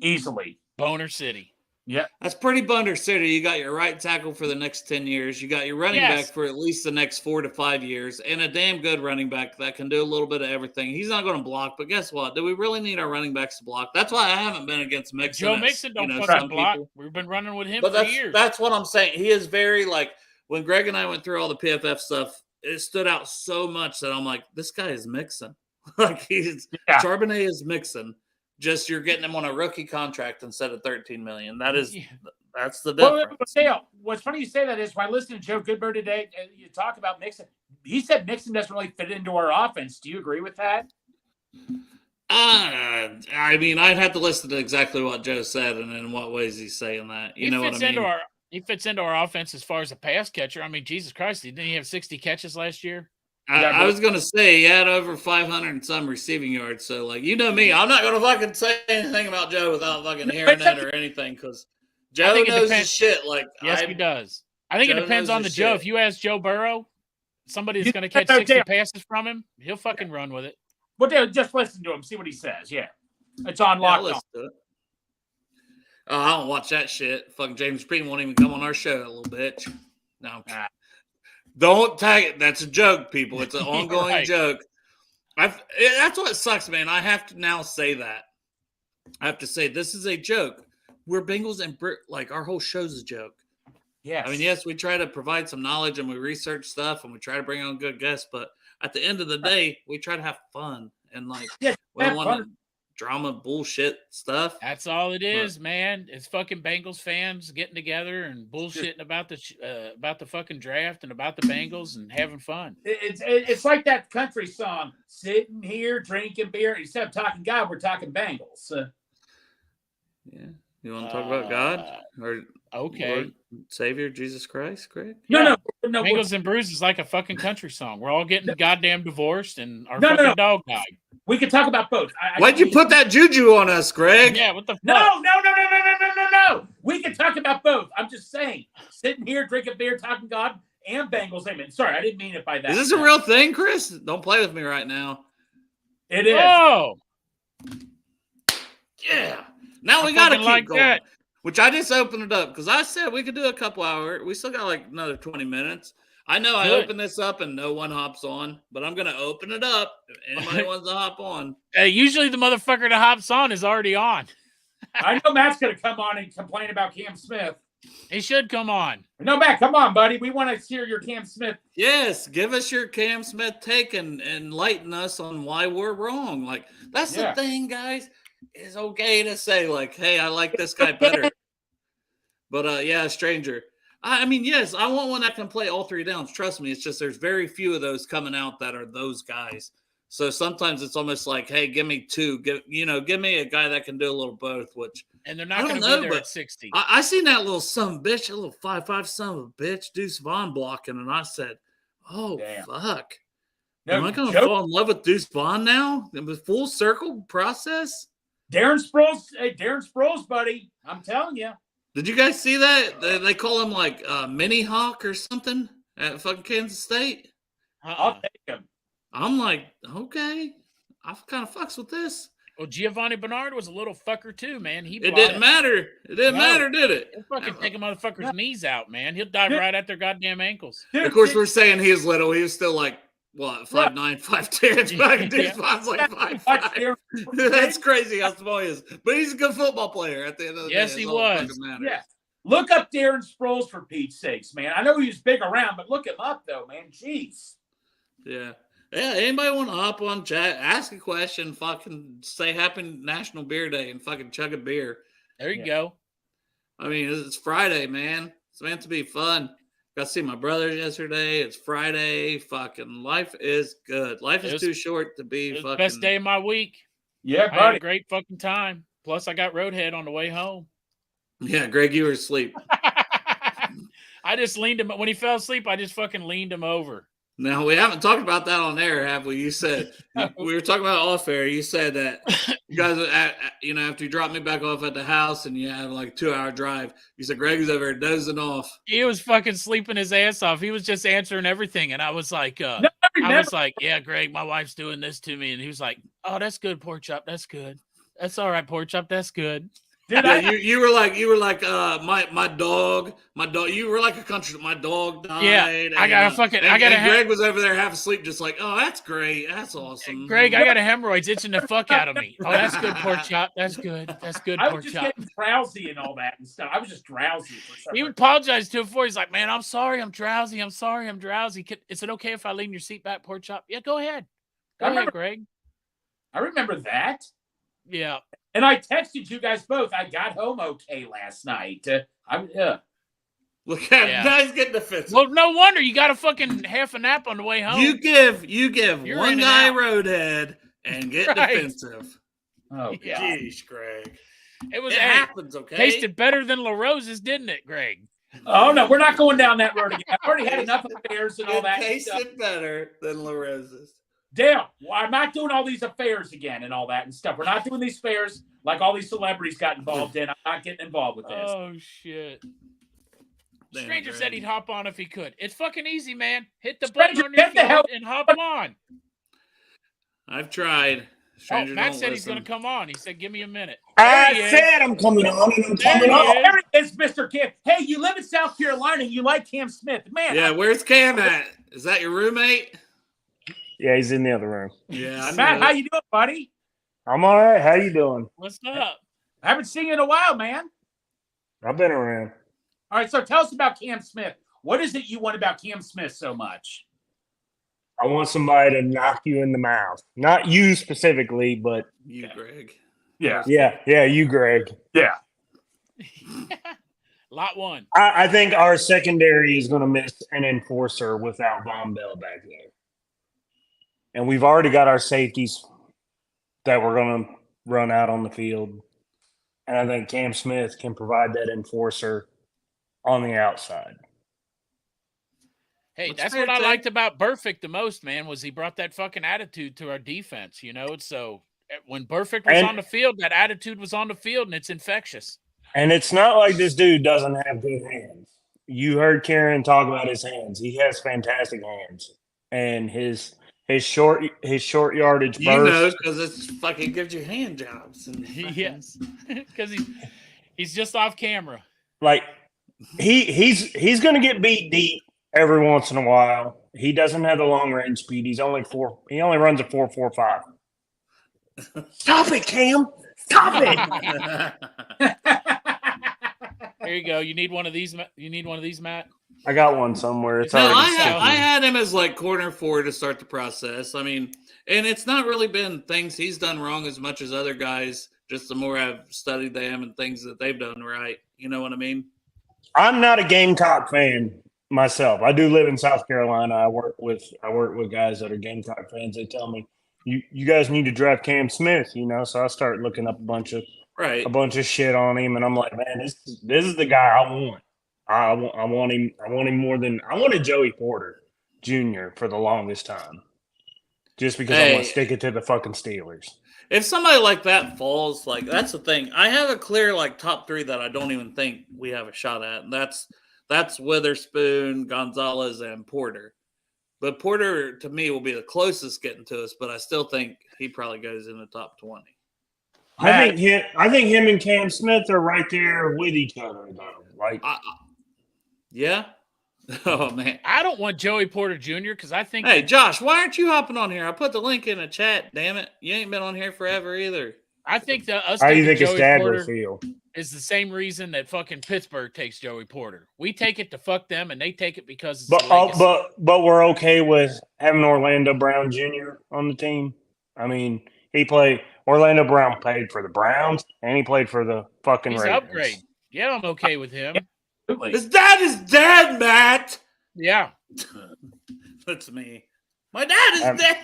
Easily, Boner City. Yeah, that's pretty Boner City. You got your right tackle for the next 10 years. You got your running back for at least the next 4 to 5 years, and a damn good running back that can do a little bit of everything. He's not going to block, but guess what? Do we really need our running backs to block? That's why I haven't been against Mixon. Joe Mixon don't fucking block. We've been running with him for years. That's what I'm saying. He is very like when Greg and I went through all the PFF stuff. It stood out so much that I'm like, this guy is Mixon. Like Charbonnet is Mixon. Just you're getting him on a rookie contract instead of $13 million. That's the difference. Well, Dale, what's funny you say that is when I listened to Joe Goodberg today, you talk about Mixon. He said Mixon doesn't really fit into our offense. Do you agree with that? I mean, I'd have to listen to exactly what Joe said and in what ways he's saying that. You know what I mean? He fits into our offense as far as a pass catcher. I mean, Jesus Christ, didn't he have 60 catches last year? I was going to say he had over 500 and some receiving yards. So, like, you know me, I'm not going to fucking say anything about Joe without fucking hearing that or anything because Joe knows his shit. Like, yes, he does. I think it depends on the Joe. If you ask Joe Burrow, somebody that's going to catch 60 passes from him, he'll fucking run with it. Well, Dale, just listen to him, see what he says. Yeah, it's on lockdown. Oh, I don't watch that shit. Fucking James Green won't even come on our show, little bitch. No. Don't tag it. That's a joke, people. It's an ongoing joke. That's what sucks, man. I have to now say that. I have to say this is a joke. We're Bengals and like our whole show's a joke. Yes. I mean, yes, we try to provide some knowledge and we research stuff and we try to bring on good guests, but at the end of the day, we try to have fun and like we don't want drama bullshit stuff. That's all it is, man. It's fucking Bengals fans getting together and bullshitting about the fucking draft and about the Bengals and having fun. It's like that country song, sitting here drinking beer. Instead of talking God, we're talking Bengals. Yeah. You want to talk about God or Lord, Savior Jesus Christ, Greg? No. Bengals and Brews is like a fucking country song. We're all getting goddamn divorced and our fucking dog died. We can talk about both. Why'd you put that juju on us, Greg? Yeah, what the fuck? No. We can talk about both. I'm just saying, sitting here drinking beer, talking God and Bengals. Amen. Sorry, I didn't mean it by that. Is this a real thing, Chris? Don't play with me right now. It is. Oh. Yeah. Now we got to keep going. That. Which I just opened it up because I said we could do a couple hours. We still got like another 20 minutes. I know I Good. opened this up and no one hops on, but I'm gonna open it up. If anybody wants to hop on. Usually the motherfucker that hops on is already on. I know Matt's gonna come on and complain about Cam Smith. He should come on. No, Matt, come on, buddy. We want to hear your Cam Smith. Yes, give us your Cam Smith take and enlighten us on why we're wrong. Like, that's the thing, guys. It's okay to say, like, hey, I like this guy better. But, yeah, stranger. I mean, yes, I want one that can play all three downs. Trust me. It's just there's very few of those coming out that are those guys. So sometimes it's almost like, hey, give me two. Give me a guy that can do a little both, which – and they're not going to be there at 60. I seen that little son of a bitch, a little 5'5" son of a bitch, Deuce Vaughn blocking, and I said, oh, damn. Fuck. No, am I going to fall in love with Deuce Vaughn now? It was full circle process? Darren Sproles, buddy. I'm telling you. Did you guys see that? They call him like Mini Hawk or something at fucking Kansas State? I'll take him. I'm like, okay. I kind of fucks with this. Well, Giovanni Bernard was a little fucker too, man. It didn't matter. It didn't matter, did it? He'll fucking take a motherfucker's knees out, man. He'll dive right at their goddamn ankles. Of course, we're saying he was little. He was still like, what, 5'9", 5'10". Like 5'5". That's crazy how small he is. But he's a good football player at the end of the day. Yes, he was. Yeah. Look up Darren Sproles for Pete's sakes, man. I know he was big around, but look him up, though, man. Jeez. Yeah. Yeah, anybody want to hop on chat, ask a question, fucking say happy National Beer Day and fucking chug a beer. There you go. I mean, it's Friday, man. It's meant to be fun. Got to see my brothers yesterday. It's Friday. Fucking life is good. Life is too short to be fucking. Best day of my week. Yeah, buddy. I had a great fucking time. Plus, I got roadhead on the way home. Yeah, Greg, you were asleep. I just leaned him. When he fell asleep, I just fucking leaned him over. Now, we haven't talked about that on air, have we? You said, we were talking about off air. You said that you guys, after you dropped me back off at the house and you had like a 2-hour drive, you said Greg was over there dozing off. He was fucking sleeping his ass off. He was just answering everything. And I was like, yeah, Greg, my wife's doing this to me. And he was like, oh, that's good, Pork Chop. That's good. That's all right, Pork Chop. That's good. You were like my dog. You were like a country. My dog died. Yeah, Greg was over there half asleep, just like, oh, that's great, that's awesome. Greg, I got a hemorrhoids itching the fuck out of me. Oh, that's good, Pork Chop. That's good. That's good, Pork Chop. I was just getting drowsy and all that and stuff. I was just drowsy. He apologized to him before. He's like, man, I'm sorry, I'm drowsy. I'm sorry, I'm drowsy. Is it okay if I lean your seat back, Pork Chop? Yeah, go ahead. Go ahead, Greg. I remember that. Yeah. And I texted you guys both. I got home okay last night. Look at guys getting defensive. Well, no wonder you got a fucking half a nap on the way home. You give one guy roadhead and get defensive. Oh, jeez, Greg. It happens, okay? Tasted better than La Rosa's, didn't it, Greg? Oh no, we're not going down that road again. I've already had enough affairs and all that. It tasted better than La Rosa's. Dale, I'm not doing all these affairs again and all that and stuff. We're not doing these affairs like all these celebrities got involved in. I'm not getting involved with this. Oh, shit. Stranger said he'd hop on if he could. It's fucking easy, man. Hit the button on your phone and hop on. I've tried. Stranger Matt said he's going to come on. He said, give me a minute. I said I'm coming on and I'm coming on. There it is, Mr. Cam. Hey, you live in South Carolina. You like Cam Smith. Man. Yeah, where's Cam at? Is that your roommate? Yeah, he's in the other room. Yeah, Matt, how you doing, buddy? I'm all right. How you doing? What's up? I haven't seen you in a while, man. I've been around. All right, so tell us about Cam Smith. What is it you want about Cam Smith so much? I want somebody to knock you in the mouth. Not you specifically, but you, Greg. Yeah. Yeah, you, Greg. Yeah. Lot one. I think our secondary is going to miss an enforcer without Von Bell back there. And we've already got our safeties that we're going to run out on the field. And I think Cam Smith can provide that enforcer on the outside. Hey, that's what I liked about Burfict the most, man, was he brought that fucking attitude to our defense, you know? So when Burfict was on the field, that attitude was on the field, and it's infectious. And it's not like this dude doesn't have good hands. You heard Karen talk about his hands. He has fantastic hands. And his short yardage burst. You know, because it's fucking gives you hand jobs. And yes, because he's just off camera. Like he's going to get beat deep every once in a while. He doesn't have the long range speed. He only runs a 4.45. Stop it, Cam. Stop it. There you go. You need one of these. Matt. I got one somewhere. It's No, already I had him as like corner 4 to start the process. I mean, and it's not really been things he's done wrong as much as other guys. Just the more I've studied them and things that they've done right. You know what I mean? I'm not a Gamecock fan myself. I do live in South Carolina. I work with guys that are Gamecock fans. They tell me you guys need to draft Cam Smith. So I start looking up a bunch of shit on him, and I'm like, man, this is the guy I want. I want him. I want him more than I wanted Joey Porter Jr. for the longest time, just because I want to stick it to the fucking Steelers. If somebody like that falls, like that's the thing. I have a clear like top 3 that I don't even think we have a shot at, and that's Witherspoon, Gonzalez, and Porter. But Porter to me will be the closest getting to us, but I still think he probably goes in the top 20. I think him and Cam Smith are right there with each other, though. Like, yeah. Oh man, I don't want Joey Porter Jr. because I think. Hey, Josh, why aren't you hopping on here? I put the link in the chat. Damn it, you ain't been on here forever either. I think that us. How do you think his dad Porter would feel? Is the same reason that fucking Pittsburgh takes Joey Porter. We take it to fuck them, and they take it because. But we're okay with having Orlando Brown Jr. on the team. I mean, Orlando Brown played for the Browns, and he played for the fucking Raiders. Upgrade. Yeah, I'm okay with him. His dad is dead, Matt. Yeah. That's me. My dad is dead.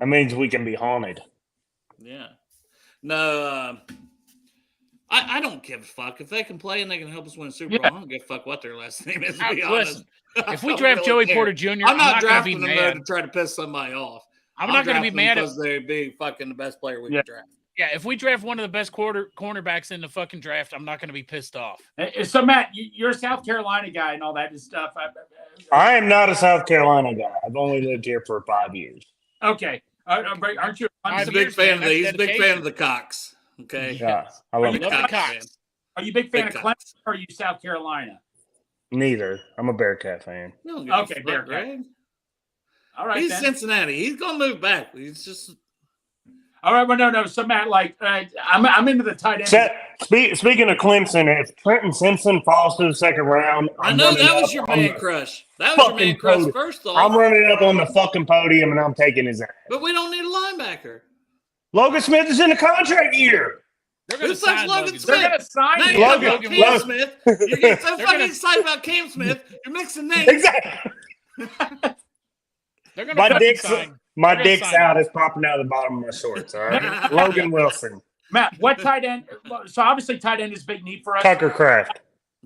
That means we can be haunted. Yeah. No, I don't give a fuck. If they can play and they can help us win a Super Bowl, I don't give a fuck what their last name is, to be honest. If we draft Joey Porter Jr., I'm not drafting them there to try to piss somebody off. I'm not going to be mad because they're being fucking the best player we can draft. Yeah, if we draft one of the best cornerbacks in the fucking draft, I'm not going to be pissed off. So, Matt, you're a South Carolina guy and all that stuff. I am not a South Carolina guy. I've only lived here for 5 years. Okay. Aren't you? He's a big fan of he's a big fan of the Cox. Okay. Yeah, I love the Cox. Are you a big fan of Clemson or are you South Carolina? Neither. I'm a Bearcat fan. Okay, Bearcat. All right, he's Cincinnati. He's gonna move back. He's just. All right, well, no. So, Matt, I'm into the tight end. Speaking of Clemson, if Trenton Simpson falls to the second round, I know that was your man crush. That was your man crush. First off, I'm running up on the fucking podium and I'm taking his ass. But we don't need a linebacker. Logan Smith is in a contract year. They're going to sign Logan Smith. They're going to sign Cam Smith. You're getting so fucking excited about Cam Smith. You're mixing names. Exactly. They're going to sign. My dick's out is popping out of the bottom of my shorts. All right, Logan Wilson. Matt, what tight end? So obviously, tight end is a big need for us. Tucker Kraft.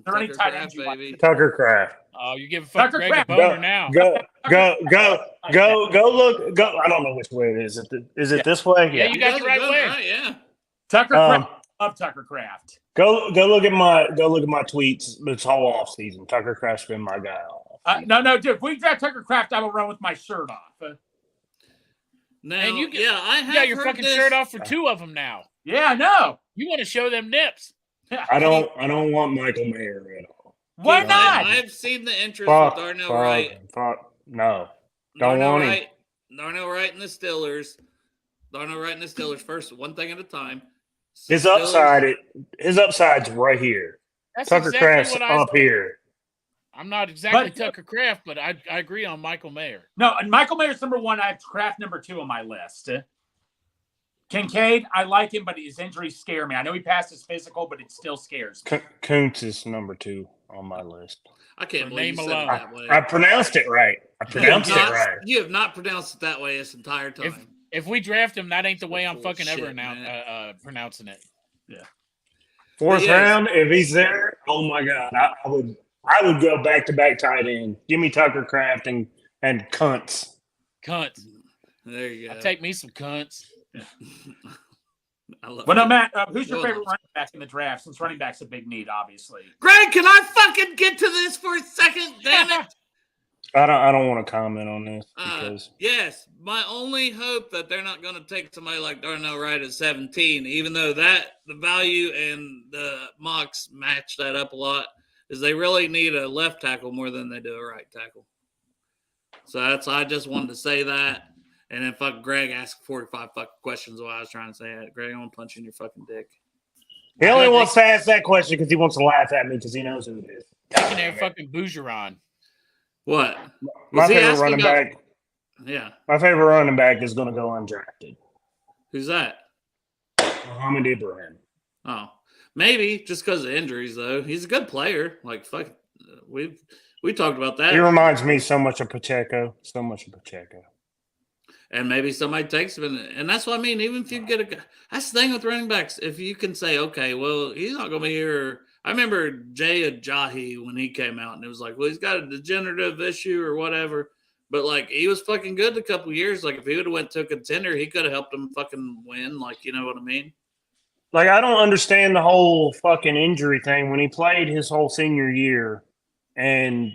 Are there any tight ends you want? Tucker Kraft. Oh, you're giving fucking Greg a boner now. Go look. Go. I don't know which way it is. Is it this way? Yeah, you got the right way. Right, yeah. Tucker Kraft. Love Tucker Kraft. Go look at my tweets this whole off season. Tucker Kraft's been my guy. No, dude. If we draft Tucker Kraft, I will run with my shirt off. Now, and I have got your fucking shirt off for 2 of them now. Yeah, I know. You want to show them nips? I don't want Michael Mayer at all. Why not? I've seen the interest with Darnell Wright. No, don't want him. Darnell Wright and the Steelers. First, one thing at a time. His upside's right here. That's Tucker exactly Kraft's up here. I'm not exactly Tucker Kraft, but I agree on Michael Mayer. No, and Michael Mayer's number 1. I have Kraft number 2 on my list. Kincaid, I like him, but his injuries scare me. I know he passed his physical, but it still scares me. Kuntz is number 2 on my list. I can't believe you said it that way. I pronounced it right. You have not pronounced it that way this entire time. If we draft him, that ain't the way I'm fucking ever pronouncing it. Yeah. 4th round, if he's there, oh my God, I would go back-to-back tight end. Give me Tucker Kraft and Kuntz. Cunts. There you go. I'll take me some cunts. I love no, Matt, who's your favorite running back in the draft? Since running back's a big need, obviously. Greg, can I fucking get to this for a second? Damn it. I don't want to comment on this because yes, my only hope that they're not going to take somebody like Darnell Wright at 17, even though the value and the mocks match that up a lot, is they really need a left tackle more than they do a right tackle. So I just wanted to say that. And then fucking Greg asked 45 fucking questions while I was trying to say it. Greg, I'm gonna punch you in your fucking dick. He only wants to ask that question because he wants to laugh at me because he knows who it is. Taking their fucking Bougeron. What? My favorite running back. Yeah. My favorite running back is going to go undrafted. Who's that? Muhammad Ibrahim. Oh, maybe just because of injuries, though. He's a good player. Like, fuck, we talked about that. He reminds me so much of Pacheco. So much of Pacheco. And maybe somebody takes him. And that's what I mean. Even if you get a – that's the thing with running backs. If you can say, okay, well, he's not going to be here. I remember Jay Ajayi when he came out, and it was like, well, he's got a degenerative issue or whatever. But, like, he was fucking good a couple years. Like, if he would have went to a contender, he could have helped him fucking win. Like, you know what I mean? Like, I don't understand the whole fucking injury thing when he played his whole senior year and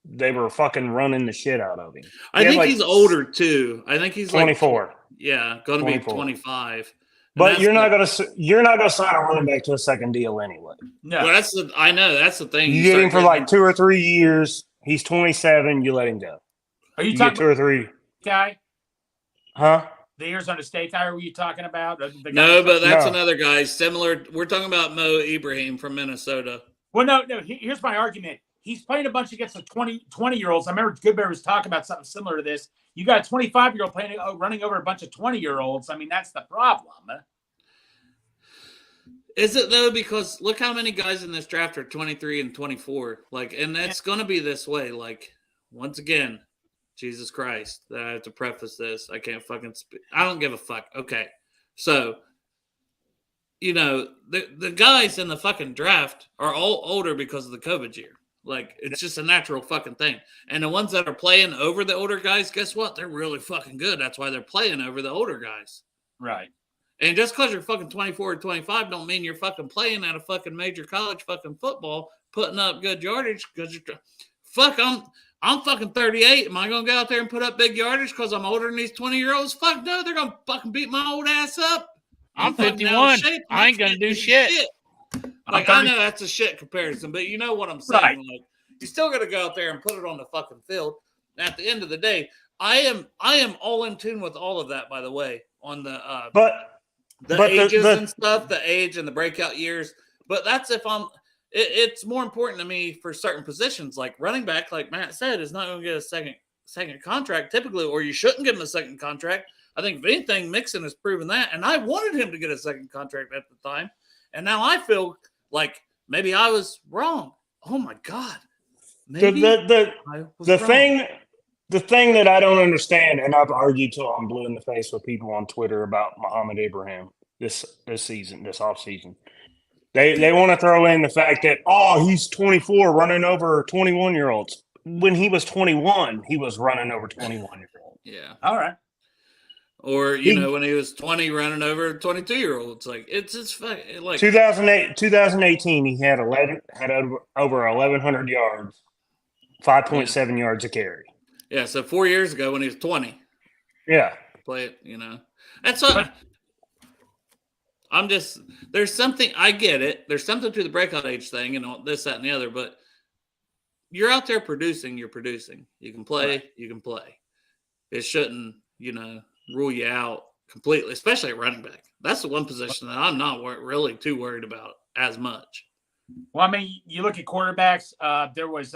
they were fucking running the shit out of him. I think he's older, too. I think he's 24. Yeah, going to be 25. But you're not gonna sign a running back to a second deal anyway. No, well, I know that's the thing. You get him for like 2 or 3 years. He's 27. You let him go. Are you talking 2 or 3 guy? Huh? The Arizona State guy? Were you talking about? No, but that's another guy similar. We're talking about Mo Ibrahim from Minnesota. Well, no. Here's my argument. He's playing a bunch against the 20-year-olds. I remember Goodbear was talking about something similar to this. You got a 25-year-old playing running over a bunch of 20-year-olds. I mean, that's the problem. Is it though? Because look how many guys in this draft are 23 and 24. Like, and it's going to be this way. Like, once again, Jesus Christ, that I have to preface this. I can't fucking speak. I don't give a fuck. Okay. So, you know, the guys in the fucking draft are all older because of the COVID year. Like, it's just a natural fucking thing. And the ones that are playing over the older guys, guess what? They're really fucking good. That's why they're playing over the older guys. Right. And just because you're fucking 24 or 25 don't mean you're fucking playing at a fucking major college fucking football, putting up good yardage because you're fuck, I'm fucking 38. Am I going to go out there and put up big yardage because I'm older than these 20-year-olds? Fuck no, they're going to fucking beat my old ass up. I'm 51. I ain't going to do shit. Like, I know that's a shit comparison, but you know what I'm saying. Right. Like, you still got to go out there and put it on the fucking field. And at the end of the day, I am all in tune with all of that, by the way, on the ages and stuff, the age and the breakout years. But that's if it's more important to me for certain positions, like running back, like Matt said, is not going to get a second contract typically, or you shouldn't give him a second contract. I think if anything, Mixon has proven that, and I wanted him to get a second contract at the time, and now I feel like maybe I was wrong. Oh my God! Maybe the thing that I don't understand, and I've argued till I'm blue in the face with people on Twitter about Muhammad Ibrahim this season, this offseason. They want to throw in the fact that, he's 24 running over 21-year-olds. When he was 21, he was running over 21-year-olds. Yeah. All right. Or, when he was 20 running over 22-year-olds. Like, it's just like 2018, he had over 1,100 yards, 5.7 yards a carry. Yeah, so 4 years ago when he was 20. Yeah. Play it, That's what I'm just – there's something – I get it. There's something to the breakout age thing and this, that, and the other. But you're out there producing. You're producing. You can play. Right. You can play. It shouldn't, rule you out completely, especially at running back. That's the one position that I'm not really too worried about as much. Well, I mean, you look at quarterbacks. There was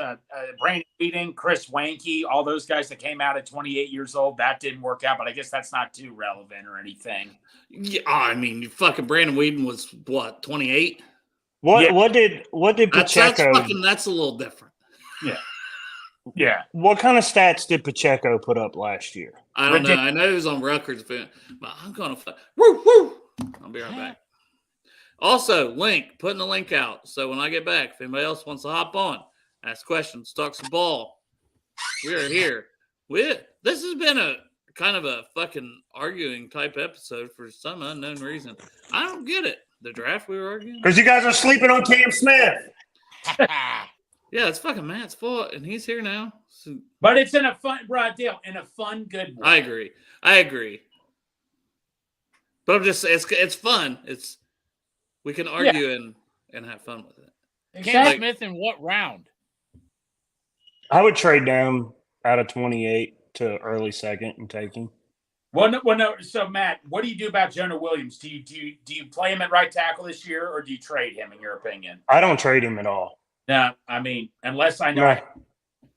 Brandon Weeden, Chris Wanke, all those guys that came out at 28 years old. That didn't work out, but I guess that's not too relevant or anything. Yeah, I mean, fucking Brandon Weeden was what, 28? What did Pacheco? That's a little different. Yeah. Yeah. What kind of stats did Pacheco put up last year? I don't know. I know he was on Rutgers, but I'm gonna woo. I'll be right back. Also, putting the link out. So when I get back, if anybody else wants to hop on, ask questions, talk some ball, we are here. This has been a kind of a fucking arguing type episode for some unknown reason. I don't get it. The draft we were arguing? Because you guys are sleeping on Cam Smith. Yeah, it's fucking Matt's fault, and he's here now. So, but it's in a fun, Dale, in a fun, good way. I agree. But I'm just, it's fun. We can argue and have fun with it. Cam Smith in what round? I would trade down out of 28 to early second and take him. Well, no. So, Matt, what do you do about Jonah Williams? Do you play him at right tackle this year, or do you trade him? In your opinion, I don't trade him at all. No, I mean, unless I know.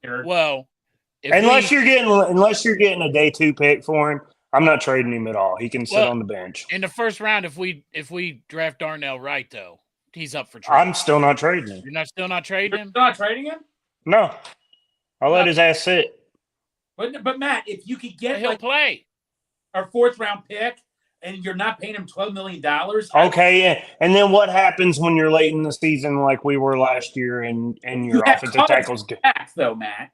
No. Well, unless you're getting a day 2 pick for him, I'm not trading him at all. He can sit on the bench. In the first round, if we draft Darnell Wright, though, he's up for trade. I'm still not trading him. You're still not trading him? You're not trading him? No. I'll let his ass sit. But Matt, if you could get he'll play our 4th round pick and you're not paying him $12 million. Okay, yeah. And then what happens when you're late in the season like we were last year and your offensive tackles get back though, Matt?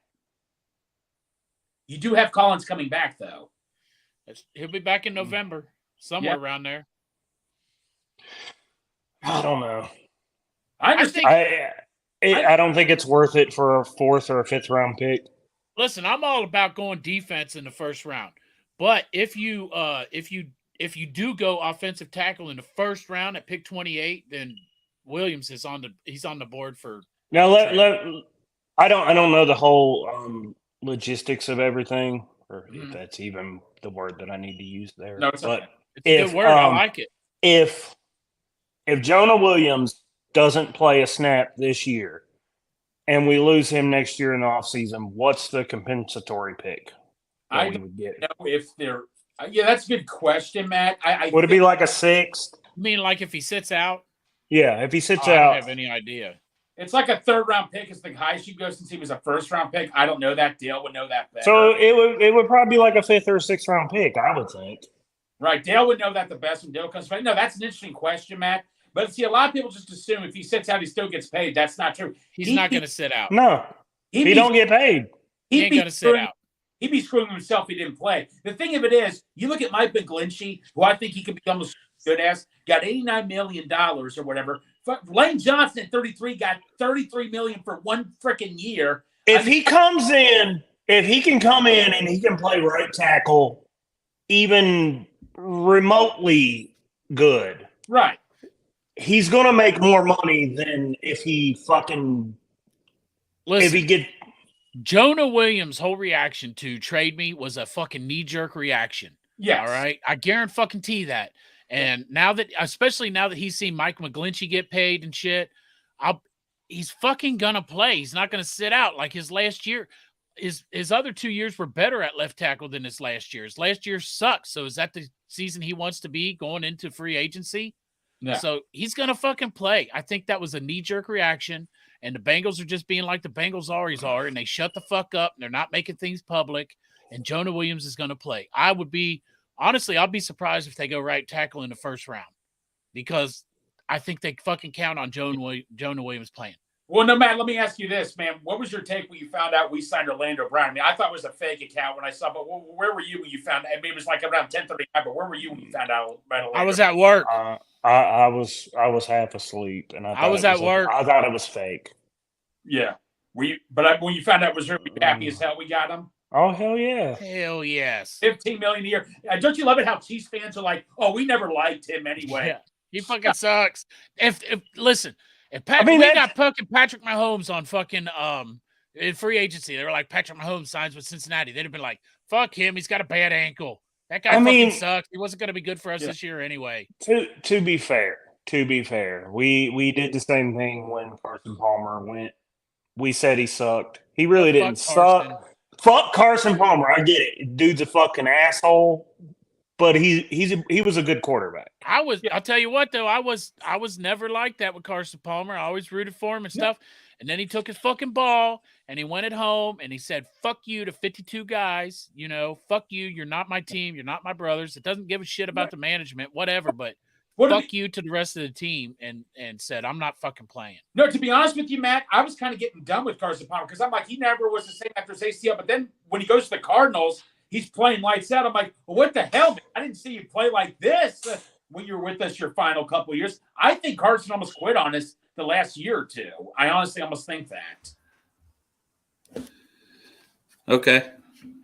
You do have Collins coming back though. He'll be back in November, somewhere around there. I don't know. I understand. I don't think it's worth it for a 4th or a 5th round pick. Listen, I'm all about going defense in the first round, but if you do go offensive tackle in the first round at pick 28, then Williams is on the board for. Now I don't know the whole logistics of everything, or if that's even the word that I need to use there. No, it's okay. It's a good word. I like it. If Jonah Williams doesn't play a snap this year and we lose him next year in the offseason, what's the compensatory pick I would get? Know if they're that's a good question, Matt. Would it be like a 6th? You mean like if he sits out? Yeah, if he sits out. I don't have any idea. It's like a 3rd round pick. It's the highest you go since he was a 1st round pick. I don't know that. Dale would know that better. So it would probably be like a 5th or 6th round pick, I would think. Right. Dale would know that the best when Dale comes back. No, that's an interesting question, Matt. But see, a lot of people just assume if he sits out, he still gets paid. That's not true. He's not going to sit out. No, he don't get paid. He ain't going to sit out. He'd be screwing himself if he didn't play. The thing of it is, you look at Mike McGlinchey, who I think he could be almost good as, got $89 million or whatever. Lane Johnson at 33 got $33 million for 1 freaking year. If he can come in and he can play right tackle, even remotely good, right? He's gonna make more money than if he fucking. Listen, if he get Jonah Williams' whole reaction to trade me was a fucking knee-jerk reaction. Yeah. All right. I guarantee that. And especially now that he's seen Mike McGlinchey get paid and shit, he's fucking gonna play. He's not gonna sit out like his last year. His other 2 years were better at left tackle than his last year. His last year sucked. So is that the season he wants to be going into free agency? Yeah. So he's gonna fucking play. I think that was a knee-jerk reaction. And the Bengals are just being like the Bengals always are, and they shut the fuck up, and they're not making things public, and Jonah Williams is going to play. I'll be surprised if they go right tackle in the first round because I think they fucking count on Jonah Williams playing. Well, no, Matt, let me ask you this, man. What was your take when you found out we signed Orlando Brown? I mean, I thought it was a fake account when I saw, but where were you when you found out? I mean, it was like around 10:35, but where were you when you found out about Orlando? I was at work. I was half asleep, and I was at work. I thought it was fake. Yeah. But when you found out, was you happy as hell we got him? Oh, hell yeah. Hell yes. $15 million a year. Don't you love it how Chiefs fans are like, oh, we never liked him anyway. Yeah. He fucking sucks. Listen, we got fucking Patrick Mahomes on fucking in free agency. They were like, Patrick Mahomes signs with Cincinnati. They'd have been like, fuck him. He's got a bad ankle. That guy fucking sucks. He wasn't going to be good for us this year anyway. To be fair, we did the same thing when Carson Palmer went. We said he sucked. He really didn't suck. Fuck Carson Palmer. I get it. Dude's a fucking asshole. But he was a good quarterback. I'll tell you what though, I was never like that with Carson Palmer. I always rooted for him and stuff. And then he took his fucking ball and he went at home and he said, fuck you to 52 guys, fuck you. You're not my team. You're not my brothers. It doesn't give a shit about the management, whatever, but fuck you to the rest of the team and said, I'm not fucking playing. No, to be honest with you, Matt, I was kind of getting done with Carson Palmer because I'm like, he never was the same after his ACL. But then when he goes to the Cardinals, he's playing lights out. I'm like, well, what the hell, man? I didn't see you play like this when you were with us your final couple of years. I think Carson almost quit on us the last year or two. I honestly almost think that. Okay.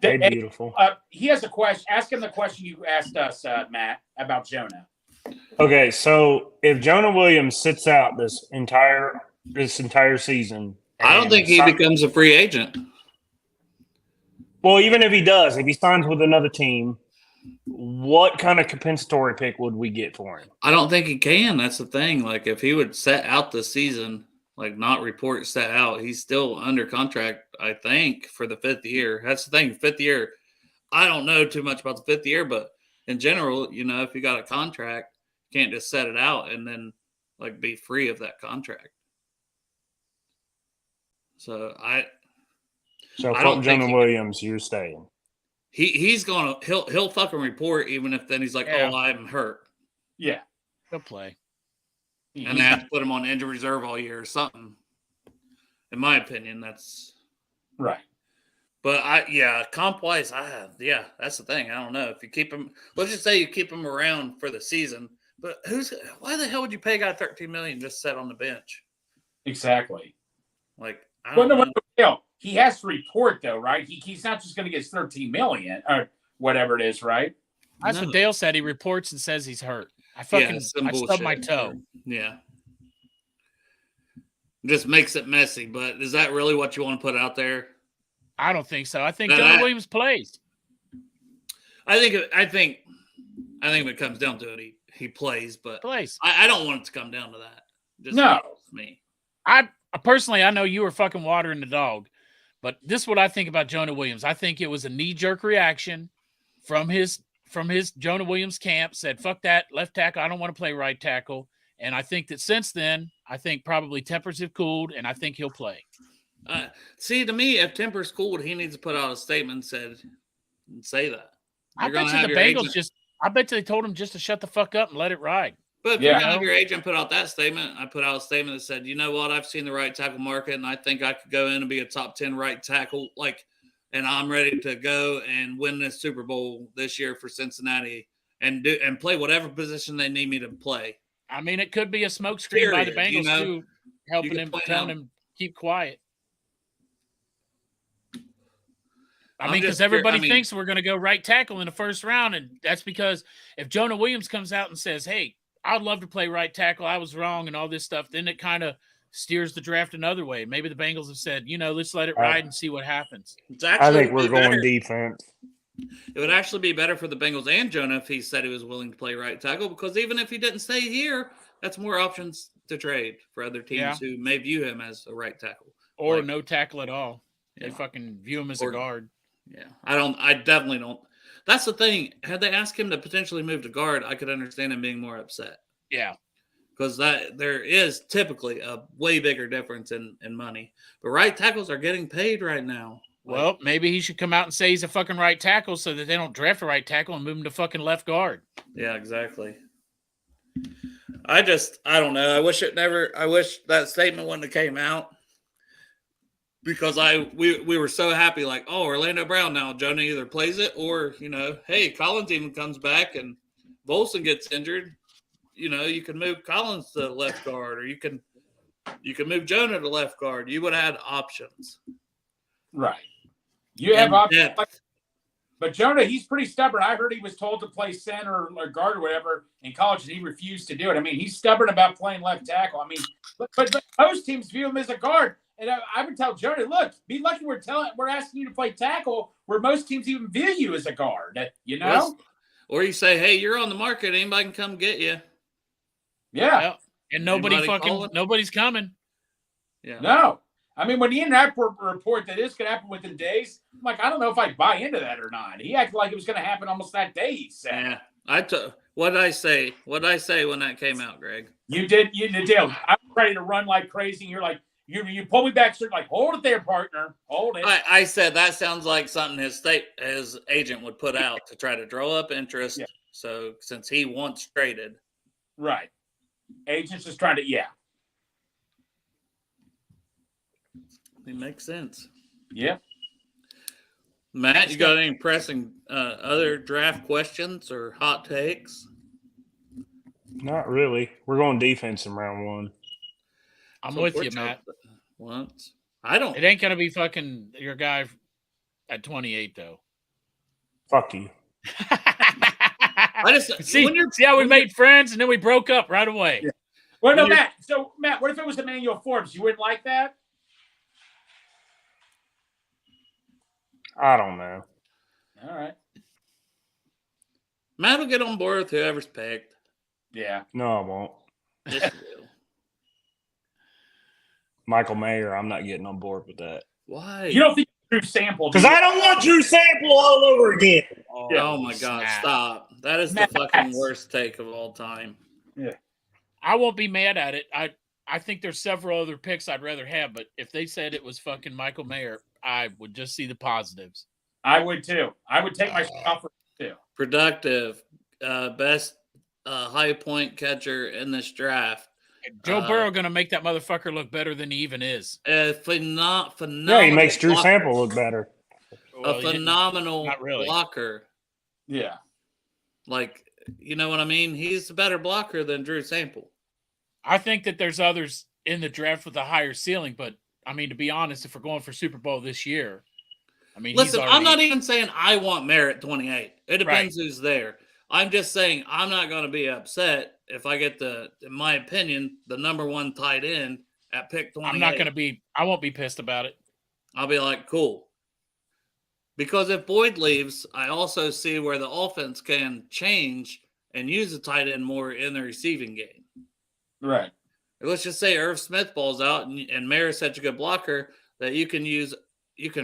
Hey, beautiful. He has a question. Ask him the question you asked us, Matt, about Jonah. Okay, so if Jonah Williams sits out this entire season, I don't think he becomes a free agent. Well, even if he does, if he signs with another team, what kind of compensatory pick would we get for him? I don't think he can. That's the thing. Like, if he would set out the season, like not report set out, he's still under contract, I think, for the 5th year. That's the thing. 5th year. I don't know too much about the 5th year, but in general, you know, if you got a contract, you can't just set it out and then like be free of that contract. So fuck Jonah Williams, you're staying. He'll fucking report even if then he's like, oh, I'm hurt. Yeah. He'll play. And they have to put him on injury reserve all year or something. In my opinion, that's right. But comp wise, that's the thing. I don't know if you keep him. Let's just say you keep him around for the season. But why the hell would you pay a guy $13 million just set on the bench? Exactly. Like, no, he has to report though, right? He's not just going to get $13 million or whatever it is, right? That's what Dale said. He reports and says he's hurt. I stubbed my toe. Yeah. Just makes it messy. But is that really what you want to put out there? I don't think so. I think Jonah Williams plays. I think if it comes down to it, he plays. But I don't want it to come down to that. Just me. I personally, I know you were fucking watering the dog, but this is what I think about Jonah Williams. I think it was a knee-jerk reaction from his Jonah Williams camp. Said, "Fuck that left tackle. I don't want to play right tackle." And I think that since then, I think probably tempers have cooled, and I think he'll play. See, to me, if tempers cooled, he needs to put out a statement and say that. I bet you the Bengals I bet they told him just to shut the fuck up and let it ride. But if you're going to have your agent put out that statement, I put out a statement that said, you know what, I've seen the right tackle market, and I think I could go in and be a top 10 right tackle, and I'm ready to go and win this Super Bowl this year for Cincinnati and play whatever position they need me to play. I mean, it could be a smokescreen by the Bengals too, helping him, telling him keep quiet. I mean, because everybody thinks we're going to go right tackle in the first round, and that's because if Jonah Williams comes out and says, hey, I'd love to play right tackle, I was wrong, and all this stuff, then it kind of steers the draft another way. Maybe the Bengals have said, let's let it ride and see what happens. I think we're going defense. It would actually be better for the Bengals and Jonah if he said he was willing to play right tackle, because even if he didn't stay here, that's more options to trade for other teams who may view him as a right tackle. Or no tackle at all. They fucking view him as a guard. Yeah, I definitely don't. That's the thing. Had they asked him to potentially move to guard, I could understand him being more upset. Yeah. Because there is typically a way bigger difference in money. But right tackles are getting paid right now. Well, maybe he should come out and say he's a fucking right tackle so that they don't draft a right tackle and move him to fucking left guard. Yeah, exactly. I don't know. I wish that statement wouldn't have came out. Because we were so happy, like, oh, Orlando Brown now. Jonah either plays it or, hey, Collins even comes back and Volson gets injured. You can move Collins to left guard, or you can move Jonah to left guard. You would have had options. Right. You have options. But Jonah, he's pretty stubborn. I heard he was told to play center or guard or whatever in college, and he refused to do it. I mean, he's stubborn about playing left tackle. I mean, but most teams view him as a guard. And I would tell Jonah, look, be lucky we're asking you to play tackle where most teams even view you as a guard, Yes. Or you say, hey, you're on the market. Anybody can come get you. Yeah. Well, and nobody's coming. Yeah. No. I mean, when the Indianapolis report that this could happen within days, I'm like, I don't know if I buy into that or not. He acted like it was going to happen almost that day, he said. Yeah. What did I say? What did I say when that came out, Greg? You did. I'm ready to run like crazy, and you're like, You pull me back, sir, like, hold it there, partner. Hold it. I said that sounds like something his agent would put out to try to draw up interest. Yeah. So since he wants traded. Right. Agent's just trying to, It makes sense. Yeah. Matt, you got any pressing other draft questions or hot takes? Not really. We're going defense in round one. I'm with you, Matt. Once. I don't. It ain't going to be fucking your guy at 28, though. Fuck you. I just see how we made friends and then we broke up right away. Yeah. Well, no, Matt. So, Matt, what if it was Emmanuel Forbes? You wouldn't like that? I don't know. All right. Matt will get on board with whoever's picked. Yeah. No, I won't. Yes, you will. Michael Mayer, I'm not getting on board with that. Why? You don't think Drew Sample? Because I don't want Drew Sample all over again. Oh my God! Stop! That is the fucking worst take of all time. Yeah. I won't be mad at it. I think there's several other picks I'd rather have, but if they said it was fucking Michael Mayer, I would just see the positives. I would too. I would take my shot for too. Productive, best high point catcher in this draft. Joe Burrow going to make that motherfucker look better than he even is. Phenomenal. Yeah, he makes Drew Sample look better. A phenomenal really. blocker. Yeah. Like, you know what I mean? He's a better blocker than Drew Sample. I think that there's others in the draft with a higher ceiling, but I mean, to be honest, if we're going for Super Bowl this year, I mean, listen, I'm not even saying I want Mayer at 28. It depends who's there. I'm just saying I'm not going to be upset if I get in my opinion, the number one tight end at pick 28. I won't be pissed about it. I'll be like, cool. Because if Boyd leaves, I also see where the offense can change and use the tight end more in the receiving game. Right. Let's just say Irv Smith balls out and Mayer's such a good blocker that you can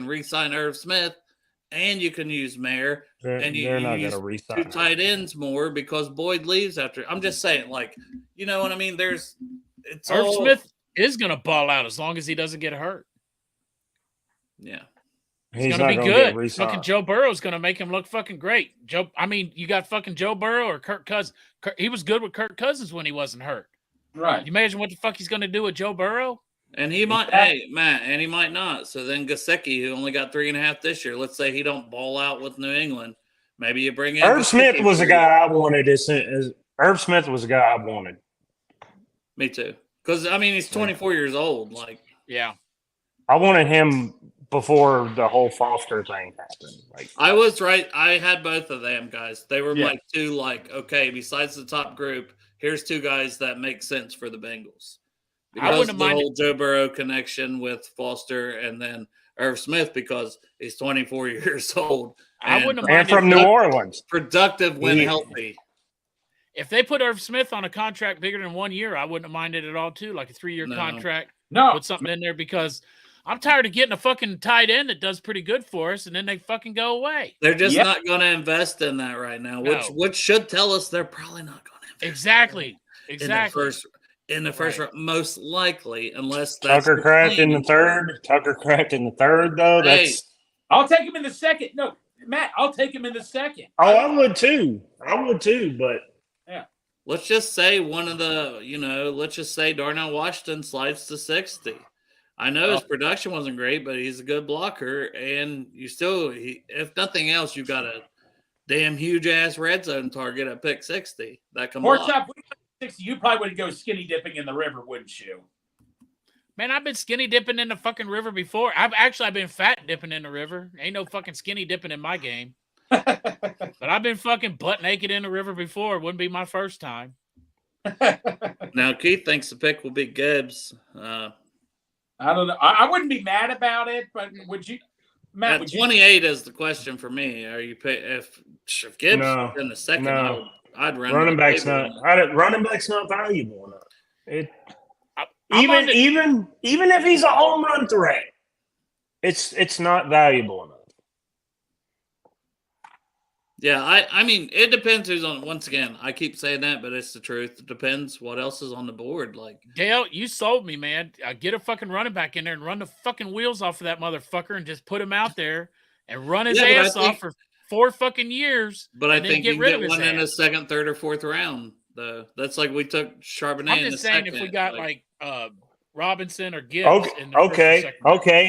re-sign Irv Smith and you can use Mayer and you not use going to re-sign two tight ends more because Boyd leaves after. I'm just saying, like, you know what I mean? Irv Smith is going to ball out as long as he doesn't get hurt. Yeah. He's going to be good. Fucking Joe Burrow's going to make him look fucking great. You got fucking Joe Burrow or Kirk Cousins. He was good with Kirk Cousins when he wasn't hurt. Right. You imagine what the fuck he's going to do with Joe Burrow? And he might, and he might not. So then Gesicki, who only got 3.5 this year, let's say he don't ball out with New England. Maybe you bring in Irv Smith was a guy I wanted. Irv Smith was a guy I wanted. Me too. Because, I mean, he's 24 years old. Like, yeah. I wanted him before the whole Foster thing happened. Like, I was right. I had both of them guys. They were my two, like, okay, besides the top group, here's two guys that make sense for the Bengals. Because of the whole Joe Burrow connection with Foster and then Irv Smith because he's 24 years old. And from New Orleans. Productive when healthy. If they put Irv Smith on a contract bigger than 1 year, I wouldn't have minded at all, too. Like a 3-year contract. No. Put something in there because I'm tired of getting a fucking tight end that does pretty good for us, and then they fucking go away. They're just not going to invest in that right now, which should tell us they're probably not going to invest. Exactly. In the first round, most likely, unless that's Tucker cracked in the third. Tucker cracked in the third, though. I'll take him in the second. No, Matt, I'll take him in the second. Oh, I would too. But yeah. Let's just say let's just say Darnell Washington slides to 60. I know his production wasn't great, but he's a good blocker, and if nothing else, you've got a damn huge ass red zone target at pick 60 that can block. You probably would go skinny dipping in the river, wouldn't you? Man, I've been skinny dipping in the fucking river before. I've been fat dipping in the river. Ain't no fucking skinny dipping in my game. But I've been fucking butt naked in the river before. It wouldn't be my first time. Now, Keith thinks the pick will be Gibbs. I don't know. I wouldn't be mad about it, but would you? Matt, at 28 is the question for me. Are you if Gibbs in the second? No. I'd run running back's not valuable enough. Even if he's a home run threat, it's not valuable enough. Yeah, I mean, it depends who's on. Once again, I keep saying that, but it's the truth. It depends what else is on the board. Like Dale, you sold me, man. Get a fucking running back in there and run the fucking wheels off of that motherfucker and just put him out there and run his ass off for 4 fucking years. But I think you can get one in the second, third, or fourth round. Though that's like we took Charbonnet. I'm just saying, if we got like Robinson or Gibbs. Okay.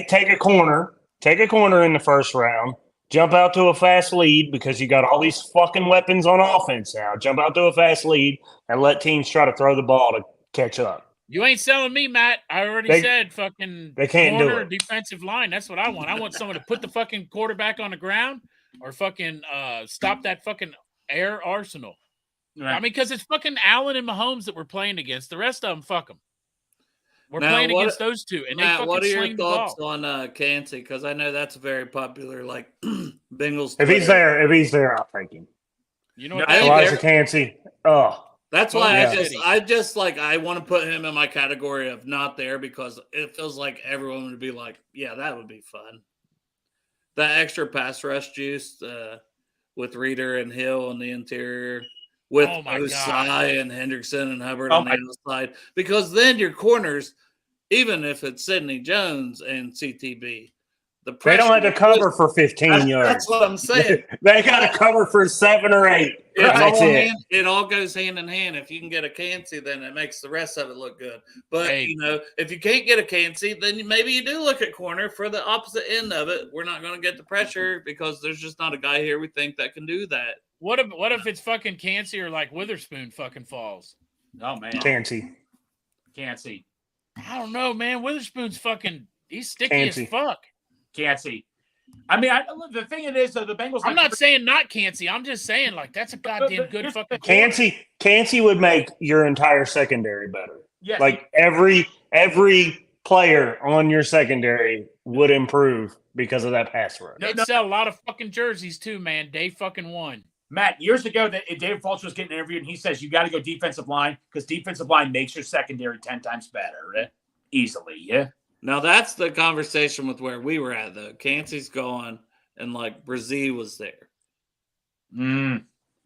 Take a corner in the first round. Jump out to a fast lead because you got all these fucking weapons on offense now. Jump out to a fast lead and let teams try to throw the ball to catch up. You ain't selling me, Matt. I already said fucking they can't do it. Defensive line. That's what I want. I want someone to put the fucking quarterback on the ground or fucking stop that fucking air arsenal. Right. I mean, because it's fucking Allen and Mahomes that we're playing against. The rest of them, fuck them. We're playing against those two, and Matt, they fucking what are your sling the thoughts ball. on Cansey? Because I know that's very popular, like Bengals. If he's there, I'll take him. You know what? Elijah Cansey. Oh, that's why yeah. I want to put him in my category of not there because it feels like everyone would be like, yeah, that would be fun. That extra pass rush juice with Reeder and Hill on the interior, with Osai and Hendrickson and Hubbard on the outside, because then your corners, even if it's Sidney Jones and CTB, they don't have to cover for 15 yards. That's what I'm saying. They got to cover for 7 or 8. It all goes hand in hand. If you can get a Cansey, then it makes the rest of it look good. But, if you can't get a Cansey, then maybe you do look at corner for the opposite end of it. We're not going to get the pressure because there's just not a guy here we think that can do that. What if it's fucking Cansey or like Witherspoon fucking falls? Oh, man. Cansey. I don't know, man. Witherspoon's fucking – he's sticky as fuck. Cansey. I mean, the thing it is, the Bengals. I'm not saying not Cansey. I'm just saying, like, that's a goddamn good fucking Cansey would make your entire secondary better. Yes. Like, every player on your secondary would improve because of that pass rush. They'd sell a lot of fucking jerseys, too, man. Day fucking one. Matt, years ago, David Fulcher was getting interviewed, and he says you got to go defensive line because defensive line makes your secondary 10 times better. Easily, yeah? Now, that's the conversation with where we were at, though. Cansey's gone, and, like, Brazil was there.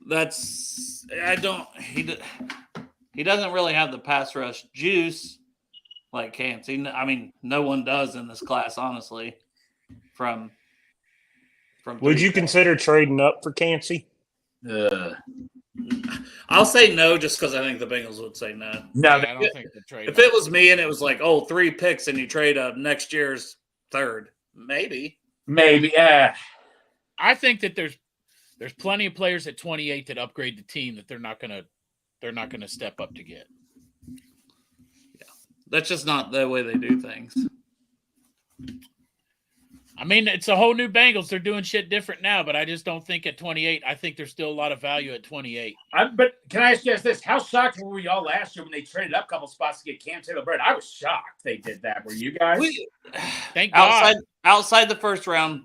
That's – he doesn't really have the pass rush juice like Cansey. I mean, no one does in this class, honestly, from Would you consider trading up for Cansey? I'll say no just because I think the Bengals would say no. No, I don't think the trade. If it was me and it was like, 3 picks and you trade up next year's third, maybe. Yeah. I think that there's plenty of players at 28 that upgrade the team that they're not gonna step up to get. Yeah, that's just not the way they do things. I mean, it's a whole new Bengals. They're doing shit different now, but I just don't think at 28. I think there's still a lot of value at 28. But can I ask you guys this? How shocked were we all last year when they traded up a couple spots to get Cam Taylor-Britt? I was shocked they did that. Were you guys? Thank God. Outside the first round,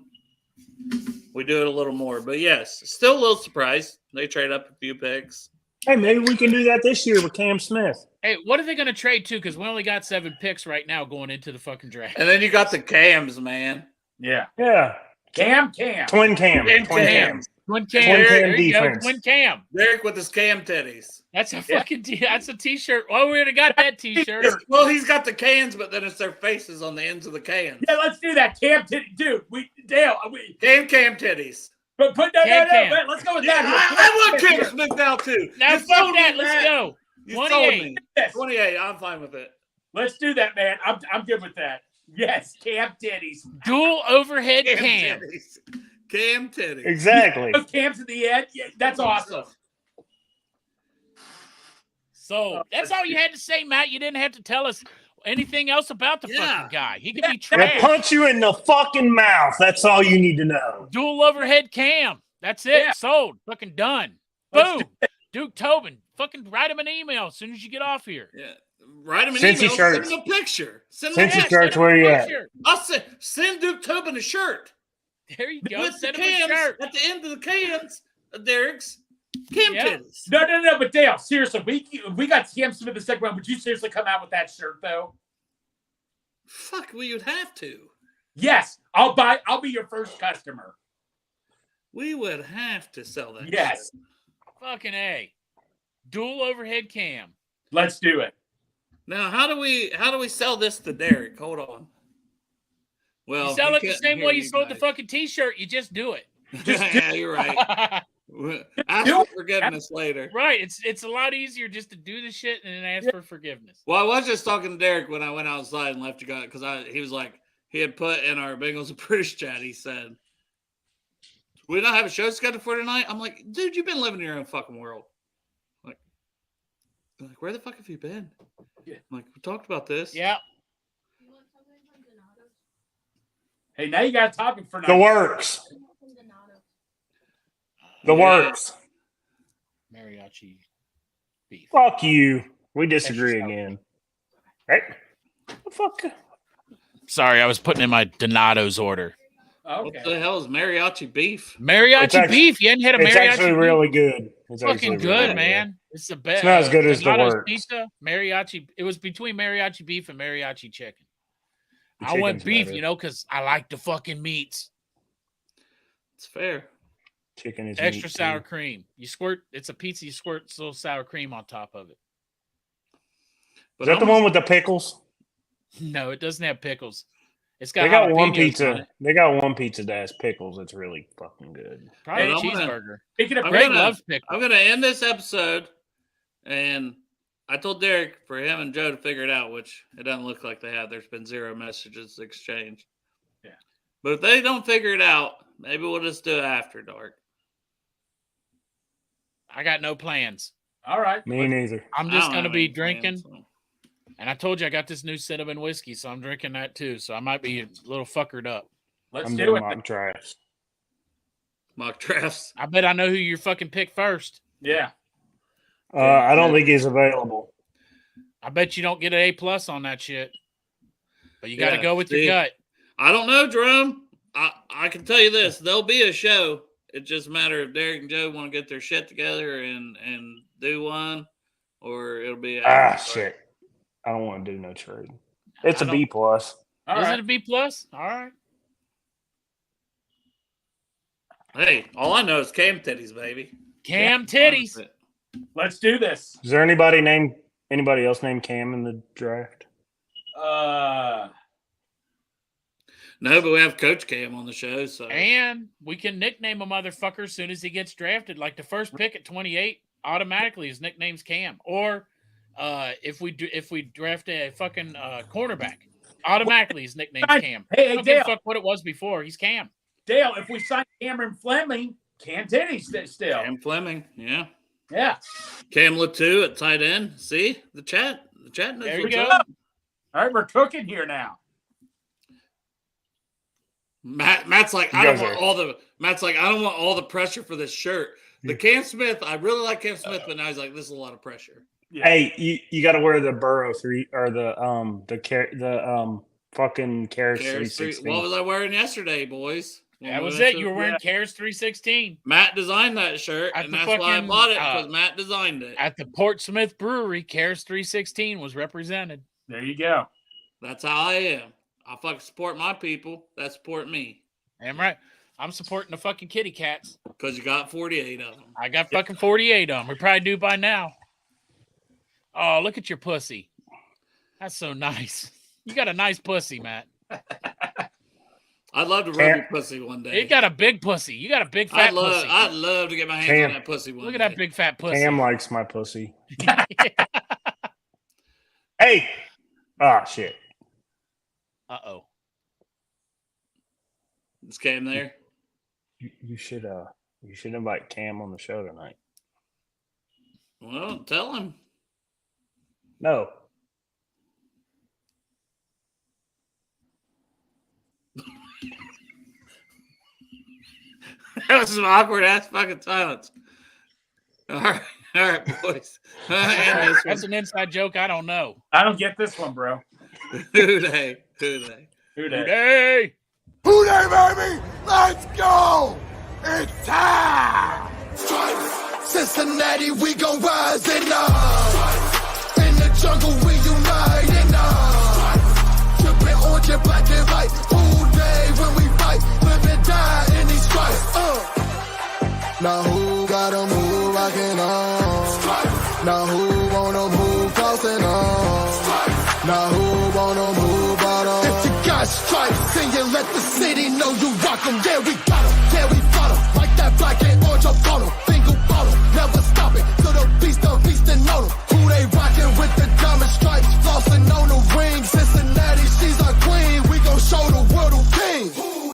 we do it a little more. But yes, still a little surprised. They trade up a few picks. Hey, maybe we can do that this year with Cam Smith. Hey, what are they going to trade to? Because we only got 7 picks right now going into the fucking draft. And then you got the Cams, man. Yeah. Cam. Twin Cam. Twin Cam defense. Twin Cam. Derek with his Cam titties. That's a fucking that's a T-shirt. Well, we would have got that T-shirt. Well, he's got the cans, but then it's their faces on the ends of the cans. Yeah, let's do that. Cam titties. Dude, Cam titties. But no, let's go with that. I want Cam Smith now, too. Now, fuck that. Let's go. 28. 28. I'm fine with it. Let's do that, man. I'm good with that. Yes, Cam titties. Dual overhead Cam. Cam titties. Exactly. Those Cams at the end. Yeah, that's awesome. So that's all you had to say, Matt. You didn't have to tell us anything else about the fucking guy. He could be trash. He'll punch you in the fucking mouth. That's all you need to know. Dual overhead Cam. That's it. Yeah. Sold. Fucking done. Boom. Duke Tobin. Fucking write him an email as soon as you get off here. Yeah. Write him an Cincy email. shirts. Send him a picture. Cincy shirts, where you at? I'll send Duke Tobin a shirt. There you go. With Send the him cans a shirt. at the end of the cans, Derek's Cam titties. No, but Dale, seriously, we got Cam Smith in the second round. Would you seriously come out with that shirt, though? Fuck, we would have to. Yes, I'll be your first customer. We would have to sell that. Yes. Shirt. Fucking A. Dual overhead Cam. Let's do it. Now, how do we sell this to Derek? Hold on. Well, you sell it the same way you sold the fucking T-shirt. You just do it. Yeah, you're right. Ask for forgiveness later. Right. It's a lot easier just to do the shit and then ask for forgiveness. Well, I was just talking to Derek when I went outside and left you guys because he was like, he had put in our Bengals and British chat, he said, we don't have a show scheduled for tonight. I'm like, dude, you've been living in your own fucking world. Like, where the fuck have you been? Yeah. I'm like, we talked about this. Yeah. Hey, now you got a topic for the works. The works. Mariachi beef. Fuck you. We disagree again. Right? fuck? Sorry, I was putting in my Donato's order. Okay. What the hell is mariachi beef? Mariachi beef. You hadn't had a mariachi It's actually beef? really good. It's Fucking good, man. It's the best. It's not as good as the Donato's works. pizza, mariachi. It was between mariachi beef and mariachi chicken. The I went chicken's beef, better. you know, because I like the fucking meats. It's fair. Chicken is Extra meat, sour too. cream. You squirt. It's a pizza. You squirt a little sour cream on top of it. But Is that the one with the pickles? No, it doesn't have pickles. It's got. They got one jalapenos on pizza. it. They got one pizza that has pickles. It's really fucking good. Probably Hey, a I'm gonna- cheeseburger. Speaking of I'm Greg gonna- loves pickles. I'm gonna end this episode, and I told Derek for him and Joe to figure it out, which it doesn't look like they have. There's been 0 messages exchanged. Yeah. But if they don't figure it out, maybe we'll just do it after dark. I got no plans. all right. Me neither. I'm I just don't gonna have be any drinking, plans, so. and I told you I got this new cinnamon whiskey, so I'm drinking that too. So I might be a little fuckered up. Let's I'm do doing it. mock drafts. Mock drafts. I bet I know who your fucking pick first. Yeah. I don't think he's available. I bet you don't get an A+ on that shit. But you got to Yeah, go with see? your gut. I don't know, Jerome. I can tell you this: there'll be a show. It's just a matter if Derek and Joe want to get their shit together and do one, or it'll be Shit. I don't want to do no trade. It's I a B+. All Is right. it a B+? All right. Hey, all I know is Cam titties, baby. Cam titties. Let's do this. Is there anybody else named Cam in the draft? No, but we have Coach Cam on the show, so And we can nickname a motherfucker as soon as he gets drafted. Like the first pick at 28, automatically his nickname's Cam. Or if we draft a fucking cornerback, automatically his nickname's Cam. Hey, I don't give a Dale. fuck what it was before. He's Cam. Dale, if we sign Cameron Fleming, Cam Titty still. Cam Fleming, yeah. Yeah. Cam Latu at tight end. See the chat. The chat knows There you what's go. up. All right, we're cooking here now. Matt's like, You I don't guys want are- all the. Matt's like, I don't want all the pressure for this shirt. The Cam Smith, I really like Cam Smith, but now he's like, this is a lot of pressure. Yeah. Hey, you got to wear the Burrow 3 or the fucking Cares Cares 316. what was I wearing yesterday, boys? That was it. You were wearing Cares 316 Matt designed that shirt, At and the that's why I fucking, bought it because Matt designed it. at the Portsmouth Brewery. Cares 316 was represented. There you go. That's how I am. I fucking support my people that support me Damn right. I'm supporting the fucking kitty cats. because you got 48 of them. I got fucking 48 of them. We probably do by now. Oh, look at your pussy. That's so nice. You got a nice pussy, Matt. I'd love to rub your pussy one day. You got a big pussy. You got a big fat pussy. I'd love to get my hands Cam. on that pussy one Look day. at that big fat pussy. Cam likes my pussy. Hey! Ah, shit. Uh-oh. Is Cam there? You should invite Cam on the show tonight. Well, tell him. No. That was some awkward ass fucking silence. All right, boys. And this That's one. an inside joke I don't know. I don't get this one, bro. Who they? Who they? Who dat? Hey! Who they, baby? Let's go! It's time! Cincinnati, we gon' rise and up. In the jungle, we unite and up. Drippin' orange and black and white. All day when we fight, live and die in these stripes. Now who gotta move rockin' on? Now who wanna move crossing on? Now who wanna move out on? If you got stripes, then you let the city know you rock 'em. Yeah, we got 'em. Yeah, we bought 'em. Like that black and orange up on 'em. Finger bought 'em. Never stop it. To the beast and on 'em. Who they rockin' with the diamond stripes? Flossin' on the rings.